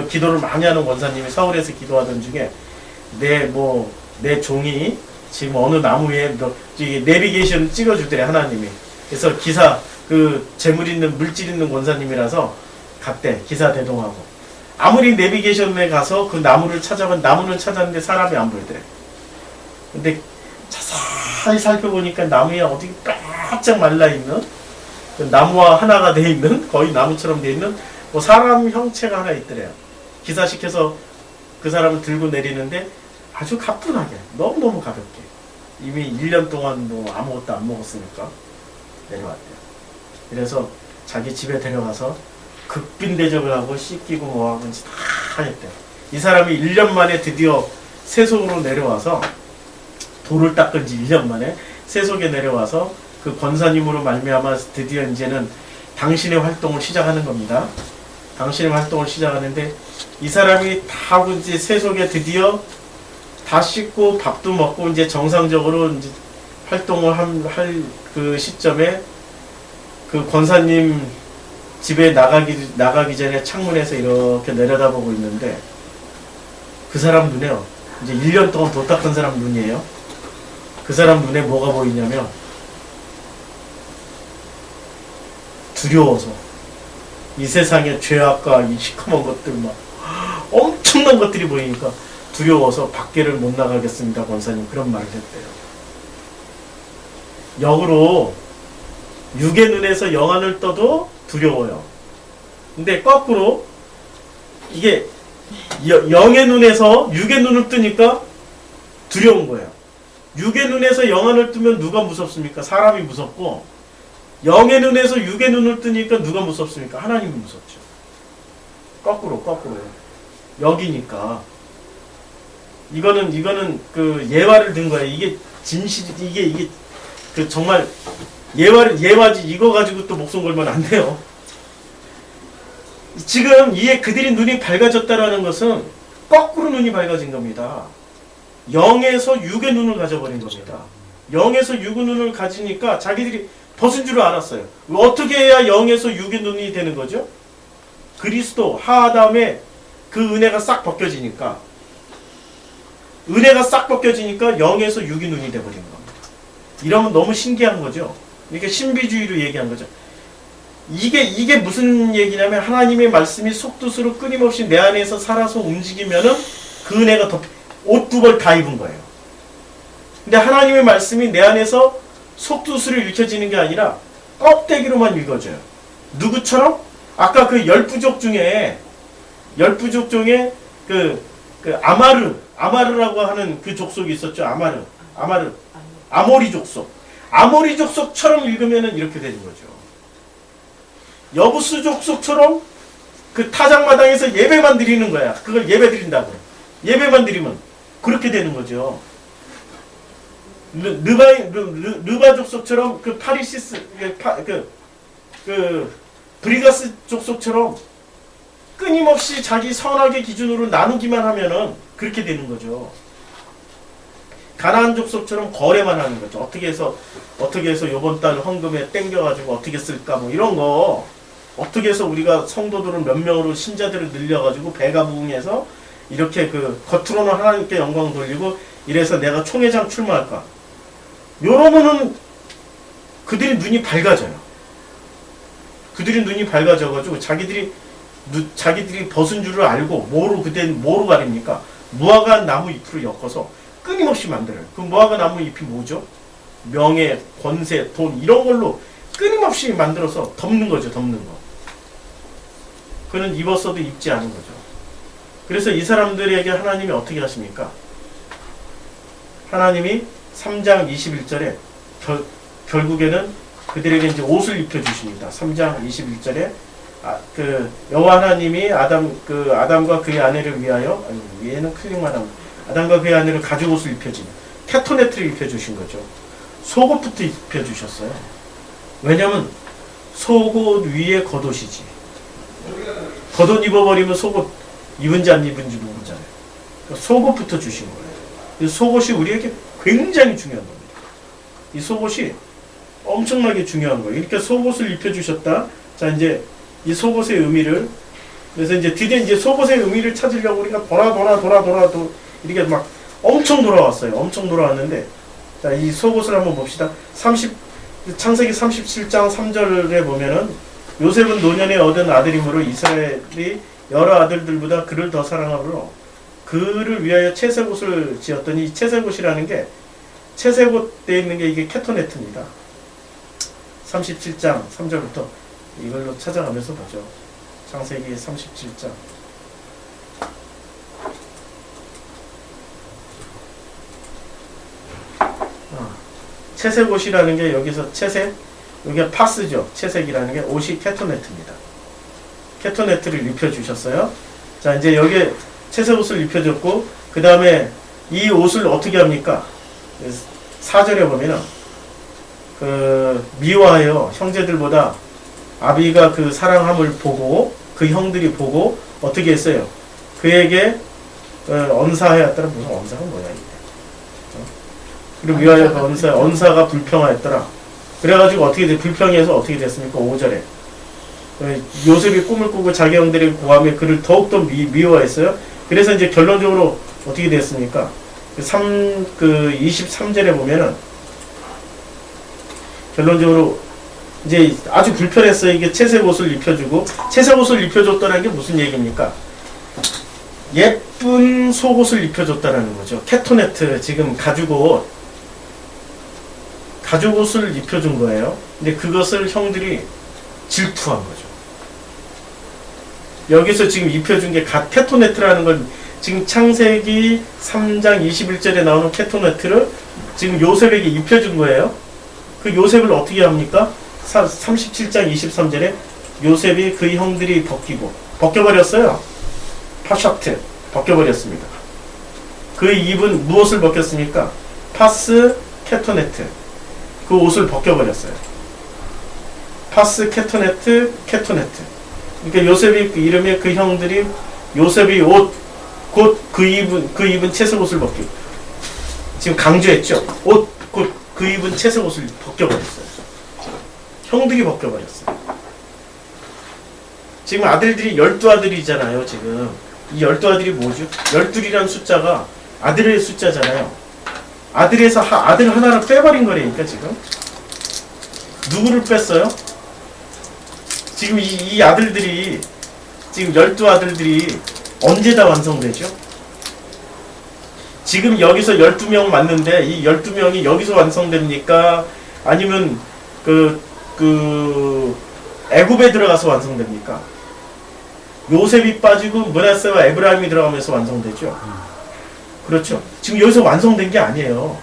기도를 많이 하는 권사님이 서울에서 기도하던 중에 내 종이 지금 어느 나무 위에 내비게이션 찍어주더래 하나님이. 그래서 기사 재물 있는 물질 있는 권사님이라서 갔대. 기사 대동하고. 아무리 내비게이션에 가서 그 나무는 찾았는데 사람이 안 보이더래. 근데 자세히 살펴보니까 나무에 어디 바짝 말라있는 그 나무와 하나가 돼 있는 거의 나무처럼 돼 있는 뭐 사람 형체가 하나 있더래요. 기사시켜서 그 사람을 들고 내리는데 아주 가뿐하게 너무너무 가볍게 이미 1년 동안 뭐 아무것도 안 먹었으니까 내려왔대요. 그래서 자기 집에 데려가서 극빈 대접을 하고 씻기고 뭐 하고 다 했대요. 이 사람이 1년 만에 드디어 세속으로 내려와서 돌을 닦은 지 1년 만에 세속에 내려와서 그 권사님으로 말미암아 드디어 이제는 당신의 활동을 시작하는 겁니다. 당신의 활동을 시작하는데 이 사람이 다 하고 이제 세속에 드디어 다 씻고 밥도 먹고 이제 정상적으로 이제 활동을 할 그 시점에 그 권사님 집에 나가기 전에 창문에서 이렇게 내려다보고 있는데 그 사람 눈에요. 이제 1년 동안 도 닦은 사람 눈이에요. 그 사람 눈에 뭐가 보이냐면 두려워서 이 세상의 죄악과 이 시커먼 것들 막 엄청난 것들이 보이니까 두려워서 밖에를 못 나가겠습니다. 권사님 그런 말을 했대요. 역으로 육의 눈에서 영안을 떠도 두려워요. 근데 거꾸로 이게 영의 눈에서 육의 눈을 뜨니까 두려운 거예요. 육의 눈에서 영안을 뜨면 누가 무섭습니까? 사람이 무섭고 영의 눈에서 육의 눈을 뜨니까 누가 무섭습니까? 하나님이 무섭죠. 거꾸로 여기니까 이거는 그 예화를 든 거예요. 이게 이게 그 정말 예화지 이거 가지고 또 목숨 걸면 안 돼요. 지금 이에 그들이 눈이 밝아졌다라는 것은 거꾸로 눈이 밝아진 겁니다. 영에서 육의 눈을 가져버린 겁니다. 영에서 육의 눈을 가지니까 자기들이 벗은 줄 알았어요. 어떻게 해야 0에서 6의 눈이 되는 거죠? 그리스도 하다음에 그 은혜가 싹 벗겨지니까, 은혜가 싹 벗겨지니까 0에서 6의 눈이 돼버리는 겁니다. 이러면 너무 신기한 거죠. 이렇게 신비주의로 얘기한 거죠. 이게 무슨 얘기냐면, 하나님의 말씀이 속뜻으로 끊임없이 내 안에서 살아서 움직이면은 그 은혜가 옷 두 벌 다 입은 거예요. 근데 하나님의 말씀이 내 안에서 속뜻으로 읽혀지는 게 아니라 껍데기로만 읽어져요. 누구처럼? 아까 그 10부족 중에 그 아마르라고 하는 그 족속이 있었죠. 아모리 족속처럼 읽으면은 이렇게 되는 거죠. 여부스 족속처럼 그 타작마당에서 예배만 드리는 거야. 그걸 예배 드린다고. 예배만 드리면 그렇게 되는 거죠. 르바 족속처럼 그 파리시스 그 브리가스 족속처럼 끊임없이 자기 선악의 기준으로 나누기만 하면은 그렇게 되는 거죠. 가나안 족속처럼 거래만 하는 거죠. 어떻게 해서 요번 달 헌금에 땡겨가지고 어떻게 쓸까 뭐 이런 거, 어떻게 해서 우리가 성도들을 몇 명으로 신자들을 늘려가지고 배가 부응해서 이렇게 그 겉으로는 하나님께 영광 돌리고 이래서 내가 총회장 출마할까. 요러면은 그들이 눈이 밝아져요. 그들이 눈이 밝아져가지고 자기들이 벗은 줄을 알고 뭐로 가립니까? 무화과 나무 잎으로 엮어서 끊임없이 만들어요. 그 무화과 나무 잎이 뭐죠? 명예, 권세, 돈 이런 걸로 끊임없이 만들어서 덮는 거죠. 덮는 거. 그는 입었어도 입지 않은 거죠. 그래서 이 사람들에게 하나님이 어떻게 하십니까? 하나님이 3장 21절에 결국에는 그들에게 이제 옷을 입혀주십니다. 3장 21절에 그 여호와 하나님이 아담과 그의 아내를 위하여, 얘는 클릭만 하면 아담과 그의 아내를 가죽 옷을 입혀주는 캐토네트를 입혀주신 거죠. 속옷부터 입혀주셨어요. 왜냐면 속옷 위에 겉옷이지. 겉옷 입어버리면 속옷 입은지 안 입은지 모르잖아요. 그러니까 속옷부터 주신 거예요. 이 속옷이 우리에게 굉장히 중요한 겁니다. 이 속옷이 엄청나게 중요한 거예요. 이렇게 속옷을 입혀주셨다. 자, 이제 이 속옷의 의미를, 그래서 이제 드디어 이제 속옷의 의미를 찾으려고 우리가 돌아 이렇게 막 엄청 돌아왔어요. 엄청 돌아왔는데, 자, 이 속옷을 한번 봅시다. 창세기 37장 3절에 보면은, 요셉은 노년에 얻은 아들이므로 이스라엘이 여러 아들들보다 그를 더 사랑하므로 그를 위하여 채색옷을 지었더니, 이 채색옷이라는 게, 채색옷 되어 있는 게 이게 캐토네트입니다. 37장 3절부터 이걸로 찾아가면서 보죠. 창세기 37장. 채색옷이라는 게 여기서 채색, 여기가 파스죠. 채색이라는 게 옷이 캐토네트입니다. 캐토네트를 입혀주셨어요. 자, 이제 여기에 채색옷을 입혀줬고, 그 다음에 이 옷을 어떻게 합니까? 4절에 보면은, 미워하여 형제들보다 아비가 그 사랑함을 보고, 그 형들이 보고, 어떻게 했어요? 그에게 언사하였더라. 무슨 언사가 뭐야, 이게. 그리고 위하여 그 언사가 불평하였더라. 그래가지고 어떻게 불평해서 어떻게 됐습니까? 5절에. 요셉이 꿈을 꾸고 자기 형들이 고함에 그를 더욱더 미워했어요. 그래서 이제 결론적으로 어떻게 됐습니까? 23절에 보면은, 결론적으로 이제 아주 불편했어요. 이게 채색옷을 입혀주고, 채색옷을 입혀줬다는 게 무슨 얘기입니까? 예쁜 속옷을 입혀줬다는 거죠. 캐토네트, 지금 가죽옷을 입혀준 거예요. 근데 그것을 형들이 질투한 거죠. 여기서 지금 입혀준 게 캐토네트라는 건, 지금 창세기 3장 21절에 나오는 캐토네트를 지금 요셉에게 입혀준 거예요. 그 요셉을 어떻게 합니까? 37장 23절에 요셉이 그 형들이 벗겨버렸어요. 파샤트, 벗겨버렸습니다. 그 입은 무엇을 벗겼습니까? 파스 캐토네트. 그 옷을 벗겨버렸어요. 파스 캐토네트. 그러니까 요셉이 그 이름에 그 형들이 요셉이 옷, 곧 그 입은 채색옷을 벗기고, 지금 강조했죠. 옷, 곧 그 입은 채색옷을 벗겨버렸어요. 형들이 벗겨버렸어요. 지금 아들들이 12아들이잖아요. 지금 이 12아들이 뭐죠? 12이라는 숫자가 아들의 숫자잖아요. 아들에서 아들 하나를 빼버린 거라니까. 지금 누구를 뺐어요? 지금 이 아들들이, 지금 12아들들이 언제 다 완성되죠? 지금 여기서 12명 맞는데 이 12명이 여기서 완성됩니까? 아니면 애굽에 들어가서 완성됩니까? 요셉이 빠지고 므낫세와 에브라임이 들어가면서 완성되죠. 그렇죠. 지금 여기서 완성된 게 아니에요.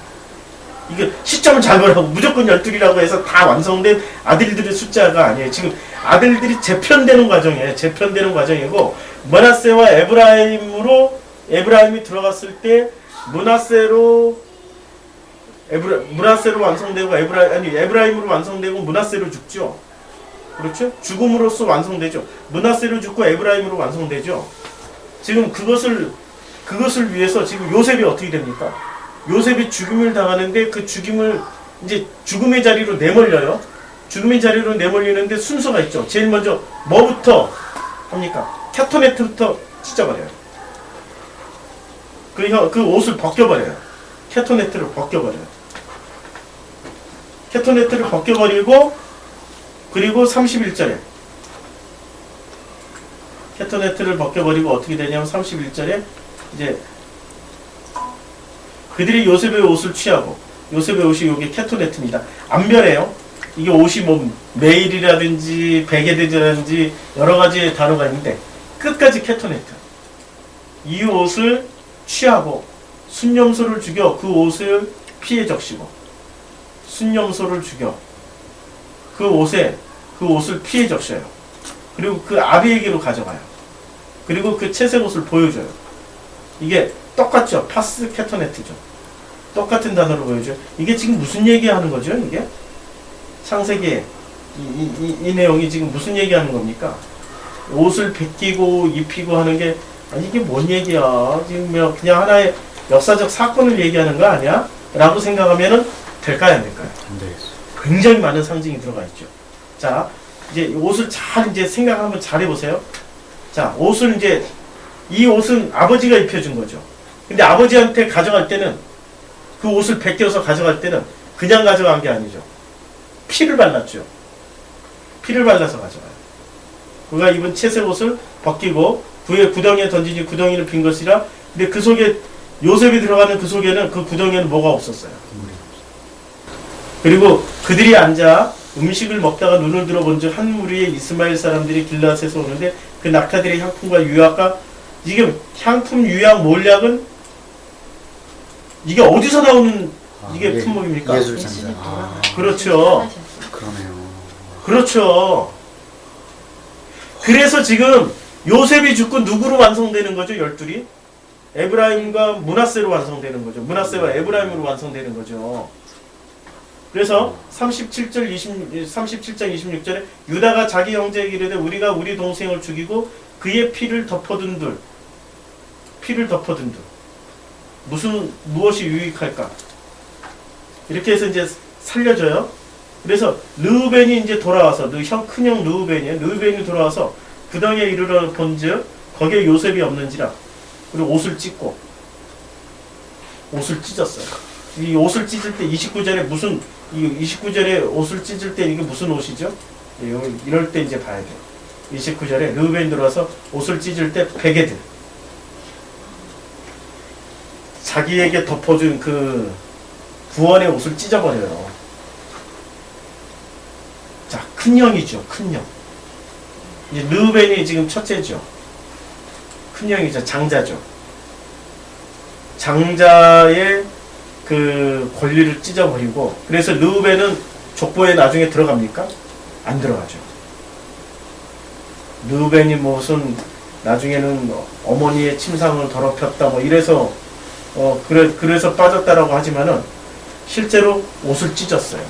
이게 시점을 잘 보라고 무조건 12이라고 해서 다 완성된 아들들의 숫자가 아니에요. 지금 아들들이 재편되는 과정이에요. 재편되는 과정이고, 므낫세와 에브라임이 들어갔을 때 므낫세로 완성되고 에브라임으로 완성되고 므낫세로 죽죠. 그렇죠? 죽음으로써 완성되죠. 므낫세로 죽고 에브라임으로 완성되죠. 지금 그것을 위해서 지금 요셉이 어떻게 됩니까? 요셉이 죽임을 당하는데 그 죽임을 이제 죽음의 자리로 내몰려요. 죽음의 자리로 내몰리는데 순서가 있죠. 제일 먼저 뭐부터 합니까? 캐토네트부터 찢어버려요. 그 옷을 벗겨버려요. 캐토네트를 벗겨버려요. 캐토네트를 벗겨버리고, 그리고 31절에 캐토네트를 벗겨버리고 어떻게 되냐면 31절에 이제 그들이 요셉의 옷을 취하고, 요셉의 옷이 여기 캐토네트입니다. 안 변해요. 이게 옷이 뭐 메일이라든지 베게드라든지 여러 가지 단어가 있는데 끝까지 캐토네트. 이 옷을 취하고 순념소를 죽여 그 옷을 피에 적시고, 순념소를 죽여 그 옷을 피에 적셔요. 그리고 그 아비에게로 가져가요. 그리고 그 채색 옷을 보여줘요. 이게 똑같죠. 파스 캐토네트죠. 똑같은 단어로 보여줘요. 이게 지금 무슨 얘기하는 거죠? 이게 창세기에 이 내용이 지금 무슨 얘기하는 겁니까? 옷을 벗기고 입히고 하는 게, 아니 이게 뭔 얘기야? 지금 그냥 하나의 역사적 사건을 얘기하는 거 아니야? 라고 생각하면은 될까요, 안 될까요? 안 되겠어. 굉장히 많은 상징이 들어가 있죠. 자, 이제 옷을 잘 이제 생각 한번 잘 해보세요. 자, 옷을 이제 이 옷은 아버지가 입혀준 거죠. 근데 아버지한테 가져갈 때는 그 옷을 벗겨서 가져갈 때는 그냥 가져간 게 아니죠. 피를 발랐죠. 피를 발라서 가져가요. 그가 입은 채색 옷을 벗기고 그의 구덩이에 던지니 구덩이는 빈 것이라. 근데 그 속에 요셉이 들어가는 그 속에는, 그 구덩이에는 뭐가 없었어요. 그리고 그들이 앉아 음식을 먹다가 눈을 들어본 즉 한 무리의 이스마엘 사람들이 길라앗에서 오는데 그 낙타들의 향품과 유약과, 이게 향품, 유약, 몰약은 이게 어디서 나오는 이게 품목입니까? 예술장자. 그렇죠. 그러네요. 그렇죠. 그래서 지금 요셉이 죽고 누구로 완성되는 거죠? 12이? 에브라임과 므낫세로 완성되는 거죠. 므낫세와 에브라임으로 완성되는 거죠. 그래서 37장 26절에 유다가 자기 형제에게 이르되 우리가 우리 동생을 죽이고 그의 피를 덮어둔 둘. 무엇이 유익할까? 이렇게 해서 이제 살려줘요. 그래서 르우벤이 이제 돌아와서, 큰형 르우벤이 돌아와서 구덩이에 이르러 본즉 거기에 요셉이 없는지라. 그리고 옷을 찢고, 옷을 찢었어요. 이 옷을 찢을 때 29절에 29절에 옷을 찢을 때 이게 무슨 옷이죠? 이럴 때 이제 봐야 돼요. 29절에 르우벤이 들어와서 옷을 찢을 때 베게드, 자기에게 덮어준 그 구원의 옷을 찢어버려요. 자, 큰형이죠. 큰형. 이제 르우벤이 지금 첫째죠. 큰형이죠. 장자죠. 장자의 그 권리를 찢어버리고, 그래서 르우벤은 족보에 나중에 들어갑니까? 안 들어가죠. 르우벤이 무슨 나중에는 어머니의 침상을 더럽혔다 뭐 이래서 그래서 빠졌다라고 하지만은 실제로 옷을 찢었어요.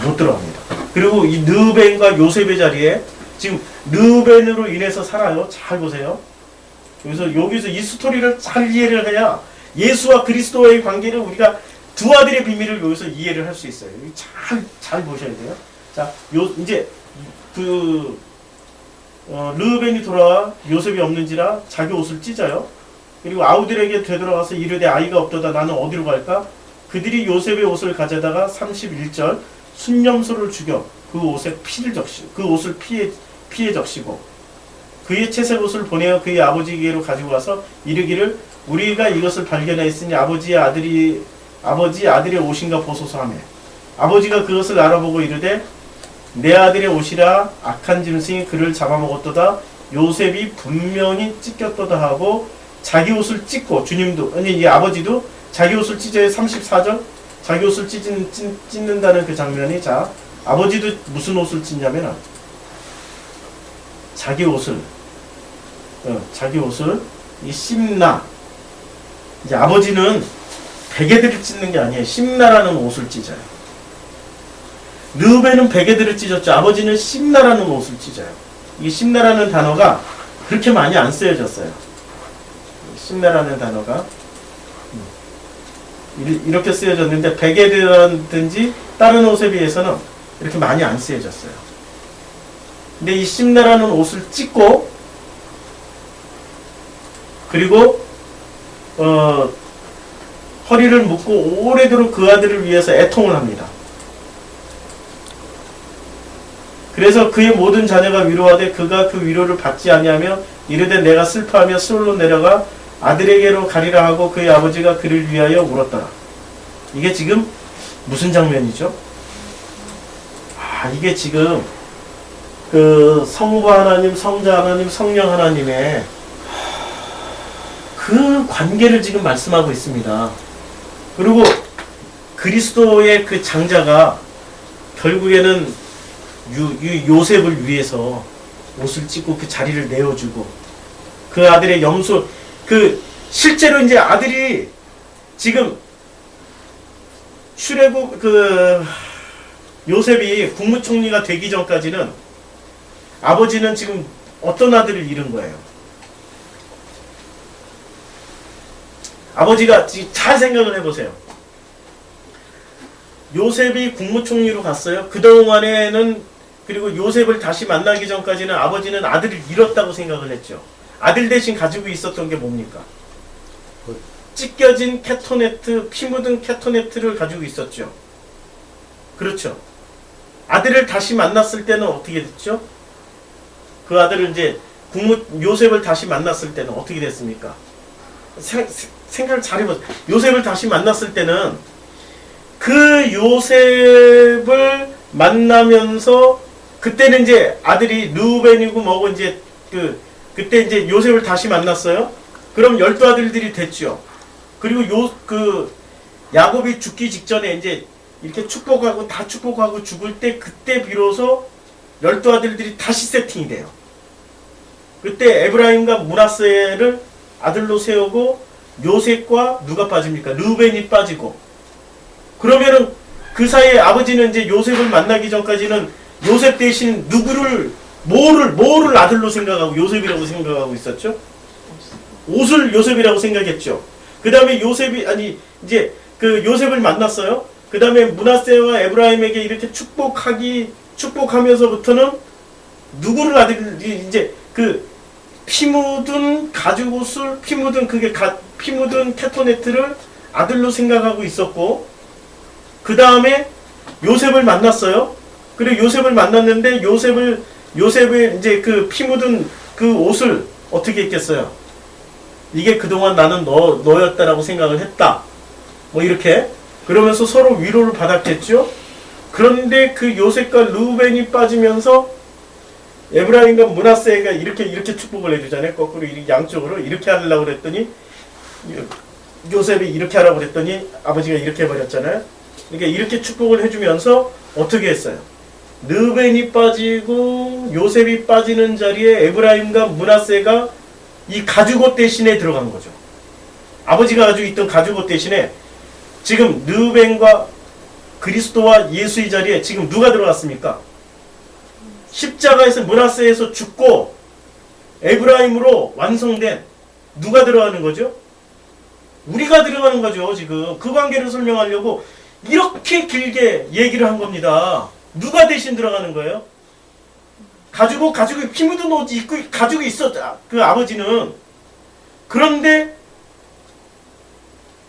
못 들어갑니다. 그리고 이 르우벤과 요셉의 자리에 지금 르우벤으로 인해서 살아요. 잘 보세요. 여기서 이 스토리를 잘 이해를 해야 예수와 그리스도와의 관계를, 우리가 두 아들의 비밀을 여기서 이해를 할 수 있어요. 잘 보셔야 돼요. 자, 이제 르우벤이 돌아와 요셉이 없는지라 자기 옷을 찢어요. 그리고 아우들에게 되돌아가서 이르되 아이가 없도다 나는 어디로 갈까? 그들이 요셉의 옷을 가져다가 31절 순념소를 죽여 그 옷에 그 옷을 피해 적시고 그의 채색 옷을 보내어 그의 아버지에게로 가지고 와서 이르기를 우리가 이것을 발견하였으니 아버지 아들의 옷인가 보소서 하며 아버지가 그것을 알아보고 이르되 내 아들의 옷이라 악한 짐승이 그를 잡아먹었도다. 요셉이 분명히 찢겼도다 하고 자기 옷을 찢고 주님도 아니 이 아버지도 자기 옷을 찢어요. 34절 자기 옷을 찢는다는 그 장면이 자 아버지도 무슨 옷을 찢냐면 자기 옷을 이 심나 이제 아버지는 베개들을 찢는 게 아니에요. 심나라는 옷을 찢어요. 르우벤은 베개들을 찢었죠. 아버지는 심나라는 옷을 찢어요. 이 심나라는 단어가 그렇게 많이 안 쓰여졌어요. 심나라는 단어가 이렇게 쓰여졌는데 베개라든지 다른 옷에 비해서는 이렇게 많이 안 쓰여졌어요. 근데 이 심나라는 옷을 찢고 그리고 허리를 묶고 오래도록 그 아들을 위해서 애통을 합니다. 그래서 그의 모든 자녀가 위로하되 그가 그 위로를 받지 아니하며 이르되 내가 슬퍼하며 수월로 내려가 아들에게로 가리라 하고 그의 아버지가 그를 위하여 울었더라. 이게 지금 무슨 장면이죠? 이게 지금 그 성부 하나님, 성자 하나님, 성령 하나님의 그 관계를 지금 말씀하고 있습니다. 그리고 그리스도의 그 장자가 결국에는 요셉을 위해서 옷을 찢고 그 자리를 내어주고 그 아들의 염소 실제로 이제 아들이 지금 슈레국 요셉이 국무총리가 되기 전까지는 아버지는 지금 어떤 아들을 잃은 거예요? 아버지가 잘 생각을 해보세요. 요셉이 국무총리로 갔어요. 그동안에는 그리고 요셉을 다시 만나기 전까지는 아버지는 아들을 잃었다고 생각을 했죠. 아들 대신 가지고 있었던 게 뭡니까? 찢겨진 캐토네트, 피 묻은 캐토네트를 가지고 있었죠. 그렇죠. 아들을 다시 만났을 때는 어떻게 됐죠? 그 아들을 이제 요셉을 다시 만났을 때는 어떻게 됐습니까? 생각을 잘 해보세요. 요셉을 다시 만났을 때는 그 요셉을 만나면서 그때는 이제 아들이 르우벤이고 뭐고 이제 그때 이제 요셉을 다시 만났어요. 그럼 12아들들이 됐죠. 그리고 야곱이 죽기 직전에 이제 이렇게 축복하고 다 축복하고 죽을 때 그때 비로소 12아들들이 다시 세팅이 돼요. 그때 에브라임과 므낫세를 아들로 세우고 요셉과 누가 빠집니까? 르우벤이 빠지고. 그러면은 그 사이에 아버지는 이제 요셉을 만나기 전까지는 요셉 대신 뭐를 아들로 생각하고 요셉이라고 생각하고 있었죠? 옷을 요셉이라고 생각했죠. 그 다음에 이제 그 요셉을 만났어요. 그 다음에 므낫세와 에브라임에게 이렇게 축복하면서부터는 누구를 아들이 이제 피 묻은 가죽옷을 피 묻은 캐토네트를 아들로 생각하고 있었고 그 다음에 요셉을 만났어요. 그리고 요셉을 만났는데 요셉의 이제 그 피 묻은 그 옷을 어떻게 했겠어요? 이게 그동안 나는 너였다라고 생각을 했다. 뭐 이렇게 그러면서 서로 위로를 받았겠죠. 그런데 그 요셉과 르우벤이 빠지면서 에브라임과 므낫세가 이렇게 축복을 해주잖아요. 거꾸로 양쪽으로 이렇게 하려고 그랬더니 요셉이 이렇게 하라고 그랬더니 아버지가 이렇게 해버렸잖아요. 그러니까 이렇게 축복을 해주면서 어떻게 했어요? 르우벤이 빠지고 요셉이 빠지는 자리에 에브라임과 므낫세가 이 가죽옷 대신에 들어간 거죠. 아버지가 가지고 있던 가죽옷 대신에 지금 르우벤과 그리스도와 예수의 자리에 지금 누가 들어갔습니까? 십자가에서 므낫세에서 죽고 에브라임으로 완성된 누가 들어가는 거죠? 우리가 들어가는 거죠. 지금 그 관계를 설명하려고 이렇게 길게 얘기를 한 겁니다. 누가 대신 들어가는 거예요? 가지고 피 묻은 옷 입고 가지고 있어 그 아버지는. 그런데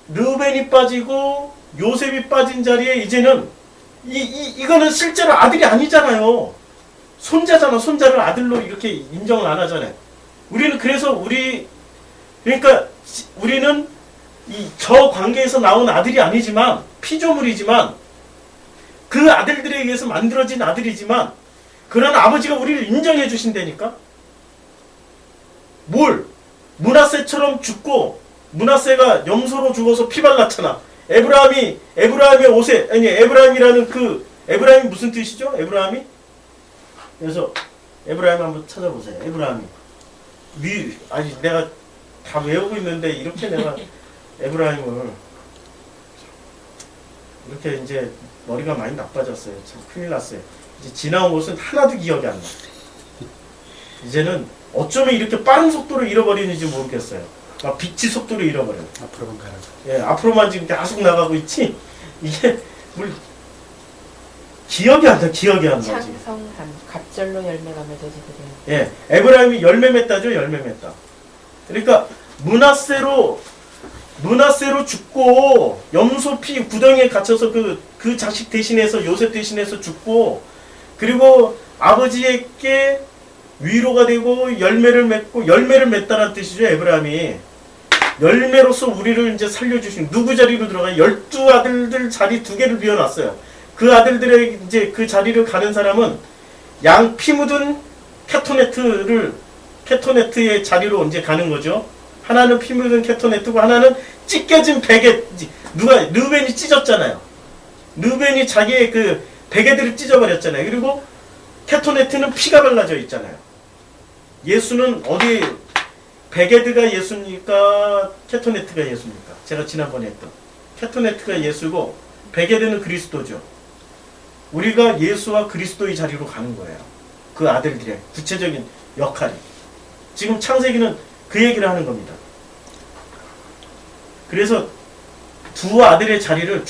르벤이 빠지고 요셉이 빠진 자리에 이제는 이거는 실제로 아들이 아니잖아요. 손자잖아. 손자를 아들로 이렇게 인정을 안 하잖아요. 우리는 그래서 그러니까 우리는 저 관계에서 나온 아들이 아니지만 피조물이지만 그 아들들에 의해서 만들어진 아들이지만 그런 아버지가 우리를 인정해 주신다니까. 뭘? 므낫세처럼 죽고 므낫세가 염소로 죽어서 피 발랐잖아. 에브라임의 옷에 아니 에브라임이라는 에브라임이 무슨 뜻이죠? 에브라임이? 그래서 에브라임 한번 찾아보세요. 에브라임이 아니 내가 다 외우고 있는데 이렇게 내가 에브라임을 이렇게 이제 머리가 많이 나빠졌어요. 참 큰일 났어요. 이제 지나온 것은 하나도 기억이 안 나. 이제는 어쩌면 이렇게 빠른 속도로 잃어버리는지 모르겠어요. 막 빛의 속도로 잃어버려. 앞으로만 가라고. 예, 앞으로만 지금 계속 나가고 있지. 이게 기억이 안 나. 기억이 안 나지. 창성한 갑절로 열매가 맺어지게 돼요. 예, 에브라임이 열매 맺다죠. 열매 맺다. 그러니까 므낫세로 죽고 염소 피 구덩이에 갇혀서 그 자식 대신해서 요셉 대신해서 죽고 그리고 아버지에게 위로가 되고 열매를 맺다는 뜻이죠. 에브라임이 열매로서 우리를 이제 살려주신 누구 자리로 들어가요? 12아들들 자리 2개를 비워놨어요. 그 아들들의 이제 그 자리를 가는 사람은 양 피 묻은 케토네트의 자리로 이제 가는 거죠. 하나는 피 묻은 케토네트고 하나는 찢겨진 베개. 르벤이 찢었잖아요. 르벤이 자기의 그 베개들을 찢어버렸잖아요. 그리고 케토네트는 피가 발라져 있잖아요. 예수는 어디 베게드가 예수입니까? 케토네트가 예수입니까? 제가 지난번에 했던 케토네트가 예수고 베게드는 그리스도죠. 우리가 예수와 그리스도의 자리로 가는 거예요. 그 아들들의 구체적인 역할이. 지금 창세기는 그 얘기를 하는 겁니다. 그래서 두 아들의 자리를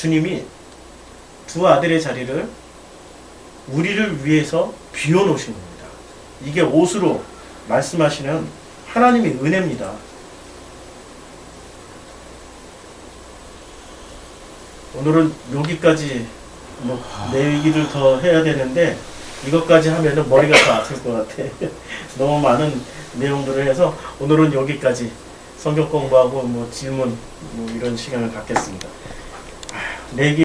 우리를 위해서 비워놓으신 겁니다. 이게 옷으로 말씀하시는 하나님의 은혜입니다. 오늘은 여기까지 내 얘기를 더 해야 되는데 이것까지 하면은 머리가 더 아플 것 같아. 너무 많은 내용들을 해서 오늘은 여기까지 성경 공부하고 질문 이런 시간을 갖겠습니다. 내 얘기